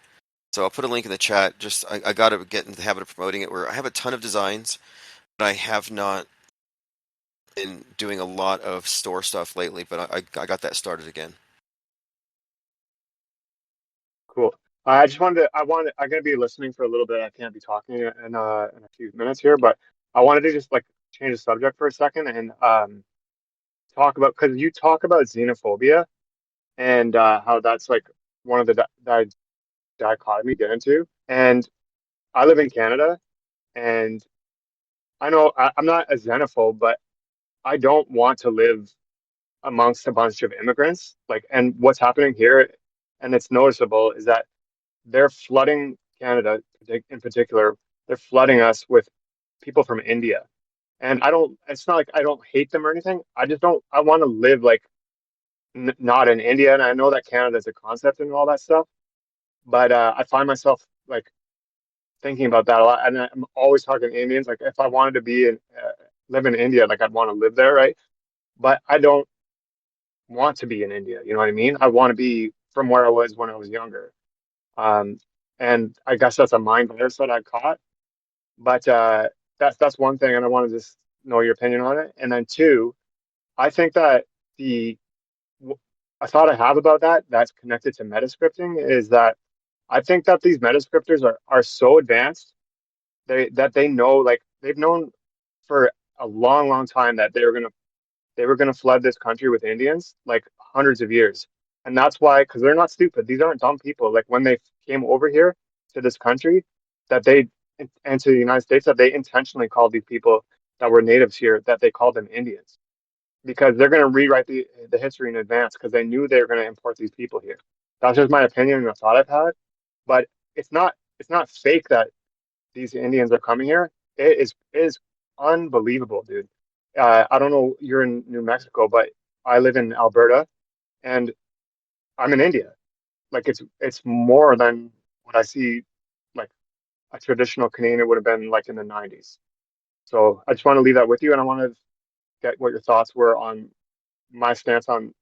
So I'll put a link in the chat. Just I got to get into the habit of promoting it where I have a ton of designs, but I have not been doing a lot of store stuff lately, but I got that started again. cool. I just wanted to, I'm gonna be listening for a little bit. I can't be talking in a few minutes here, but I wanted to just like change the subject for a second and talk about because you talk about xenophobia and how that's like one of the dichotomy you get into. And I live in Canada, and I know I'm not a xenophobe, but I don't want to live amongst a bunch of immigrants. Like, and what's happening here, and it's noticeable, is that they're flooding Canada in particular. They're flooding us with people from India. And I don't, it's not like I don't hate them or anything. I just don't, I want to live like n not in India. And I know that Canada is a concept and all that stuff, but I find myself like thinking about that a lot. And I'm always talking to Indians. Like, if I wanted to live in India, like I'd want to live there, right? But I don't want to be in India. You know what I mean? I want to be from where I was when I was younger. Um, and I guess that's a mind virus that I caught. But that's one thing, and I want to just know your opinion on it. And then two, I think that the a thought I have about that that's connected to metascripting is that I think that these metascriptors are so advanced they know like they've known for a long time that they were gonna flood this country with Indians like hundreds of years. And that's why, because they're not stupid. These aren't dumb people. Like when they came over here to this country, that they and to the United States, that they intentionally called these people that were natives here, that they called them Indians, because they're going to rewrite the history in advance because they knew they were going to import these people here. That's just my opinion and a thought I've had. But it's not fake that these Indians are coming here. It is unbelievable, dude. I don't know. You're in New Mexico, but I live in Alberta, and I'm in India. Like it's more than what I see. Like a traditional Canadian would have been like in the '90s. So I just want to leave that with you, and I want to get what your thoughts were on my stance on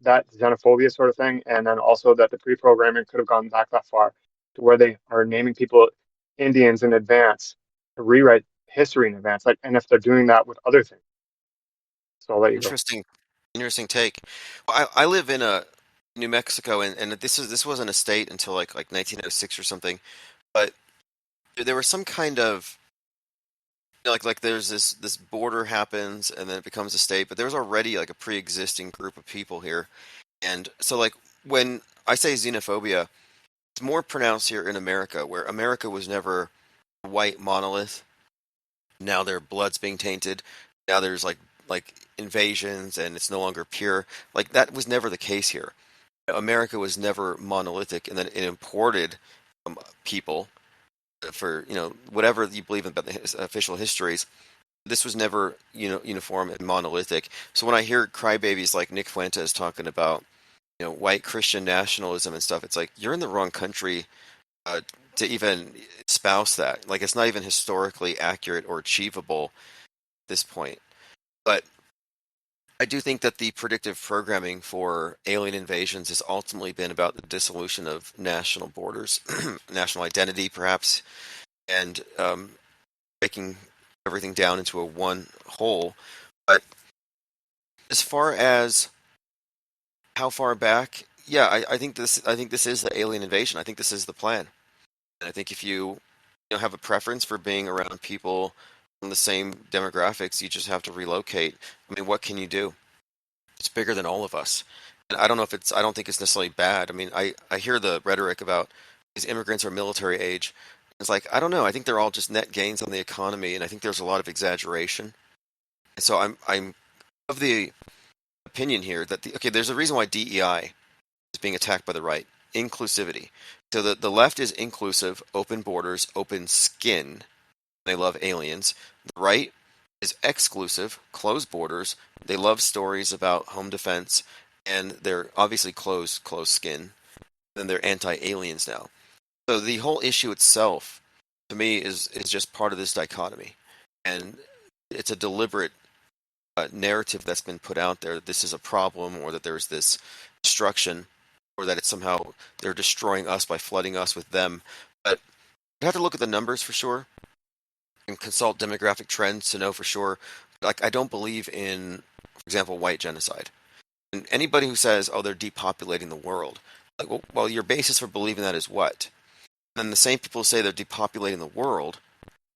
that xenophobia sort of thing, and then also that the pre-programming could have gone back that far to where they are naming people Indians in advance, to rewrite history in advance, like, and if they're doing that with other things. So I'll let you go. Interesting take. Well, I live in a New Mexico, and this wasn't a state until like 1906 or something. But there was some kind of like there's this border happens, and then it becomes a state. But there's already like a pre-existing group of people here, and so like when I say xenophobia, it's more pronounced here in America, where America was never a white monolith. Now their blood's being tainted. Now there's like invasions, and it's no longer pure. Like that was never the case here. America was never monolithic, and then it imported people for whatever you believe about the official histories. This was never uniform and monolithic. So when I hear crybabies like Nick Fuentes talking about white Christian nationalism and stuff, it's like you're in the wrong country uh, to even espouse that. Like it's not even historically accurate or achievable at this point. But I do think that the predictive programming for alien invasions has ultimately been about the dissolution of national borders, national identity, perhaps, and breaking everything down into a one whole. But as far as how far back, yeah, I think this is the alien invasion. I think this is the plan. And I think if you have a preference for being around people from the same demographics, you just have to relocate. I mean, what can you do? It's bigger than all of us. And I don't think it's necessarily bad. I mean, I hear the rhetoric about these immigrants are military age. It's like, I don't know. I think they're all just net gains on the economy, and I think there's a lot of exaggeration. And so I'm of the opinion here that okay, there's a reason why DEI is being attacked by the right. Inclusivity. So the left is inclusive, open borders, open skin. They love aliens. The right is exclusive, closed borders. They love stories about home defense, and they're obviously closed skin. Then they're anti-aliens now. So the whole issue itself, to me, is just part of this dichotomy, and it's a deliberate narrative that's been put out there that this is a problem, or that there's this destruction, or that it's somehow they're destroying us by flooding us with them. But you have to look at the numbers for sure and consult demographic trends to know for sure. Like I don't believe in, for example, white genocide. And anybody who says, "Oh, they're depopulating the world," like, well, your basis for believing that is what? And the same people who say they're depopulating the world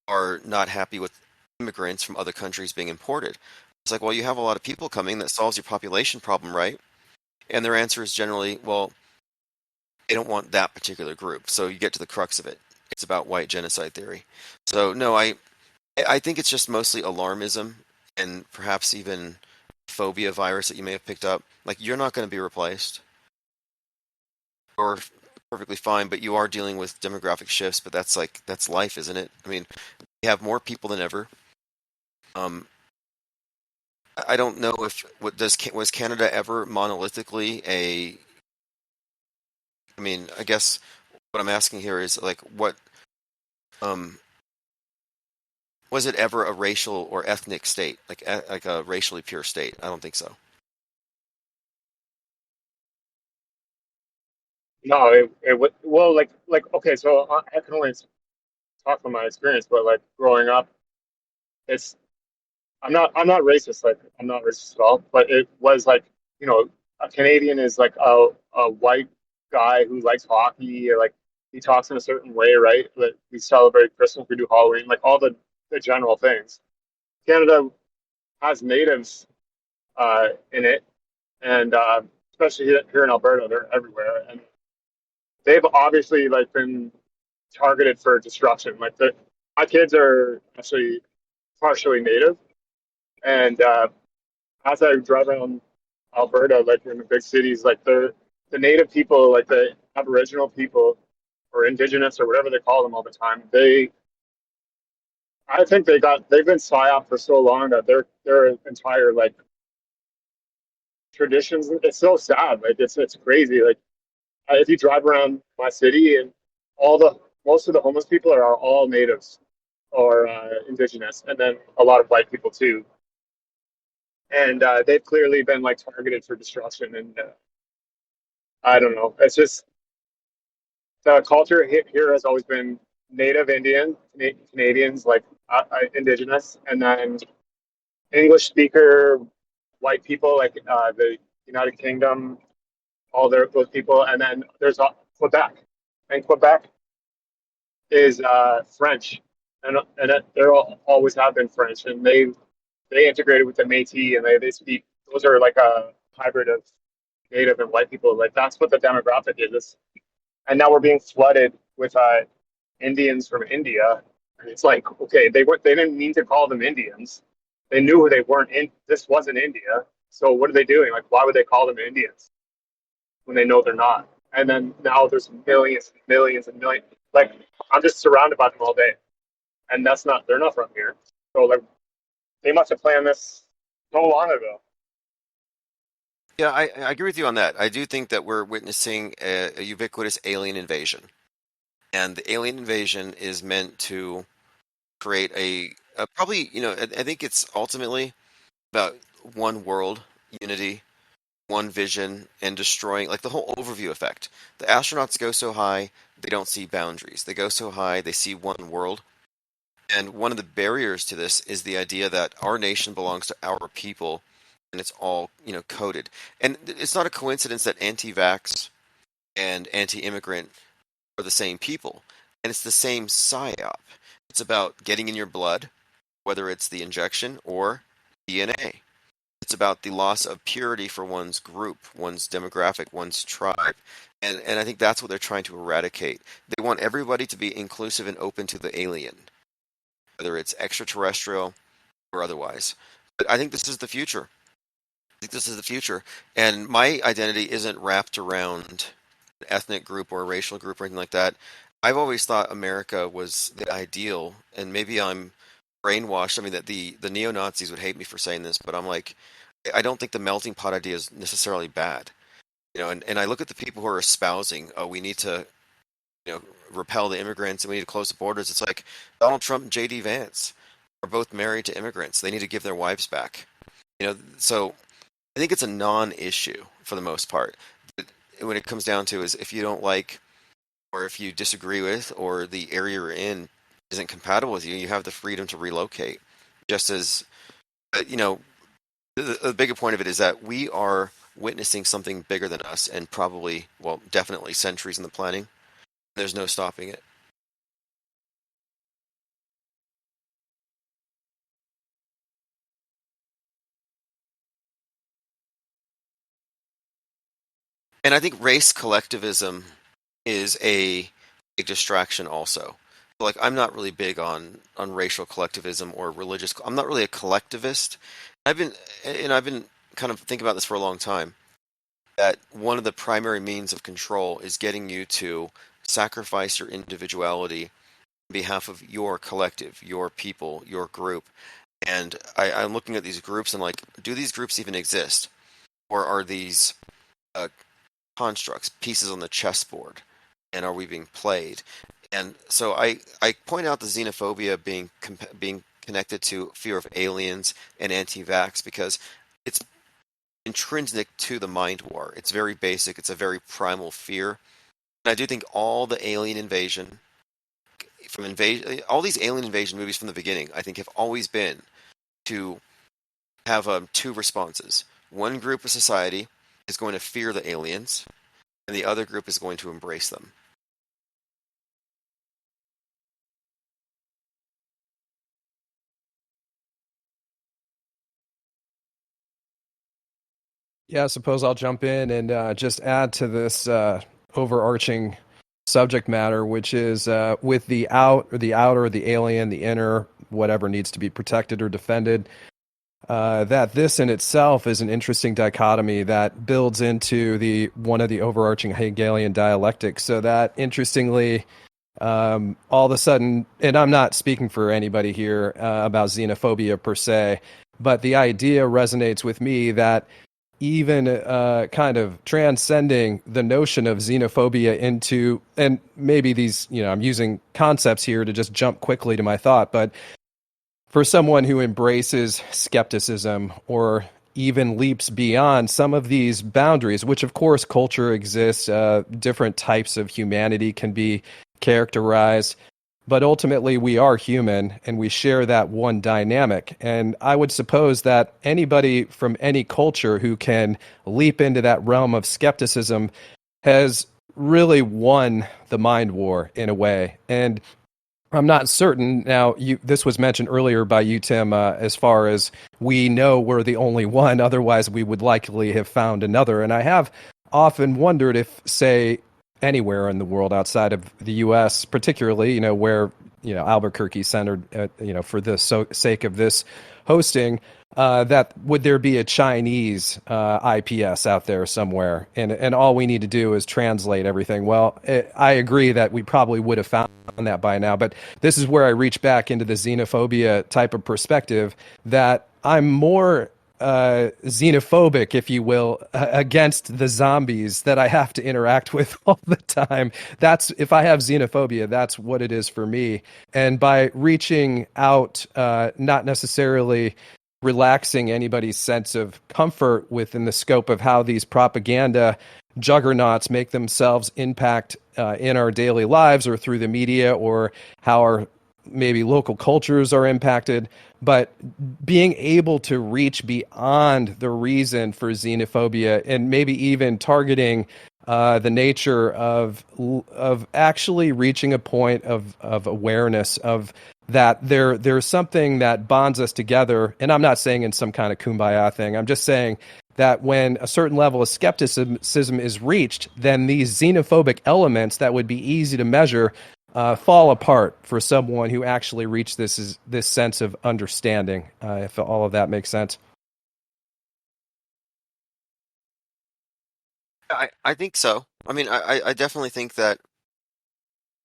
are not happy with immigrants from other countries being imported. It's like, well, you have a lot of people coming, that solves your population problem, right? And their answer is generally, well, they don't want that particular group. So you get to the crux of it. It's about white genocide theory. So no, I think it's just mostly alarmism and perhaps even phobia virus that you may have picked up. Like you're not going to be replaced or perfectly fine, but you are dealing with demographic shifts. But that's life, isn't it? I mean, we have more people than ever. Um, I don't know if was Canada ever monolithically a. I mean, I guess what I'm asking here is like what um was it ever a racial or ethnic state, like a racially pure state? I don't think so. No, it would, well, like okay, so I can only talk from my experience, but like growing up, it's I'm not racist, like I'm not racist at all, but it was like, you know, a Canadian is like a white guy who likes hockey, or like he talks in a certain way, right? Like we celebrate Christmas, we do Halloween, like all the general things. Canada has natives in it, and especially here in Alberta, they're everywhere, and they've obviously like been targeted for destruction. Like my kids are actually partially native, and as I drive around Alberta, like in the big cities, like the native people, like the Aboriginal people or Indigenous or whatever they call them all the time, I think they've been psyop for so long that their entire like traditions. It's so sad. Like it's crazy. Like if you drive around my city, and all the most of the homeless people are all natives or indigenous, and then a lot of white people too. And they've clearly been like targeted for destruction. And I don't know. It's just the culture here has always been native Indian, Canadians, like indigenous, and then English speaker white people, like the United Kingdom, those people, and then there's Quebec, and Quebec is French, and they're always have been French, and they integrated with the Métis, and they speak. Those are like a hybrid of native and white people. Like that's what the demographic is. And now we're being flooded with Indians from India. And it's like, okay, they didn't mean to call them Indians. They knew they weren't in. This wasn't India. So what are they doing? Like, why would they call them Indians when they know they're not? And then now there's millions and millions and millions. Like I'm just surrounded by them all day, and they're not from here. So like they must have planned this so long ago. Yeah, I agree with you on that. I do think that we're witnessing a ubiquitous alien invasion. And the alien invasion is meant to create a probably, I think it's ultimately about one world, unity, one vision, and destroying, like the whole overview effect. The astronauts go so high, they don't see boundaries. They go so high, they see one world. And one of the barriers to this is the idea that our nation belongs to our people, and it's all, coded. And it's not a coincidence that anti-vax and anti-immigrant are the same people, and it's the same psyop. It's about getting in your blood, whether it's the injection or DNA. It's about the loss of purity for one's group, one's demographic, one's tribe. And I think that's what they're trying to eradicate. They want everybody to be inclusive and open to the alien, whether it's extraterrestrial or otherwise. But I think this is the future. I think this is the future. And my identity isn't wrapped around an ethnic group or a racial group or anything like that. I've always thought America was the ideal, and maybe I'm brainwashed. I mean, that the neo Nazis would hate me for saying this, but I'm like, I don't think the melting pot idea is necessarily bad. And I look at the people who are espousing, oh, we need to, repel the immigrants and we need to close the borders. It's like Donald Trump and J.D. Vance are both married to immigrants. They need to give their wives back. So I think it's a non-issue for the most part. But when it comes down to is if you don't like or if you disagree with or the area you're in isn't compatible with you, you have the freedom to relocate. Just as, the bigger point of it is that we are witnessing something bigger than us and probably, well, definitely centuries in the planning. There's no stopping it. And I think race collectivism is a distraction also. Like I'm not really big on racial collectivism or religious. I'm not really a collectivist. I've been I've been kind of thinking about this for a long time. That one of the primary means of control is getting you to sacrifice your individuality on behalf of your collective, your people, your group. And I'm looking at these groups and like, do these groups even exist, or are these uh, constructs, pieces on the chessboard, and are we being played? And so I point out the xenophobia being connected to fear of aliens and anti-vax because it's intrinsic to the mind war. It's very basic. It's a very primal fear. And I do think all the alien invasion all these alien invasion movies from the beginning, I think have always been to have two responses. One group of society is going to fear the aliens, and the other group is going to embrace them. Yeah, I suppose I'll jump in and just add to this overarching subject matter, which is with the outer, the alien, the inner, whatever needs to be protected or defended. That this in itself is an interesting dichotomy that builds into the one of the overarching Hegelian dialectics. So that interestingly, all of a sudden, and I'm not speaking for anybody here about xenophobia per se, but the idea resonates with me that even kind of transcending the notion of xenophobia into, and maybe these, I'm using concepts here to just jump quickly to my thought, but for someone who embraces skepticism or even leaps beyond some of these boundaries, which of course culture exists, different types of humanity can be characterized. but ultimately we are human and we share that one dynamic. And I would suppose that anybody from any culture who can leap into that realm of skepticism has really won the mind war in a way. And I'm not certain. Now, this was mentioned earlier by you, Tim, as far as we know we're the only one. Otherwise, we would likely have found another. And I have often wondered if, say, anywhere in the world outside of the U.S., particularly, where, Albuquerque centered, for the sake of this hosting, that would there be a Chinese IPS out there somewhere, and all we need to do is translate everything. Well, I agree that we probably would have found that by now, but this is where I reach back into the xenophobia type of perspective, that I'm more xenophobic, if you will, against the zombies that I have to interact with all the time. That's, if I have xenophobia, that's what it is for me. And by reaching out, not necessarily relaxing anybody's sense of comfort within the scope of how these propaganda juggernauts make themselves impact in our daily lives or through the media, or how our maybe local cultures are impacted, but being able to reach beyond the reason for xenophobia and maybe even targeting the nature of actually reaching a point of awareness of that there's something that bonds us together. And I'm not saying in some kind of kumbaya thing. I'm just saying that when a certain level of skepticism is reached, then these xenophobic elements that would be easy to measure fall apart for someone who actually reached this sense of understanding, if all of that makes sense. I think so. I mean, I definitely think that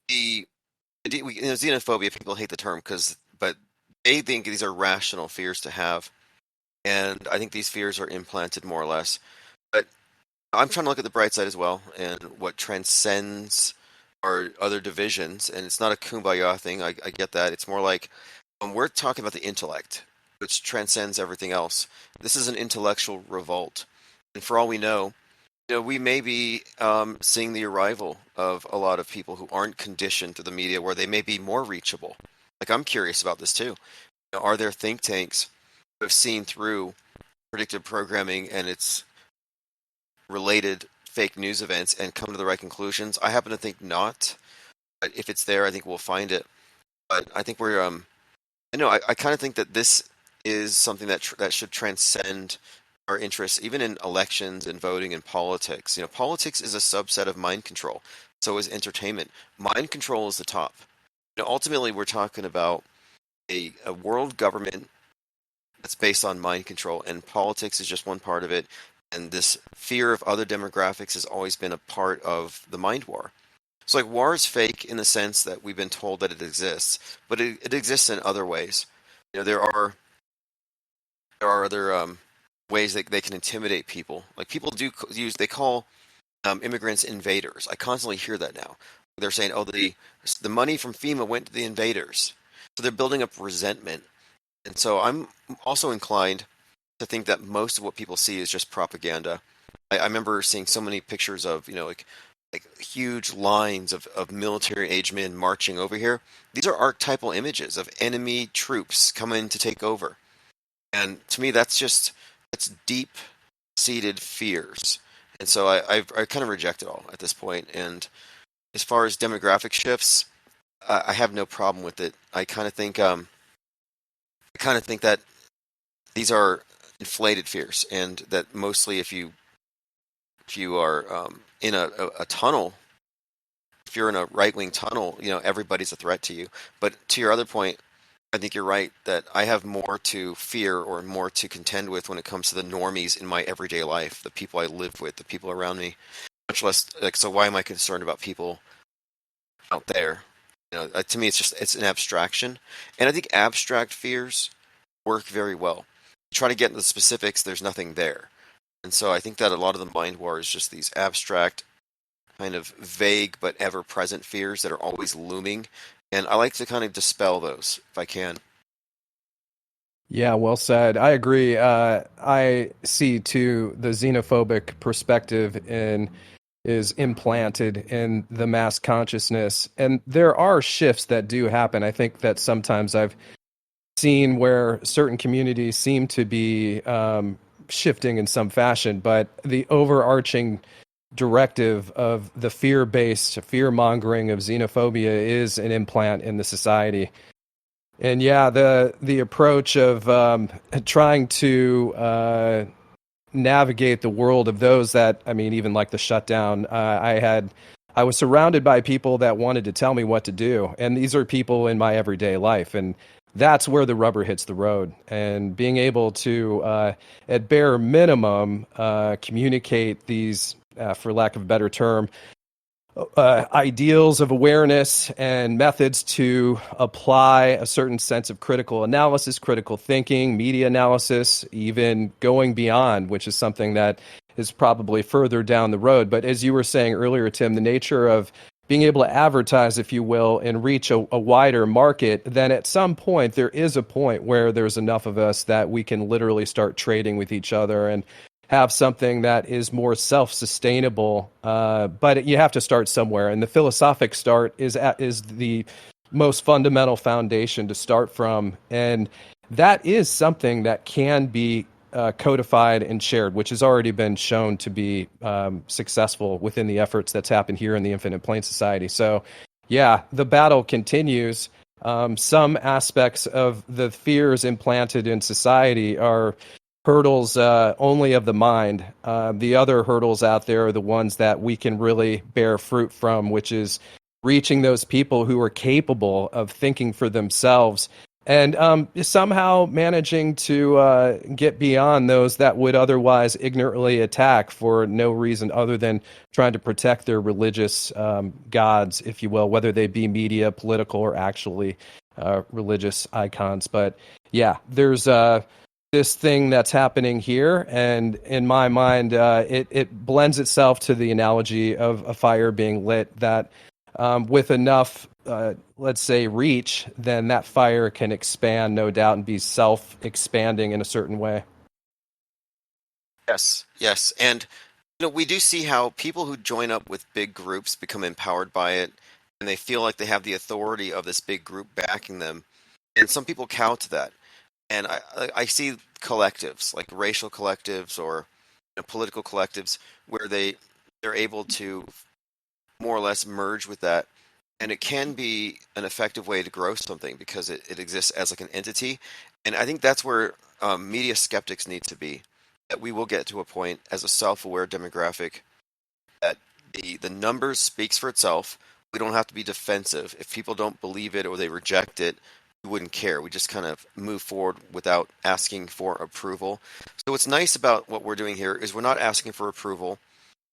the xenophobia, people hate the term but they think these are rational fears to have, and I think these fears are implanted more or less. But I'm trying to look at the bright side as well, and what transcends our other divisions. And it's not a kumbaya thing. I get that. It's more like when we're talking about the intellect, which transcends everything else. This is an intellectual revolt, and for all we know, we may be seeing the arrival of a lot of people who aren't conditioned to the media, where they may be more reachable. Like, I'm curious about this too. Are there think tanks who have seen through predictive programming and its related fake news events and come to the right conclusions? I happen to think not, but if it's there, I think we'll find it. But I think I know, I kind of think that this is something that should transcend our interests, even in elections and voting and politics. Politics is a subset of mind control. So is entertainment. Mind control is the top. Ultimately, we're talking about a world government that's based on mind control, and politics is just one part of it. And this fear of other demographics has always been a part of the mind war. So, like, war is fake in the sense that we've been told that it exists, but it exists in other ways. There are other ways that they can intimidate people. Like, people they call immigrants invaders. I constantly hear that now. They're saying, "Oh, the money from FEMA went to the invaders," so they're building up resentment. And so I'm also inclined to think that most of what people see is just propaganda. I remember seeing so many pictures of, like huge lines of military age men marching over here. These are archetypal images of enemy troops coming to take over. And to me, that's deep seated fears. And so I kind of reject it all at this point. And as far as demographic shifts, I have no problem with it. I kind of think that these are inflated fears, and that mostly if you are in a tunnel, if you're in a right wing tunnel, everybody's a threat to you. But to your other point, I think you're right that I have more to fear or more to contend with when it comes to the normies in my everyday life, the people I live with, the people around me. Much less, like, so why am I concerned about people out there? To me, it's an abstraction, and I think abstract fears work very well. You try to get into the specifics, there's nothing there. And so I think that a lot of the mind war is just these abstract, kind of vague but ever present fears that are always looming. And I like to kind of dispel those if I can. Yeah, well said. I agree. I see too the xenophobic perspective in is implanted in the mass consciousness. And there are shifts that do happen. I think that sometimes I've seen where certain communities seem to be shifting in some fashion, but the overarching directive of the fear-based fear-mongering of xenophobia is an implant in the society. And yeah, the approach of trying to navigate the world of those that, I mean, even like the shutdown, I was surrounded by people that wanted to tell me what to do, and these are people in my everyday life, and that's where the rubber hits the road. And being able to, at bare minimum, communicate these, for lack of a better term, ideals of awareness and methods to apply a certain sense of critical analysis, critical thinking, media analysis, even going beyond, which is something that is probably further down the road. But as you were saying earlier, Tim, the nature of being able to advertise, if you will, and reach a wider market, then at some point there is a point where there's enough of us that we can literally start trading with each other and have something that is more self-sustainable, but you have to start somewhere, and the philosophic start is the most fundamental foundation to start from, and that is something that can be codified and shared, which has already been shown to be successful within the efforts that's happened here in the Infinite Plane Society. So, yeah, the battle continues. Some aspects of the fears implanted in society are hurdles only of the mind. The other hurdles out there are the ones that we can really bear fruit from, which is reaching those people who are capable of thinking for themselves and somehow managing to get beyond those that would otherwise ignorantly attack for no reason other than trying to protect their religious gods, if you will, whether they be media, political, or actually religious icons. But yeah, there's this thing that's happening here, and in my mind, it blends itself to the analogy of a fire being lit that with enough, let's say, reach, then that fire can expand, no doubt, and be self-expanding in a certain way. Yes, yes. And we do see how people who join up with big groups become empowered by it, and they feel like they have the authority of this big group backing them. And some people cow to that. And I see collectives like racial collectives or political collectives where they're able to more or less merge with that, and it can be an effective way to grow something because it exists as like an entity. And I think that's where media skeptics need to be. That we will get to a point as a self-aware demographic that the numbers speaks for itself. We don't have to be defensive. If people don't believe it or they reject it, we wouldn't care. We just kind of move forward without asking for approval. So what's nice about what we're doing here is we're not asking for approval.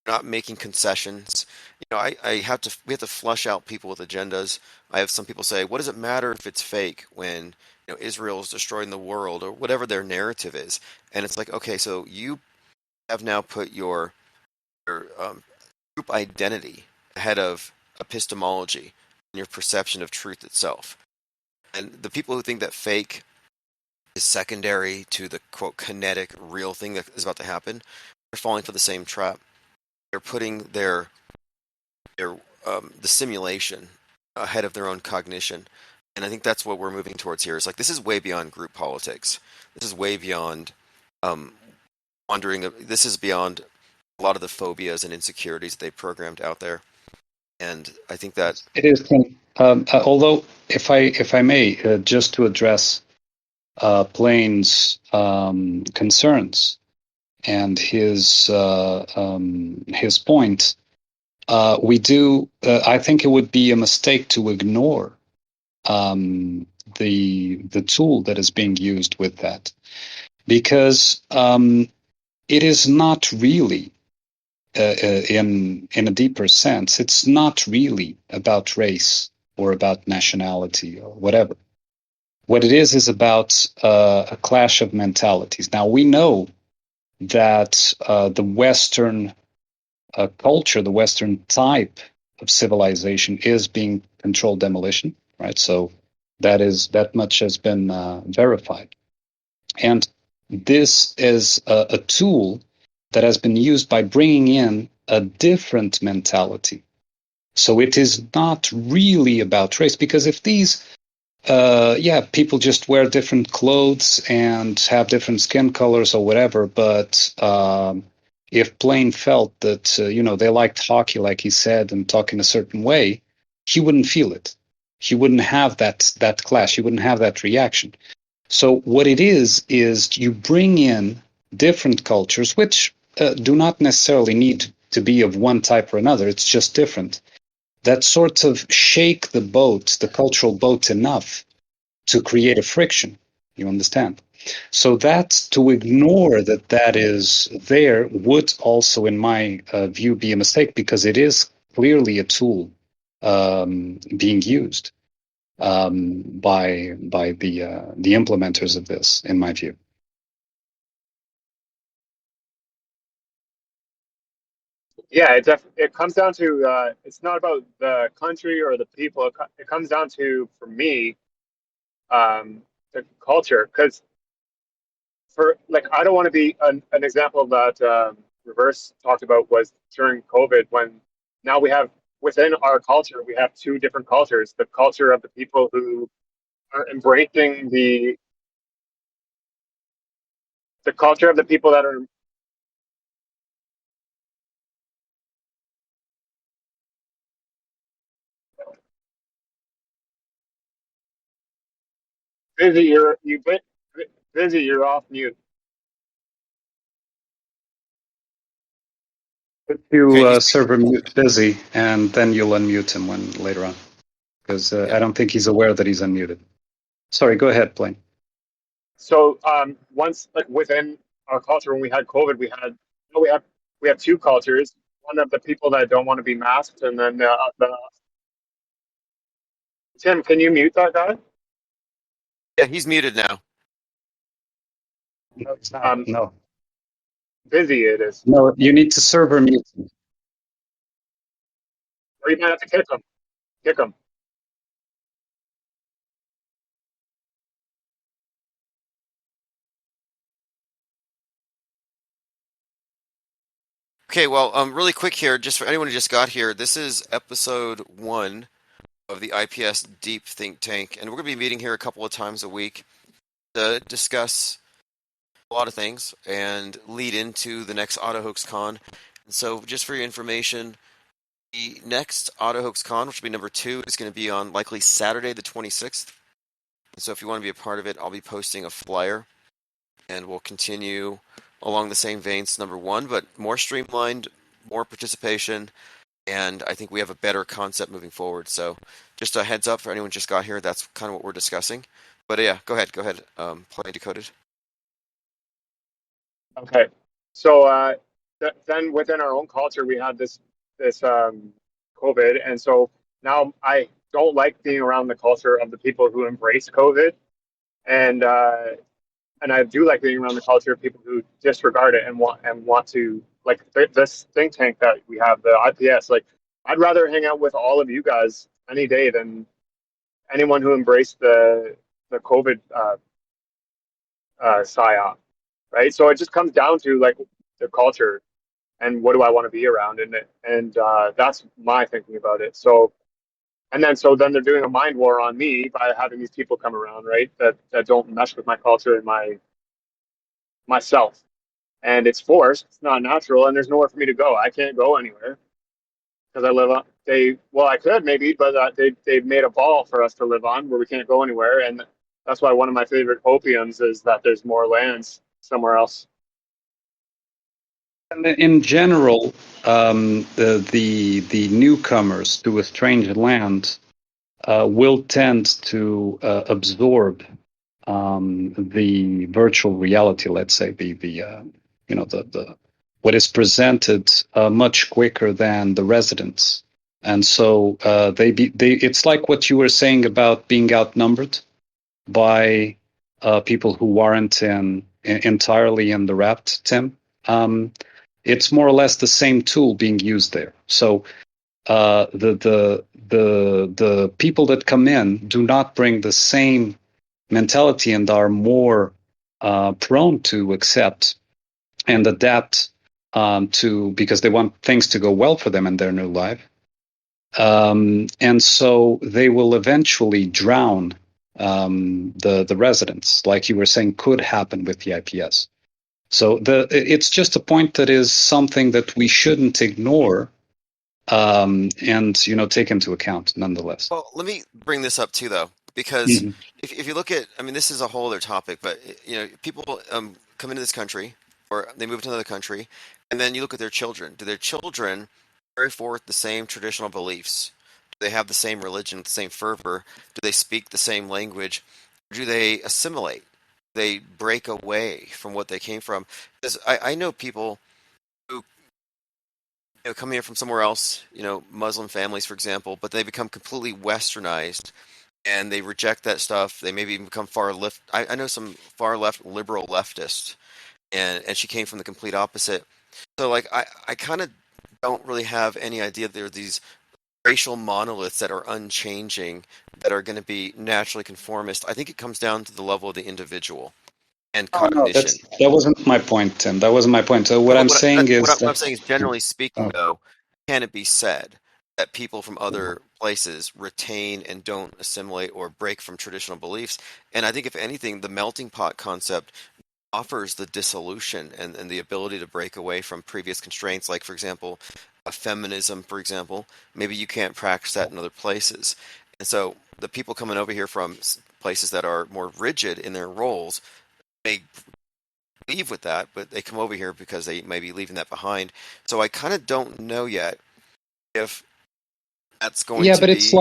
We're not making concessions. We have to flush out people with agendas. I have some people say, what does it matter if it's fake when Israel is destroying the world or whatever their narrative is? And it's like, okay, so you have now put your group identity ahead of epistemology and your perception of truth itself. And the people who think that fake is secondary to the quote kinetic real thing that is about to happen, they're falling for the same trap. They're putting their the simulation ahead of their own cognition. And I think that's what we're moving towards here. Is like this is way beyond group politics. This is way beyond um, wandering. This is beyond a lot of the phobias and insecurities that they programmed out there. And I think that It is. Although, if I may, just to address Blaine's concerns and his point, we do. I think it would be a mistake to ignore the tool that is being used with that, because it is not really in a deeper sense. It's not really about race or about nationality or whatever. What it is about a clash of mentalities. Now we know that the Western culture, the Western type of civilization, is being controlled demolition, right? So that much has been verified, and this is a tool that has been used by bringing in a different mentality. So it is not really about race, because if these people just wear different clothes and have different skin colors or whatever. But if Blaine felt that they liked hockey, like he said, and talk in a certain way, he wouldn't feel it. He wouldn't have that clash. He wouldn't have that reaction. So what it is you bring in different cultures, which do not necessarily need to be of one type or another. It's just different. That sort of shake the boat, the cultural boat, enough to create a friction. You understand? So that, to ignore that is there, would also, in my view, be a mistake, because it is clearly a tool being used by the implementers of this, in my view. Yeah, it comes down to it's not about the country or the people. It comes down to, for me, the culture. Because for like, I don't want to be an example that Reverse talked about was during COVID, when now we have within our culture we have two different cultures: the culture of the people who are embracing the culture of the people that are busy. Busy. You're off mute. You Okay, he's server mute busy, and then you'll unmute him when later on, because yeah. I don't think he's aware that he's unmuted. Sorry, go ahead, Blaine. So once, like, within our culture, when we had COVID, we have two cultures. One of the people that don't want to be masked, and then Tim, can you mute that guy? Yeah, he's muted now. No, it's not. Um, No, Busy it is. no, you need to server mute him. Or you might have to kick him. Kick him. Okay, well, really quick here, just for anyone who just got here, this is episode 1 of the IPS Deep Think Tank, and we're going to be meeting here a couple of times a week to discuss a lot of things and lead into the next AutoHoaxCon. And so, just for your information, the next AutoHoaxCon, which will be number 2, is going to be on likely Saturday the 26th. And so, if you want to be a part of it, I'll be posting a flyer, and we'll continue along the same veins, number 1, but more streamlined, more participation, and I think we have a better concept moving forward. So, just a heads up for anyone who just got here, that's kind of what we're discussing. But yeah, go ahead, play Decoded. Okay. So then within our own culture, we had this COVID, and so now I don't like being around the culture of the people who embrace COVID, and I do like being around the culture of people who disregard it and want to, like, this think tank that we have, the IPS. Like, I'd rather hang out with all of you guys any day than anyone who embraced the COVID psyop, right? So it just comes down to, like, the culture and what do I want to be around in it, and that's my thinking about it. So then they're doing a mind war on me by having these people come around, right? That don't mesh with my culture and myself, and it's forced. It's not natural, and there's nowhere for me to go. I can't go anywhere because I live on. I could maybe, but they've made a ball for us to live on where we can't go anywhere, and that's why one of my favorite opiums is that there's more lands somewhere else. And in general, the newcomers to a strange land will tend to absorb the virtual reality, let's say, the what is presented much quicker than the residents, and so they it's like what you were saying about being outnumbered by people who aren't entirely in the rapt, Tim. It's more or less the same tool being used there. So the people that come in do not bring the same mentality and are more prone to accept and adapt because they want things to go well for them in their new life. And so they will eventually drown the residents, like you were saying, could happen with the IPS. So it's just a point that is something that we shouldn't ignore, and take into account nonetheless. Well, let me bring this up too, though, because Mhm. if you look at, I mean, this is a whole other topic, but people come into this country or they move to another country, and then you look at their children. Do their children carry forth the same traditional beliefs? Do they have the same religion, the same fervor? Do they speak the same language? Do they assimilate? They break away from what they came from? Because I know people who come here from somewhere else, Muslim families, for example, but they become completely westernized and they reject that stuff. They maybe even become far left. I know some far left liberal leftists, and she came from the complete opposite. So like I kind of don't really have any idea that there are these racial monoliths that are unchanging that are going to be naturally conformist. I think it comes down to the level of the individual and Oh no, cognition. that wasn't my point, Tim. That wasn't my point. So what No, I'm but saying is what I'm that. saying is, generally speaking, Oh, though, can it be said that people from other places retain and don't assimilate or break from traditional beliefs? And I think, if anything, the melting pot concept offers the dissolution and the ability to break away from previous constraints, like, for example, feminism, for example. Maybe you can't practice that in other places. And so the people coming over here from places that are more rigid in their roles may leave with that, but they come over here because they may be leaving that behind. So I kind of don't know yet if that's going yeah, to but it's be.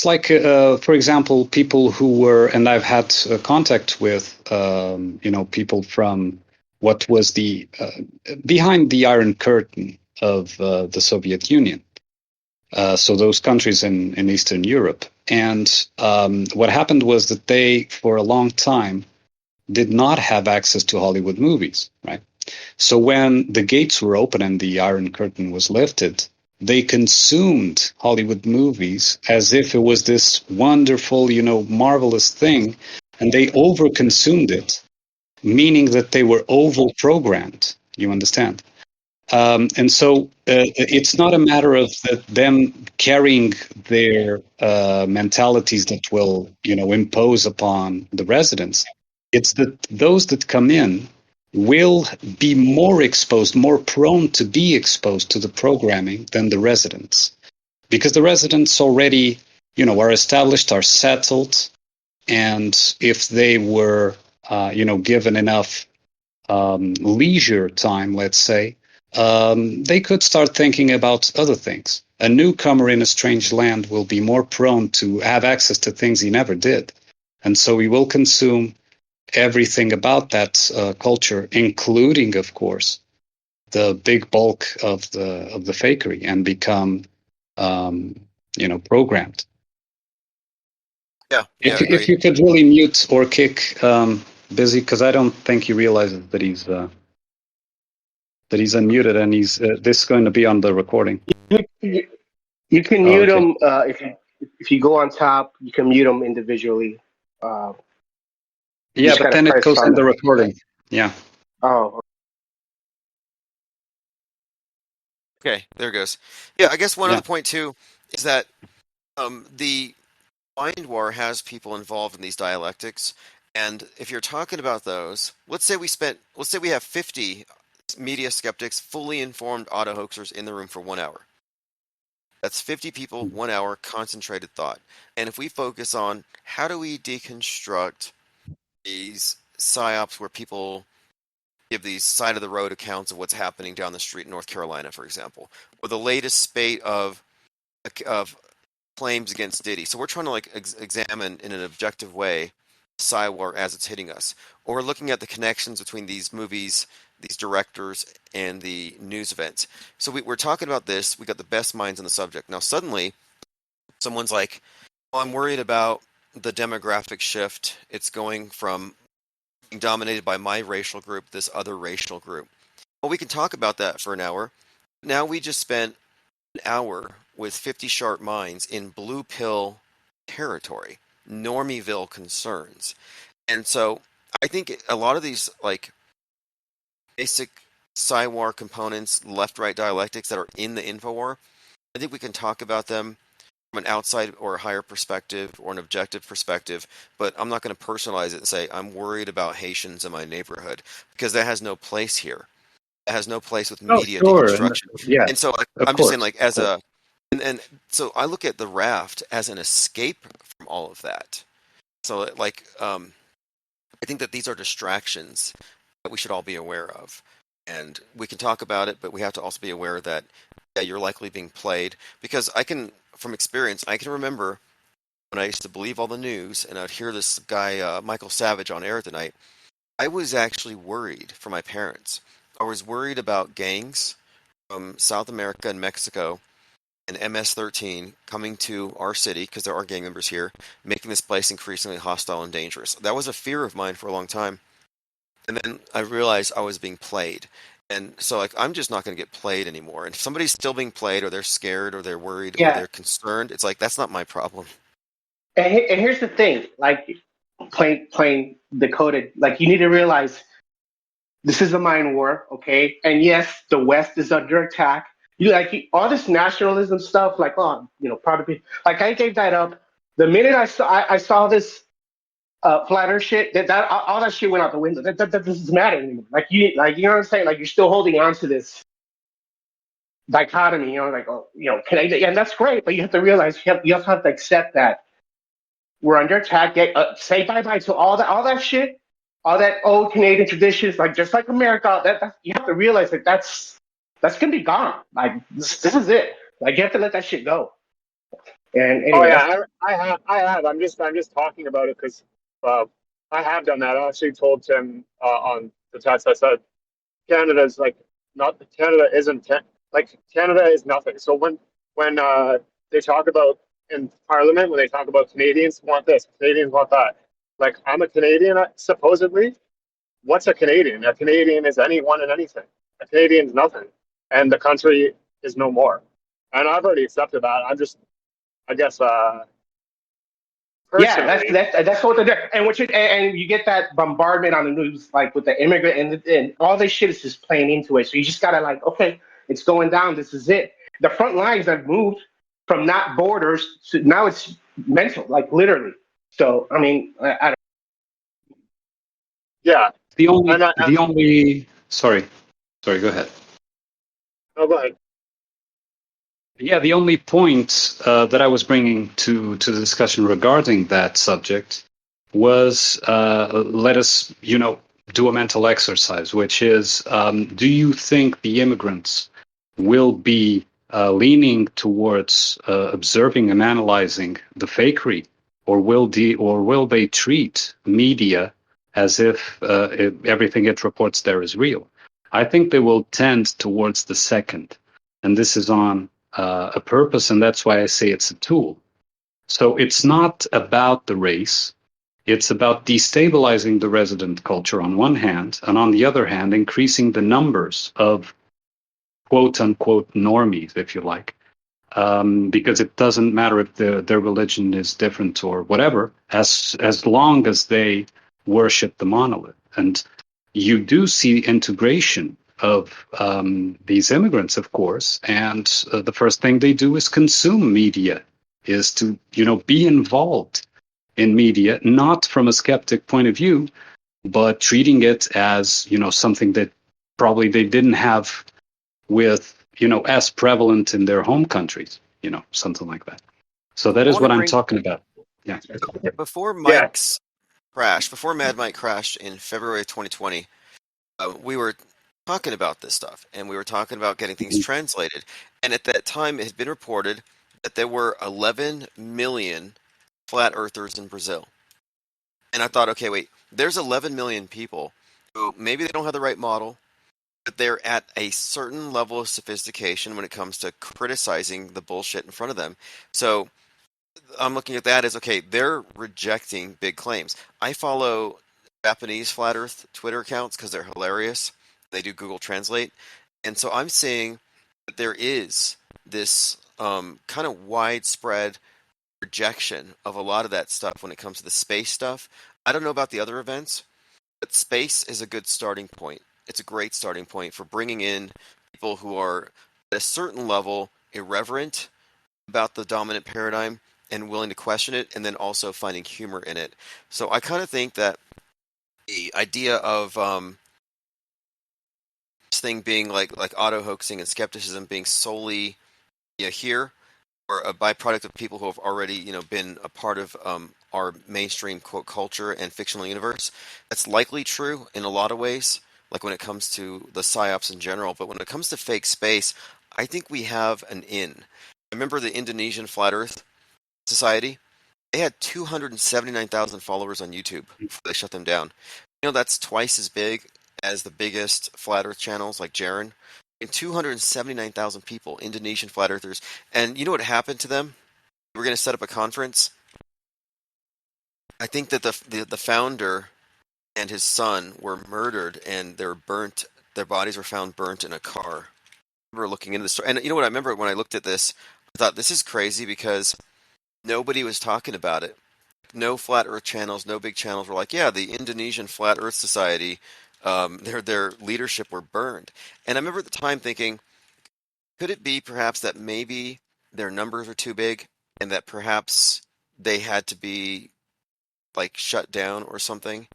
like for example, people who were, and I've had contact with, people from what was the behind the Iron Curtain of the Soviet Union. So those countries in Eastern Europe, and what happened was that they, for a long time, did not have access to Hollywood movies, right? So when the gates were open and the Iron Curtain was lifted, they consumed Hollywood movies as if it was this wonderful, marvelous thing, and they overconsumed it, meaning that they were over-programmed. You understand? And so it's not a matter of them carrying their mentalities that will, impose upon the residents. It's that those that come in will be more exposed, more prone to be exposed to the programming than the residents, because the residents already, are established, are settled, and if they were, given enough leisure time, let's say, they could start thinking about other things. A newcomer in a strange land will be more prone to have access to things he never did. And so he will consume everything about that culture, including, of course, the big bulk of the fakery, and become, programmed. Yeah, yeah, If agreed. you could really mute or kick Busy, because I don't think he realizes that he's unmuted, and he's this is going to be on the recording. You, you can Oh, mute okay. them if you go on top. You can mute them individually. Uh, you Yeah, just but gotta then it press goes to on the the. recording. Yeah. Oh, Okay, there it goes. Yeah, I guess one Yeah. other point too is that the mind war has people involved in these dialectics, and if you're talking about those, let's say we have 50 media skeptics, fully informed auto hoaxers in the room for 1 hour. That's 50 people, 1 hour, concentrated thought. And if we focus on how do we deconstruct these psyops where people give these side of the road accounts of what's happening down the street in North Carolina, for example, or the latest spate of claims against Diddy. So we're trying to like examine in an objective way Psywar as it's hitting us, or we're looking at the connections between these movies, these directors, and the news events. So we're talking about this. We got the best minds on the subject. Now suddenly, someone's like, "Oh, I'm worried about the demographic shift. It's going from being dominated by my racial group, this other racial group." Well, we can talk about that for an hour. Now we just spent an hour with 50 sharp minds in blue pill territory, Normieville concerns. And so I think a lot of these like basic Psywar components, left-right dialectics that are in the Infowar. I think we can talk about them from an outside or a higher perspective or an objective perspective, but I'm not going to personalize it and say I'm worried about Haitians in my neighborhood because that has no place here. It has no place with Oh, media sure, and deconstruction. yeah, And so of I'm just saying, course, like, of as course. a, and so I look at the raft as an escape from all of that. So, like, I think that these are distractions that we should all be aware of. And we can talk about it, but we have to also be aware that, yeah, you're likely being played. Because from experience, I can remember when I used to believe all the news and I'd hear this guy, Michael Savage, on air tonight. I was actually worried for my parents. I was worried about gangs from South America and Mexico and MS-13 coming to our city because there are gang members here, making this place increasingly hostile and dangerous. That was a fear of mine for a long time. And then I realized I was being played. And so, like, I'm just not going to get played anymore. And if somebody's still being played, or they're scared, or they're worried, or Yeah, they're concerned, it's like that's not my problem. and here's the thing, like plain decoded, like you need to realize this is a mind war, okay? And yes, the West is under attack. You like all this nationalism stuff, like oh, proud to be. Like I gave that up the minute I saw this flatter shit. That all that shit went out the window. That doesn't matter anymore. You know what I'm saying? Like you're still holding on to this dichotomy. Like oh, can I? And that's great, but you have to realize you also have to accept that we're under attack. Say bye bye to all that shit, all that old Canadian traditions, like just like America. That you have to realize that that's gonna be gone. Like this is it. Like you have to let that shit go. And Oh anyway, that's yeah, I have. I'm just talking about it because uh, I have done that. I actually told Tim on the text. I said Canada's like not Canada isn't like Canada is nothing. So when they talk about in Parliament, when they talk about Canadians want this, Canadians want that. Like I'm a Canadian supposedly. What's a Canadian? A Canadian is anyone and anything. A Canadian's nothing, and the country is no more. And I've already accepted that. I'm just, I guess, yeah, personally, that's what they're doing. And and you get that bombardment on the news, like with the immigrant and all this shit is just playing into it. So you just gotta like, okay, it's going down. This is it. The front lines have moved from not borders to now it's mental, like literally. So I mean, I yeah. The only, And the only, sorry, go ahead. oh, go ahead. Yeah, the only point that I was bringing to the discussion regarding that subject was let us, do a mental exercise, which is, do you think the immigrants will be leaning towards observing and analyzing the fakery, or will they treat media as if everything it reports there is real? I think they will tend towards the second, and this is on a purpose, and that's why I say it's a tool. So it's not about the race. It's about destabilizing the resident culture on one hand, and on the other hand, increasing the numbers of quote unquote normies, if you like, because it doesn't matter if their religion is different or whatever, as long as they worship the monolith. And you do see integration of these immigrants, of course, and the first thing they do is consume media, is to be involved in media, not from a skeptic point of view, but treating it as something that probably they didn't have with as prevalent in their home countries, something like that. So that I is want to what I'm bring talking about. Yeah. before Yeah, Mike's crash, before Mad Mike crashed in February of 2020. We were talking about this stuff, and we were talking about getting things Mhm. translated. And at that time, it had been reported that there were 11 million flat earthers in Brazil. And I thought, okay, wait, there's 11 million people who maybe they don't have the right model, but they're at a certain level of sophistication when it comes to criticizing the bullshit in front of them. So I'm looking at that as okay, they're rejecting big claims. I follow Japanese flat Earth Twitter accounts because they're hilarious. They do Google Translate, and so I'm seeing that there is this kind of widespread rejection of a lot of that stuff when it comes to the space stuff. I don't know about the other events, but space is a good starting point. it's a great starting point for bringing in people who are at a certain level irreverent about the dominant paradigm and willing to question it, and then also finding humor in it. So I kind of think that the idea of this thing being like auto hoaxing and skepticism being solely here, or a byproduct of people who have already been a part of our mainstream quote culture and fictional universe, that's likely true in a lot of ways, like when it comes to the psyops in general. But when it comes to fake space, I think we have an in. I remember the Indonesian Flat Earth Society. They had 279,000 followers on YouTube before they shut them down. That's twice as big as the biggest flat Earth channels like Jaren. And 279,000 people, Indonesian flat earthers. And you know what happened to them? We're going to set up a conference. I think that the founder and his son were murdered, and they were burnt. Their bodies were found burnt in a car. I remember looking into the story, and you know what? I remember when I looked at this, I thought this is crazy because nobody was talking about it. No flat Earth channels, no big channels were like, yeah, the Indonesian Flat Earth Society, their leadership were burned. And I remember at the time thinking, could it be perhaps that maybe their numbers are too big, and that perhaps they had to be like shut down or something?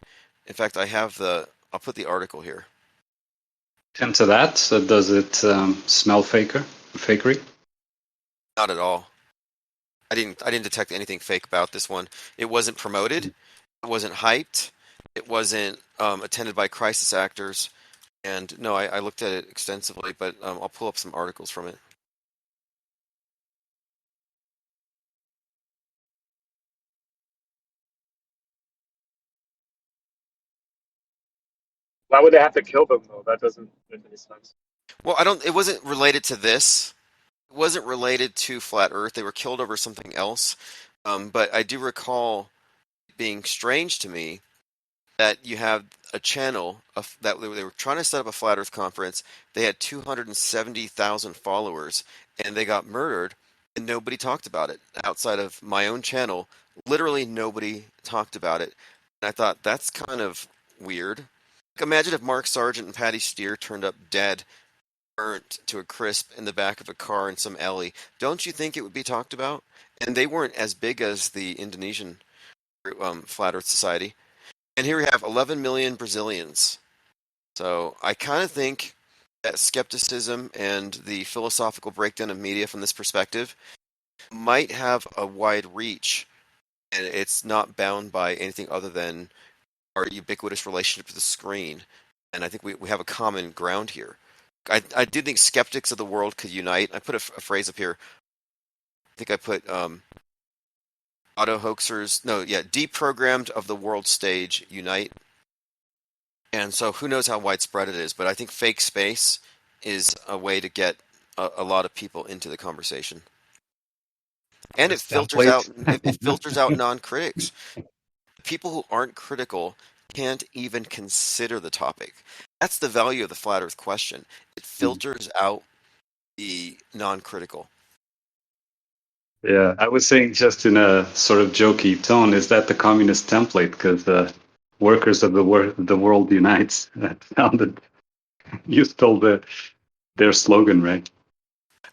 In fact, I'll put the article here. Into that, so does it smell fakery? Not at all. I didn't detect anything fake about this one. It wasn't promoted. It wasn't hyped. It wasn't attended by crisis actors. And no, I looked at it extensively, but I'll pull up some articles from it. Why would they have to kill them though? That doesn't make any sense. Well, it wasn't related to this. It wasn't related to Flat Earth. They were killed over something else. But I do recall being strange to me that you have a channel that they were trying to set up a Flat Earth conference. They had 270,000 followers, and they got murdered, and nobody talked about it outside of my own channel. Literally nobody talked about it. And I thought that's kind of weird. Like, imagine if Mark Sargent and Patty Steer turned up dead, burnt to a crisp in the back of a car in some alley. Don't you think it would be talked about? And they weren't as big as the Indonesian Flat Earth Society. And here we have 11 million Brazilians. So I kind of think that skepticism and the philosophical breakdown of media from this perspective might have a wide reach, and it's not bound by anything other than our ubiquitous relationship to the screen. And I think we have a common ground here. I do think skeptics of the world could unite. I put a phrase up here. I think I put auto hoaxers, no, yeah, deprogrammed of the world stage unite. And so who knows how widespread it is, but I think fake space is a way to get a lot of people into the conversation. And it This filters out template. it filters out non-critics. People who aren't critical can't even consider the topic. That's the value of the flat earth question. It filters out the non-critical. Yeah, I was saying just in a sort of jokey tone, is that the communist template? Because workers of the world unites. That sounded. You stole their slogan, right?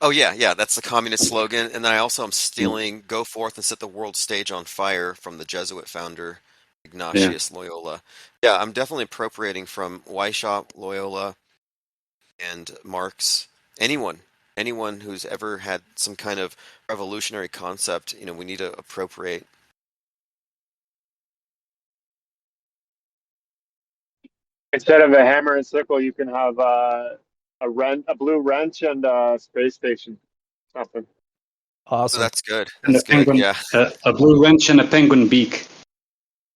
Oh yeah, that's the communist slogan. And then I also am stealing "Go forth and set the world stage on fire" from the Jesuit founder Yeah. Ignatius Loyola. Yeah, I'm definitely appropriating from Weishaupt, Loyola, and Marx. Anyone, anyone who's ever had some kind of revolutionary concept, we need to appropriate. Instead of a hammer and sickle, you can have a blue wrench, and a space station. Something. So Awesome. that's good. And a That's good. penguin, Yeah, a blue wrench and a penguin beak.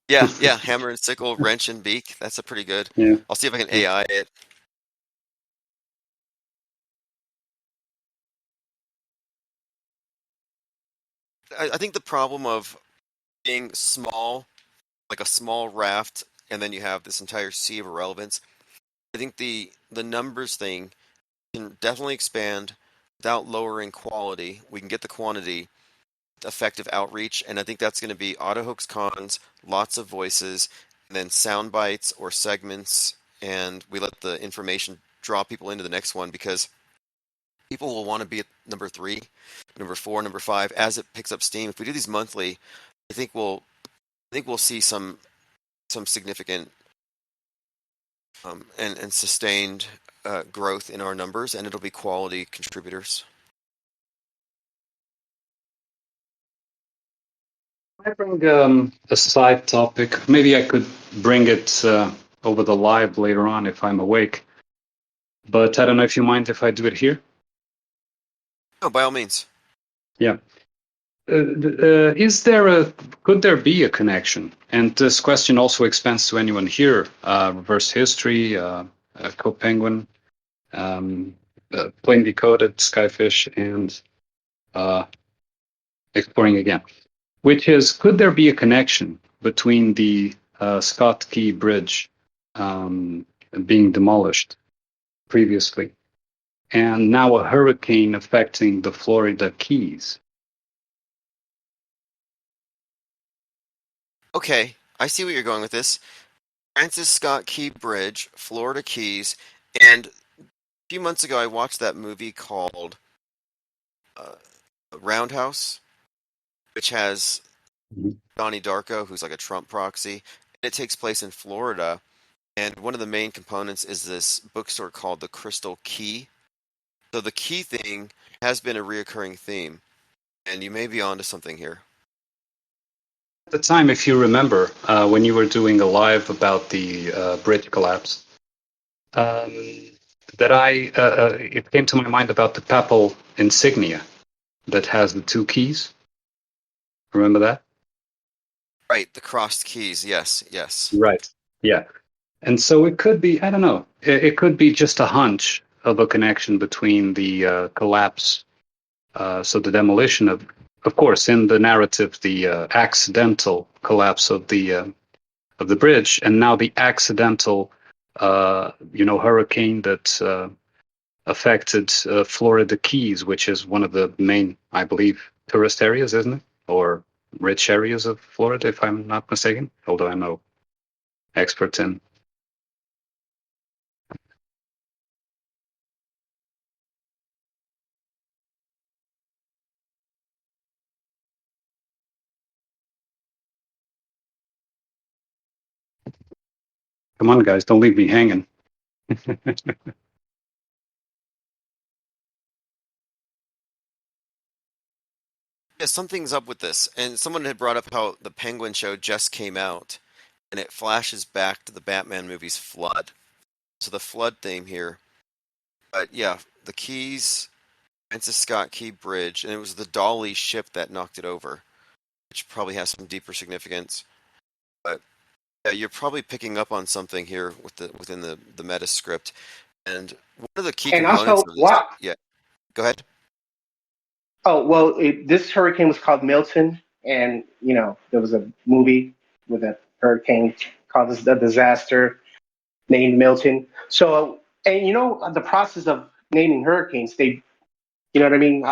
yeah. Hammer and sickle, wrench and beak. That's a pretty good. Yeah. I'll see if I can Yeah. AI it. I think the problem of being small, like a small raft, and then you have this entire sea of irrelevance. I think the numbers thing can definitely expand without lowering quality. We can get the quantity, effective outreach, and I think that's going to be auto hoax cons, lots of voices, and then sound bites or segments and we let the information draw people into the next one, because people will want to be at number 3, number 4, number 5 as it picks up steam. If we do these monthly, I think we'll see some significant and sustained growth in our numbers, and it'll be quality contributors. I bring a side topic. Maybe I could bring it over the live later on if I'm awake. But I don't know if you mind if I do it here. Oh, by all means. Yeah. Could there be a connection? And this question also expands to anyone here. Reverse history, co-penguin, plain decoded, skyfish, and exploring again. Which is, could there be a connection between the Scott Key Bridge being demolished previously and now a hurricane affecting the Florida Keys? Okay, I see where you're going with this. Francis Scott Key Bridge, Florida Keys, and a few months ago I watched that movie called uh, Roundhouse, which has Mhm. Donnie Darko, who's like a Trump proxy. It takes place in Florida, and one of the main components is this bookstore called the Crystal Key. So the key thing has been a reoccurring theme, and you may be onto something here. At the time, if you remember, when you were doing a live about the bridge collapse, um, it came to my mind about the papal insignia that has the 2 keys. Remember that? Right, the crossed keys. Yes, yes. Right. Yeah. And so it could be, I don't know, it could be just a hunch of a connection between the collapse, so the demolition of course, in the narrative, the accidental collapse of the bridge, and now the accidental, hurricane that affected Florida Keys, which is one of the main, I believe, tourist areas, isn't it? Or rich areas of Florida, if I'm not mistaken, although I'm no expert in. Come on, guys, don't leave me hanging. Yeah, something's up with this. And someone had brought up how the Penguin show just came out, and it flashes back to the Batman movie's Flood. So the Flood theme here. But yeah, the Keys, Francis Scott Key Bridge, and it was the Dolly ship that knocked it over, which probably has some deeper significance. But yeah, you're probably picking up on something here within the meta script. And one of the key And components also, of this, what? yeah, go ahead. Oh well, this hurricane was called Milton, and there was a movie with a hurricane called a disaster named Milton. So, and the process of naming hurricanes, you know what I mean?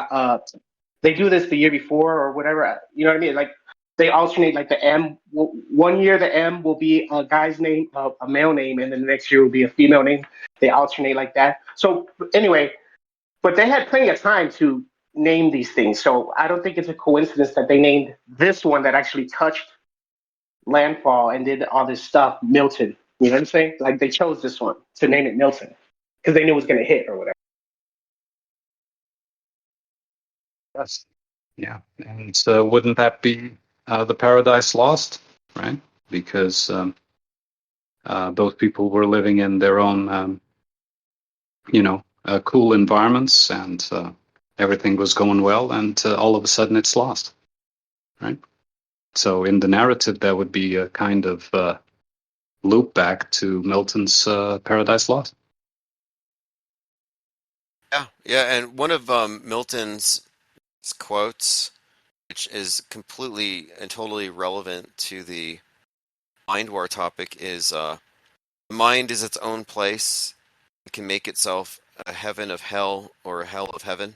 They do this the year before or whatever. You know what I mean? Like they alternate. Like the M, one year the M will be a guy's name, a male name, and then the next year will be a female name. They alternate like that. So anyway, but they had plenty of time to name these things. So I don't think it's a coincidence that they named this one that actually touched landfall and did all this stuff Milton. You know what I'm saying? Like they chose this one to name it Milton because they knew it was going to hit or whatever. Yes. Yeah. And so wouldn't that be the Paradise Lost, right? Because those people were living in their own, cool environments, and everything was going well, and all of a sudden it's lost, right? So in the narrative, that would be a kind of loop back to Milton's Paradise Lost. Yeah, yeah, and one of Milton's quotes, which is completely and totally relevant to the mind war topic, is the mind is its own place. It can make itself a heaven of hell or a hell of heaven.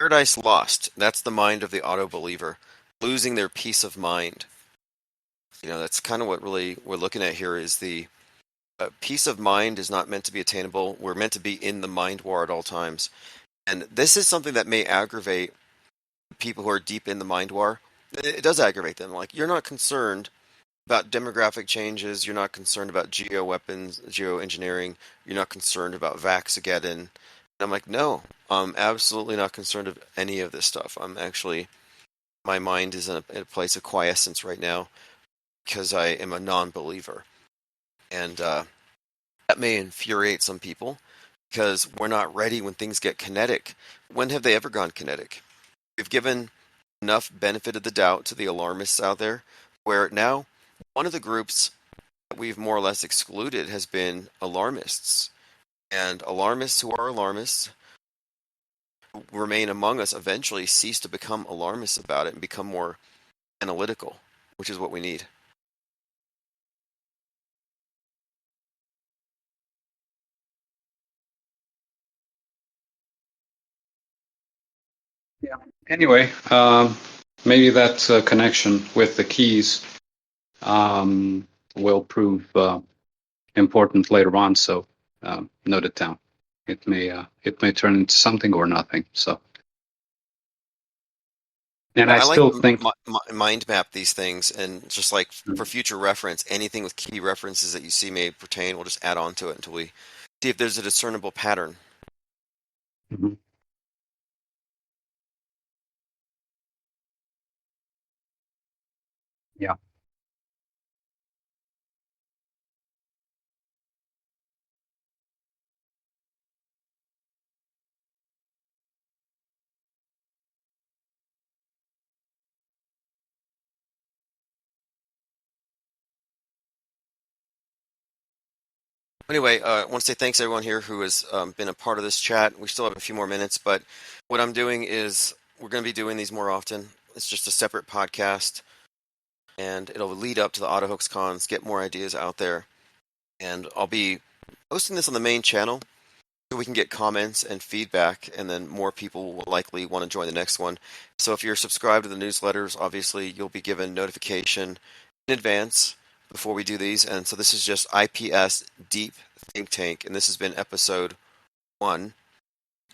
Paradise Lost. That's the mind of the auto believer, losing their peace of mind. That's kind of what really we're looking at here is the peace of mind is not meant to be attainable. We're meant to be in the mind war at all times. And this is something that may aggravate people who are deep in the mind war. It does aggravate them. Like, you're not concerned about demographic changes. You're not concerned about geoweapons, geoengineering. You're not concerned about Vaxageddon. And I'm like, no, I'm absolutely not concerned of any of this stuff. My mind is in a place of quiescence right now because I am a non-believer. And that may infuriate some people because we're not ready when things get kinetic. When have they ever gone kinetic? We've given enough benefit of the doubt to the alarmists out there where now one of the groups that we've more or less excluded has been alarmists. And alarmists who are alarmists who remain among us eventually cease to become alarmists about it and become more analytical, which is what we need. Yeah. Anyway, maybe that connection with the keys will prove important later on. So note it down. It may turn into something or nothing. So, and Yeah, I I like still to think mind map these things, and just like for future reference, anything with key references that you see may pertain, we'll just add on to it until we see if there's a discernible pattern. Mhm. Yeah. Anyway, I want to say thanks to everyone here who has been a part of this chat. We still have a few more minutes, but what I'm doing is we're going to be doing these more often. It's just a separate podcast, and it'll lead up to the AutoHooks cons, get more ideas out there, and I'll be posting this on the main channel so we can get comments and feedback, and then more people will likely want to join the next one. So if you're subscribed to the newsletters, obviously you'll be given notification in advance before we do these. And so this is just IPS Deep Think Tank, and this has been episode 1.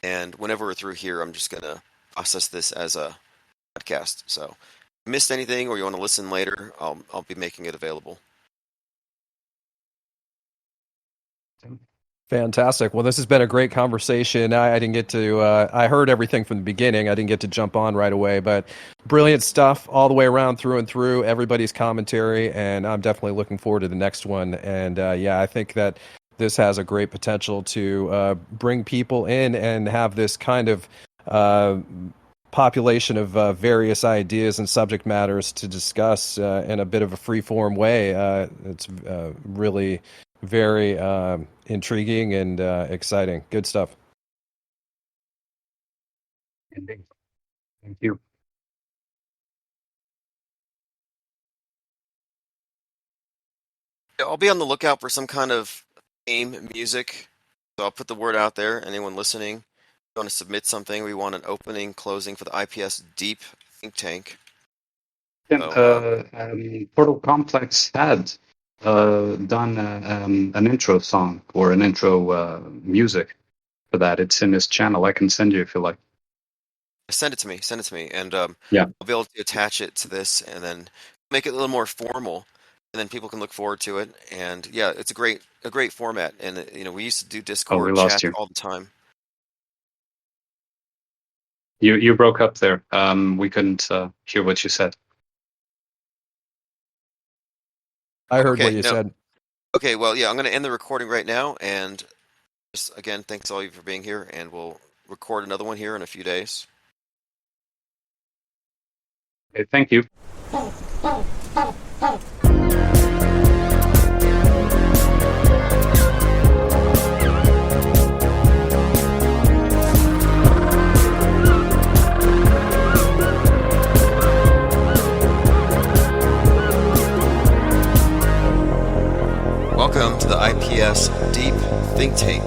And whenever we're through here, I'm just going to process this as a podcast. So if you missed anything or you want to listen later, I'll be making it available. Fantastic. Well, this has been a great conversation. I didn't get to, I heard everything from the beginning. I didn't get to jump on right away, but brilliant stuff all the way around through and through, everybody's commentary, and I'm definitely looking forward to the next one. And yeah, I think that this has a great potential to bring people in and have this kind of population of various ideas and subject matters to discuss in a bit of a free-form way. It's really very intriguing and exciting. Good stuff. Indeed. Thank you. I'll be on the lookout for some kind of theme music. So I'll put the word out there. Anyone listening, if you want to submit something, we want an opening, closing for the IPS Deep Think Tank. And, So, Portal Complex had done an intro song or an intro music for that. It's in his channel. I can send you if you like. send it to me. Send it to me, and Yeah. I'll be able to attach it to this, and then make it a little more formal, and then people can look forward to it. And yeah, it's a great format. And we used to do Oh, we Discord lost chats you. all the time. You broke up there. We couldn't hear what you said. I heard what Okay, you no, said. okay. Well, yeah, I'm going to end the recording right now, and just again, thanks all of you for being here, and we'll record another one here in a few days. Okay, thank you. Welcome to the IPS Deep Think Tank.